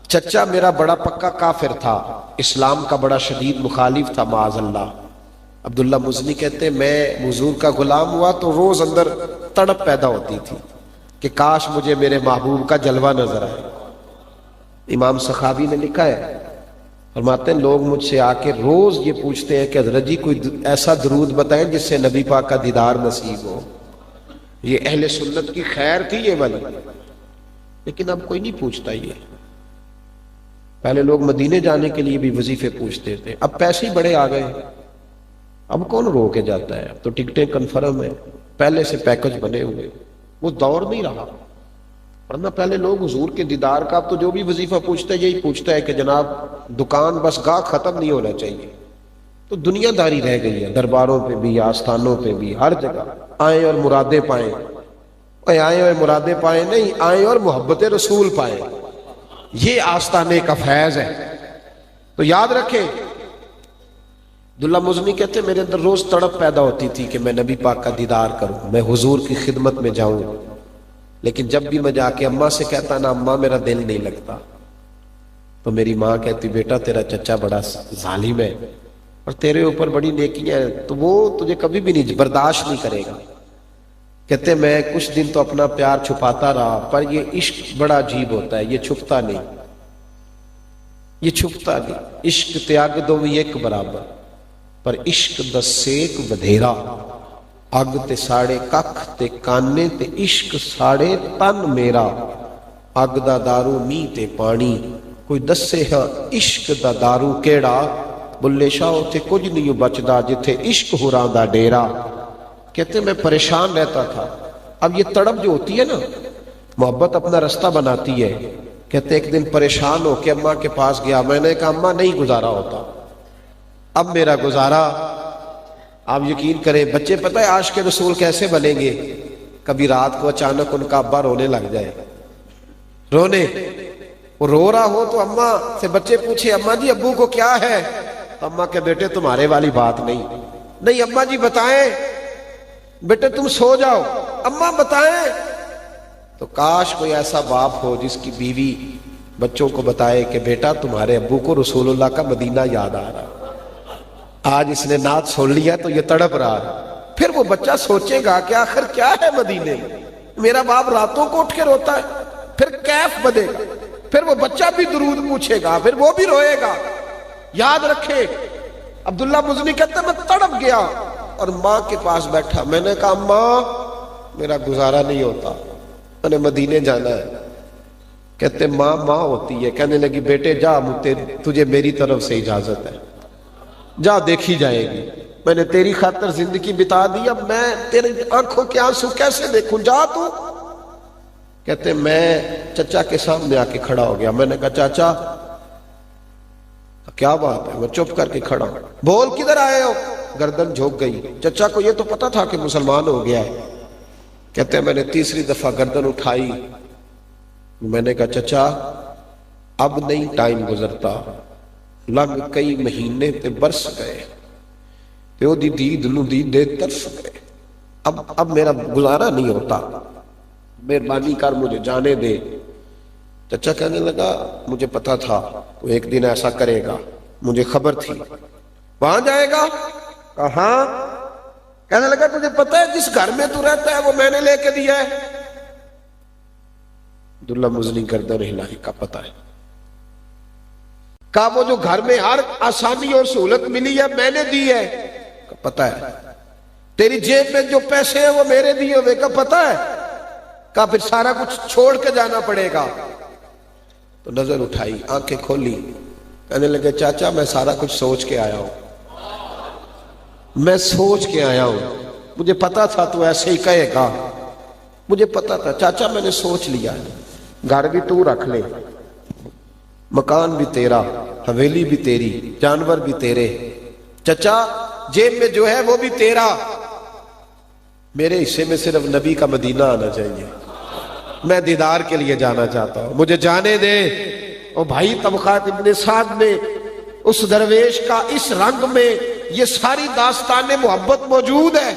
چچا میرا بڑا پکا کافر تھا، اسلام کا بڑا شدید مخالف تھا معاذ اللہ. عبداللہ مزنی کہتے میں حضور کا غلام ہوا تو روز اندر تڑپ پیدا ہوتی تھی کہ کاش مجھے میرے محبوب کا جلوہ نظر آئے. امام سخاوی نے لکھا ہے، فرماتے ہیں لوگ مجھ سے آ کے روز یہ پوچھتے ہیں کہ حضرت جی کوئی ایسا درود بتائیں جس سے نبی پاک کا دیدار نصیب ہو. یہ اہل سنت کی خیر تھی یہ والی، لیکن اب کوئی نہیں پوچھتا. یہ پہلے لوگ مدینے جانے کے لیے بھی وظیفے پوچھتے تھے، اب پیسے ہی بڑے آ گئے، اب کون رو کے جاتا ہے؟ اب تو ٹکٹیں کنفرم ہیں، پہلے سے پیکج بنے ہوئے. وہ دور نہیں رہا، ورنہ پہلے لوگ حضور کے دیدار کا، اب تو جو بھی وظیفہ پوچھتا ہے یہی پوچھتا ہے کہ جناب دکان بس گاہ ختم نہیں ہونا چاہیے. تو دنیا داری رہ گئی ہے، درباروں پہ بھی، آستانوں پہ بھی، ہر جگہ آئیں اور مرادیں پائیں. آئیں اور مرادیں پائیں نہیں، آئیں اور محبت رسول پائیں. یہ آستانے کا فیض ہے. تو یاد رکھیں، عبداللہ مزنی کہتے میرے اندر روز تڑپ پیدا ہوتی تھی کہ میں نبی پاک کا دیدار کروں، میں حضور کی خدمت میں جاؤں. لیکن جب بھی میں جا کے اماں سے کہتا نا اماں میرا دل نہیں لگتا، تو میری ماں کہتی بیٹا تیرا چچا بڑا ظالم ہے اور تیرے اوپر بڑی نیکیاں ہیں، تو وہ تجھے کبھی بھی نہیں برداشت نہیں کرے گا. کہتے میں کچھ دن تو اپنا پیار چھپاتا رہا، پر یہ عشق بڑا عجیب ہوتا ہے، یہ چھپتا نہیں، یہ چھپتا نہیں. عشق تیاگ دو بھی ایک برابر، پر عشق دا سیک بدھیرا. اگ تے ساڑے ککھ تے کانے تے عشق ساڑے تن میرا. اگ دا دارو می تے پانی، کوئی دسے ہے عشق دا دارو کیڑا. بلے شاہ تے کچھ نہیں بچدا جتھے عشق ہوراں دا ڈیرا. کہتے میں پریشان رہتا تھا. اب یہ تڑپ جو ہوتی ہے نا، محبت اپنا رستہ بناتی ہے. کہتے ایک دن پریشان ہو کے اماں کے پاس گیا، میں نے کہا اماں نہیں گزارا ہوتا، اب میرا گزارا. آپ یقین کریں بچے پتہ ہے عاشق رسول کیسے بنیں گے؟ کبھی رات کو اچانک ان کا ابا رونے لگ جائے، رونے، وہ رو رہا ہو تو اماں سے بچے پوچھے اماں جی ابو کو کیا ہے؟ تو اماں کہ بیٹے تمہارے والی بات نہیں. نہیں اماں جی بتائیں، بیٹے تم سو جاؤ، اماں بتائیں. تو کاش کوئی ایسا باپ ہو جس کی بیوی بچوں کو بتائے کہ بیٹا تمہارے ابو کو رسول اللہ کا مدینہ یاد آ رہا. آج اس نے نعت سن لیا تو یہ تڑپ رہا ہے. پھر وہ بچہ سوچے گا کہ آخر کیا ہے مدینے میں، میرا باپ راتوں کو اٹھ کے روتا ہے. پھر کیف بدے گا، پھر وہ بچہ بھی درود پوچھے گا، پھر وہ بھی روئے گا. یاد رکھے عبداللہ مزنی کہتا میں تڑپ گیا اور ماں کے پاس بیٹھا. میں نے کہا ماں میرا گزارا نہیں ہوتا، میں نے مدینے جانا ہے. کہتے ماں ماں ہوتی ہے. کہنے لگی بیٹے جا تجھے میری طرف سے اجازت ہے، جا دیکھی جائے گی. میں نے تیری خاطر زندگی بتا دی، اب میں تیری آنکھوں کے آنسو کیسے دیکھوں؟ جا تو. کہتے ہیں میں چچا کے سامنے آ کے کھڑا ہو گیا. میں نے کہا چاچا کیا بات ہے؟ وہ چپ کر کے کھڑا. بول کدھر آئے ہو؟ گردن جھک گئی. چچا کو یہ تو پتا تھا کہ مسلمان ہو گیا ہے. کہتے ہیں میں نے تیسری دفعہ گردن اٹھائی. میں نے کہا چچا اب نہیں ٹائم گزرتا، لگ کئی مہینے تے برس گئے تے او دی دید نو دید دے ترس گئے. اب میرا گزارا نہیں ہوتا، مہربانی کر مجھے جانے دے. چچا کہنے لگا مجھے پتا تھا تو ایک دن ایسا کرے گا، مجھے خبر تھی. وہاں جائے گا؟ کہاں؟ کہنے لگا تجھے پتا ہے جس گھر میں تو رہتا ہے وہ میں نے لے کے دیا ہے. عبداللہ مزنی گردن ہلائی. کا پتا ہے؟ کہا وہ جو گھر میں ہر آسانی اور سہولت ملی ہے میں نے دی ہے. کا پتا ہے؟ تیری جیب میں جو پیسے ہیں وہ میرے دیے ہوئے. کا پتا ہے؟ کہا پھر سارا کچھ چھوڑ کے جانا پڑے گا. تو نظر اٹھائی، آنکھیں کھولی. کہنے لگے چاچا میں سارا کچھ سوچ کے آیا ہوں، میں سوچ کے آیا ہوں. مجھے پتا تھا تو ایسے ہی کہے گا، مجھے پتا تھا چاچا، میں نے سوچ لیا. گھر بھی تو رکھ لے، مکان بھی تیرا، حویلی بھی تیری، جانور بھی تیرے. چچا جیب میں جو ہے وہ بھی تیرا، میرے حصے میں صرف نبی کا مدینہ آنا چاہیے. میں دیدار کے لیے جانا چاہتا ہوں، مجھے جانے دے. اور بھائی طبقات ابن سعد میں اس درویش کا اس رنگ میں یہ ساری داستان محبت موجود ہے.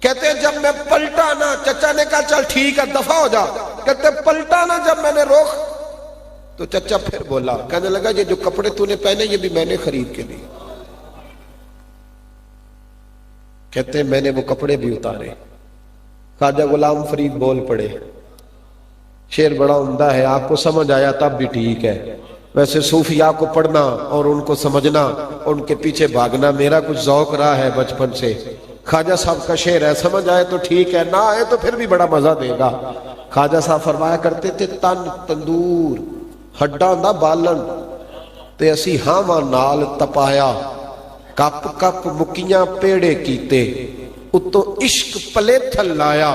کہتے ہیں جب میں پلٹا نا، چچا نے کہا چل ٹھیک ہے دفع ہو جا. کہتے ہیں پلٹا نا جب میں نے روک تو چچا پھر بولا. کہنے لگا یہ جو کپڑے تو نے پہنے یہ بھی میں نے خرید کے دیے. کہتے ہیں میں نے وہ کپڑے بھی اتارے. خواجہ غلام فرید بول پڑے. شعر بڑا عمدہ ہے، آپ کو سمجھ آیا تب بھی ٹھیک ہے. ویسے صوفیاء کو پڑھنا اور ان کو سمجھنا اور ان کے پیچھے بھاگنا میرا کچھ ذوق رہا ہے بچپن سے. خواجہ صاحب کا شعر ہے، سمجھ آئے تو ٹھیک ہے، نہ آئے تو پھر بھی بڑا مزہ دے گا. خواجہ صاحب فرمایا کرتے تھے تن تندور ہڈاں دا بالن تے اسی ہاواں نال تپایا. کپ کپ مکیاں پیڑے کیتے اتو عشق پلے تھل لایا.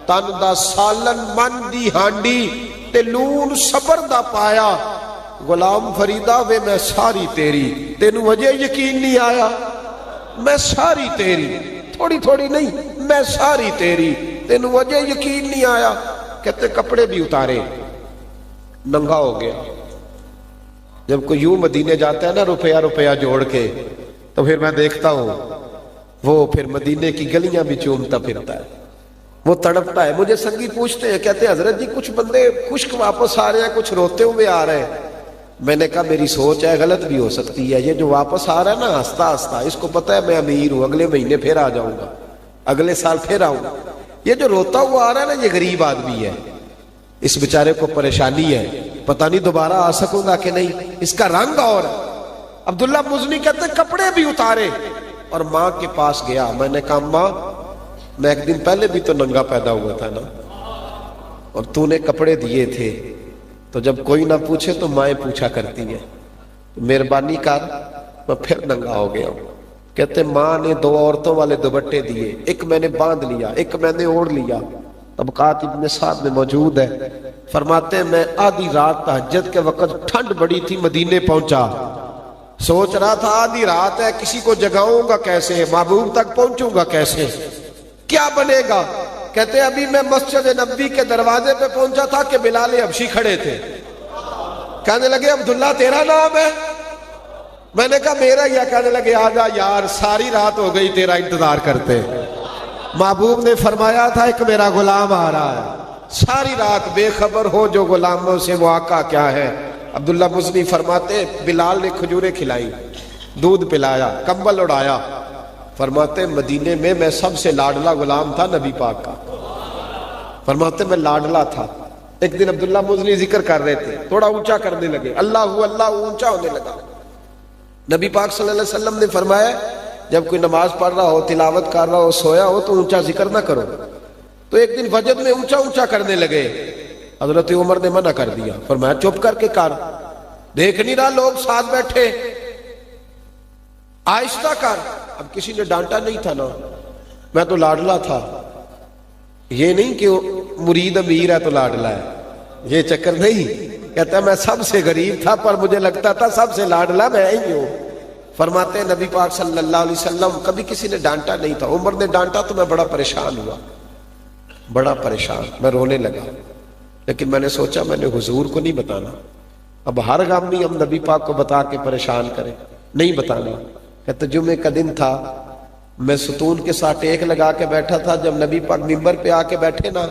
تن دا سالن من دی ہانڈی تے لون صبر دا پایا. غلام فریدہ وے میں ساری تیری، تینوں وجہ یقین نہیں آیا؟ میں ساری تیری، تھوڑی تھوڑی نہیں، میں ساری تیری، تینوں وجہ یقین نہیں آیا. کہتے کپڑے بھی اتارے، ننگا ہو گیا. جب کوئی یوں مدینے جاتا ہے نا روپیہ جوڑ کے، تو پھر میں دیکھتا ہوں وہ پھر مدینے کی گلیاں بھی چومتا پھرتا ہے، وہ تڑپتا ہے. مجھے سنگی پوچھتے ہیں، کہتے ہیں حضرت جی کچھ بندے خشک واپس آ رہے ہیں، کچھ روتے ہوئے آ رہے ہیں. میں نے کہا میری سوچ ہے، غلط بھی ہو سکتی ہے. یہ جو واپس آ رہا ہے نا ہنستا ہنستا، اس کو پتا ہے میں امیر ہوں، اگلے مہینے پھر آ جاؤں گا، اگلے سال پھر آؤں گا. یہ جو روتا ہوا آ رہا ہے نا یہ غریب آدمی ہے، اس بیچارے کو پریشانی ہے، پتہ نہیں دوبارہ آ سکوں گا کہ نہیں. اس کا رنگ اور عبداللہ مزنی کہتے ہیں کپڑے بھی اتارے اور ماں کے پاس گیا. میں نے کہا ماں میں ایک دن پہلے بھی تو ننگا پیدا ہوا تھا نا، اور تو نے کپڑے دیے تھے، تو جب کوئی نہ پوچھے تو مائیں پوچھا کرتی ہیں، مہربانی کر میں پھر ننگا ہو گیا ہوں. کہتے ماں نے 2 عورتوں والے دوپٹے دیے، ایک میں نے باندھ لیا، ایک میں نے اوڑھ لیا. طبقات ابن سعد میں موجود ہے. فرماتے ہیں میں آدھی رات تہجد کے وقت، ٹھنڈ بڑی تھی، مدینے پہنچا. سوچ رہا تھا آدھی رات ہے، کسی کو جگاؤں گا کیسے، محبوب تک پہنچوں گا کیسے، کیا بنے گا. کہتے ابھی میں مسجد نبوی کے دروازے پہ پہنچا تھا کہ بلال حبشی کھڑے تھے. کہنے لگے عبداللہ تیرا نام ہے؟ میں نے کہا میرا ہی ہے. کہنے لگے آجا یار ساری رات ہو گئی تیرا انتظار کرتے. محبوب نے فرمایا تھا ایک میرا غلام آ رہا ہے. ساری رات بے خبر ہو جو غلاموں سے وہ آقا کیا ہے. عبداللہ مزنی فرماتے بلال نے کھجوریں کھلائی، دودھ پلایا، کمبل اڑایا. فرماتے مدینے میں سب سے لاڈلا غلام تھا نبی پاک کا. فرماتے میں لاڈلا تھا. ایک دن عبداللہ مزنی ذکر کر رہے تھے، تھوڑا اونچا کرنے لگے، اللہ اونچا ہونے لگا. نبی پاک صلی اللہ علیہ وسلم نے فرمایا جب کوئی نماز پڑھ رہا ہو، تلاوت کر رہا ہو، سویا ہو تو اونچا ذکر نہ کرو. تو ایک دن فجر میں اونچا کرنے لگے. حضرت عمر نے منع کر دیا، فرمایا چپ کر کے کر، دیکھ نہیں رہا لوگ ساتھ بیٹھے، آہستہ کر. اب کسی نے ڈانٹا نہیں تھا نا، میں تو لاڈلا تھا. یہ نہیں کہ مرید امیر ہے تو لاڈلا ہے، یہ چکر نہیں. کہتا ہے میں سب سے غریب تھا پر مجھے لگتا تھا سب سے لاڈلا میں ہی ہوں. فرماتے ہیں نبی پاک صلی اللہ علیہ وسلم کبھی کسی نے ڈانٹا نہیں تھا، عمر نے ڈانٹا تو میں بڑا پریشان ہوا، بڑا پریشان، میں رونے لگا. لیکن میں نے سوچا میں نے حضور کو نہیں بتانا، اب ہر غمی ہم نبی پاک کو بتا کے پریشان کریں، نہیں بتانا. کہتے جمعے کا دن تھا، میں ستون کے ساتھ ٹیک لگا کے بیٹھا تھا. جب نبی پاک ممبر پہ آ کے بیٹھے نا،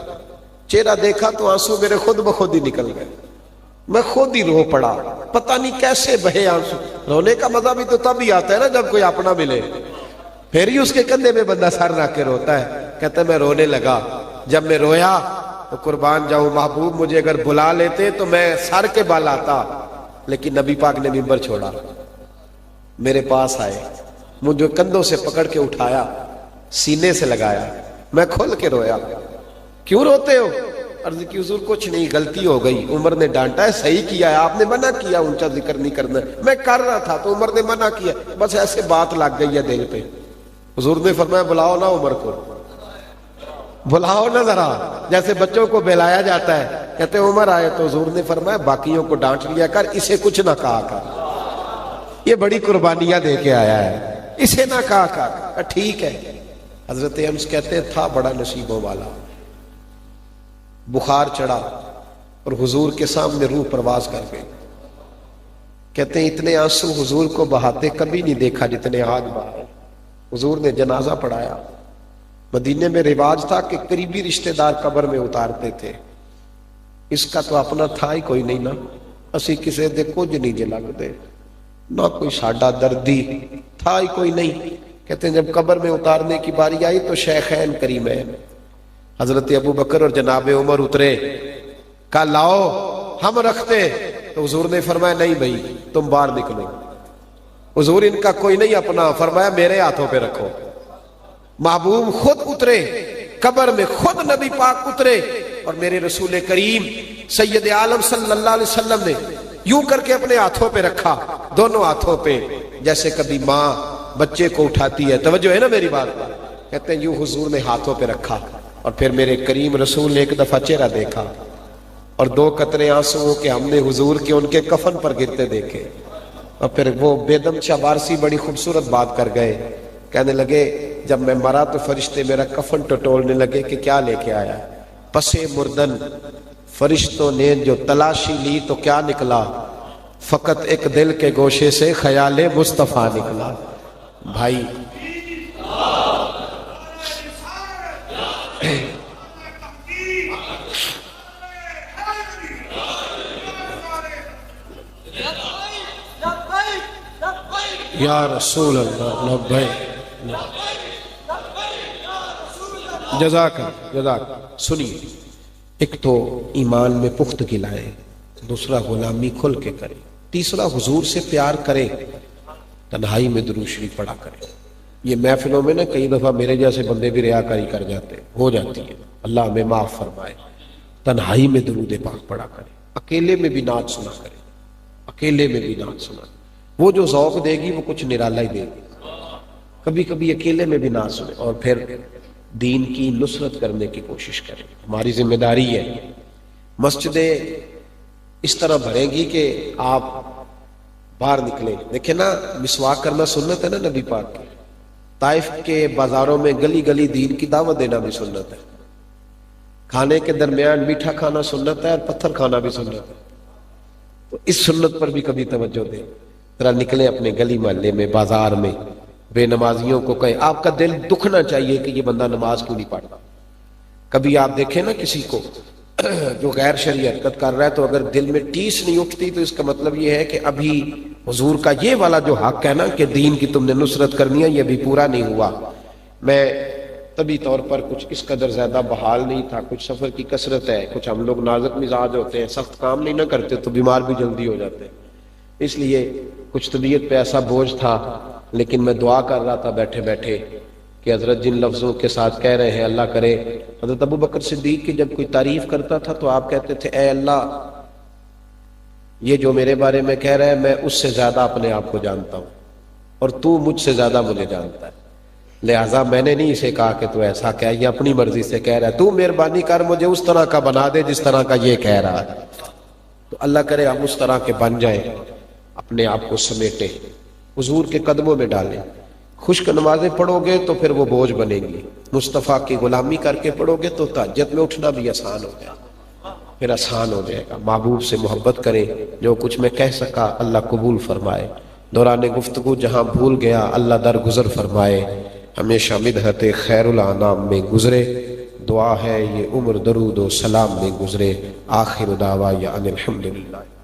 چہرہ دیکھا تو آنسو میرے خود بخود ہی نکل گئے. میں خود ہی رو پڑا، پتہ نہیں کیسے بہے آنسو. رونے کا مزہ بھی تو تب ہی آتا ہے نا جب کوئی اپنا ملے، پھر ہی اس کے کندھے میں بندہ سر رکھ کے روتا ہے. کہتا ہے میں رونے لگا. جب میں رویا تو قربان جاؤں محبوب مجھے اگر بلا لیتے تو میں سر کے بال آتا، لیکن نبی پاک نے ممبر چھوڑا. میرے پاس آئے، مجھے کندھوں سے پکڑ کے اٹھایا، سینے سے لگایا. میں کھل کے رویا. کیوں روتے ہو؟ عرض کی حضور کچھ نہیں، غلطی ہو گئی، عمر نے ڈانٹا ہے، صحیح کیا ہے، آپ نے منع کیا اونچا ذکر نہیں کرنا. میں کر رہا تھا تو عمر نے منع کیا، بس ایسے بات لگ گئی ہے دل پہ. حضور نے فرمایا بلاؤ نا عمر کو، بلاؤ نا ذرا، جیسے بچوں کو بلایا جاتا ہے. کہتے عمر آئے تو حضور نے فرمایا باقیوں کو ڈانٹ لیا کر، اسے کچھ نہ کہا کر، یہ بڑی قربانیاں دے کے آیا ہے، اسے نہ کہا کر. ٹھیک ہے. حضرت انس کہتے ہیں تھا بڑا نصیبوں والا. بخار چڑھا اور حضور کے سامنے روح پرواز کر گئی. کہتے ہیں اتنے آنسو حضور کو بہاتے کبھی نہیں دیکھا جتنے آج بہائے. حضور نے جنازہ پڑھایا. مدینے میں رواج تھا کہ قریبی رشتہ دار قبر میں اتارتے تھے. اس کا تو اپنا تھا ہی کوئی نہیں نا، اسی کسی دے کچھ نہیں جے لگتے، نہ کوئی ساڈا دردی تھا ہی کوئی نہیں. کہتے ہیں جب قبر میں اتارنے کی باری آئی تو شیخین کریمین حضرت ابو بکر اور جناب عمر اترے. کہا لاؤ ہم رکھتے. تو حضور نے فرمایا نہیں بھائی تم باہر نکلو. حضور ان کا کوئی نہیں اپنا، فرمایا میرے ہاتھوں پہ رکھو. محبوب خود اترے قبر میں، خود نبی پاک اترے اور میرے رسول کریم سید عالم صلی اللہ علیہ وسلم نے یوں کر کے اپنے ہاتھوں پہ رکھا، دونوں ہاتھوں پہ، جیسے کبھی ماں بچے کو اٹھاتی ہے. توجہ ہے نا میری بات پر؟ کہتے ہیں یوں حضور نے ہاتھوں پہ رکھا اور پھر میرے کریم رسول نے ایک دفعہ چہرہ دیکھا اور 2 قطرے آنسوؤں کے ہم نے حضور کے ان کے کفن پر گرتے دیکھے. اور پھر وہ بیدم شاہ وارسی بڑی خوبصورت بات کر گئے. کہنے لگے جب میں مرا تو فرشتے میرا کفن ٹٹولنے لگے کہ کیا لے کے آیا. پسے مردن فرشتوں نے جو تلاشی لی تو کیا نکلا، فقط ایک دل کے گوشے سے خیال مصطفیٰ نکلا. بھائی یا رسول اللہ لبیک جزاک. سنیے، ایک تو ایمان میں پختگی لائے، دوسرا غلامی کھل کے کرے، تیسرا حضور سے پیار کرے، تنہائی میں درود شریف پڑھا کرے. یہ محفلوں میں نا کئی دفعہ میرے جیسے بندے بھی ریاکاری کر جاتے، ہو جاتی ہے، اللہ ہمیں معاف فرمائے. تنہائی میں درود پاک پڑھا کرے، اکیلے میں بھی نعت سنا کرے، اکیلے میں بھی نعت سنا. وہ جو ذوق دے گی وہ کچھ نرالا ہی دے گی. کبھی کبھی اکیلے میں بھی نعت سنے اور پھر دین کی نصرت کرنے کی کوشش کریں. ہماری ذمہ داری ہے. مسجدیں اس طرح بھریں گی کہ آپ باہر نکلیں. دیکھیں نا، مسواک کرنا سنت ہے نا نبی پاک کی. طائف کے بازاروں میں گلی گلی دین کی دعوت دینا بھی سنت ہے. کھانے کے درمیان میٹھا کھانا سنت ہے اور پتھر کھانا بھی سنت ہے. تو اس سنت پر بھی کبھی توجہ دیں. ذرا نکلیں اپنے گلی محلے میں، بازار میں، بے نمازیوں کو کہیں. آپ کا دل دکھنا چاہیے کہ یہ بندہ نماز کیوں نہیں پڑھتا. کبھی آپ دیکھیں نا کسی کو جو غیر شرعی حرکت کر رہا ہے تو اگر دل میں ٹیس نہیں اٹھتی تو اس کا مطلب یہ ہے کہ ابھی حضور کا یہ والا جو حق ہے نا کہ دین کی تم نے نصرت کرنی ہے، یہ بھی پورا نہیں ہوا. میں طبی طور پر کچھ اس قدر زیادہ بحال نہیں تھا، کچھ سفر کی کثرت ہے، کچھ ہم لوگ نازک مزاج ہوتے ہیں، سخت کام نہیں نہ کرتے تو بیمار بھی جلدی ہو جاتے ہیں. اس لیے کچھ طبیعت پہ ایسا بوجھ تھا، لیکن میں دعا کر رہا تھا بیٹھے بیٹھے کہ حضرت جن لفظوں کے ساتھ کہہ رہے ہیں، اللہ کرے. حضرت ابو بکر صدیق کی جب کوئی تعریف کرتا تھا تو آپ کہتے تھے اے اللہ، یہ جو میرے بارے میں کہہ رہا ہے میں اس سے زیادہ اپنے آپ کو جانتا ہوں اور تو مجھ سے زیادہ مجھے جانتا ہے. لہٰذا میں نے نہیں اسے کہا کہ تو ایسا کہہ، یہ اپنی مرضی سے کہہ رہا ہے، تو مہربانی کر مجھے اس طرح کا بنا دے جس طرح کا یہ کہہ رہا ہے۔ تو اللہ کرے ہم اس طرح کے بن جائیں، اپنے آپ کو سمیٹیں، حضور کے قدموں میں ڈالیں۔ خشک نمازیں پڑھو گے تو پھر وہ بوجھ بنیں گی، مصطفیٰ کی غلامی کر کے پڑھو گے تو تہجد میں اٹھنا بھی آسان ہو جائے گا، پھر آسان ہو جائے گا۔ محبوب سے محبت کریں، جو کچھ میں کہہ سکا اللہ قبول فرمائے، دوران گفتگو جہاں بھول گیا اللہ درگزر فرمائے، ہمیشہ مدحت خیر الانام میں گزرے، دعا ہے یہ عمر درود و سلام میں گزرے۔ آخر دعوی ان الحمدللہ۔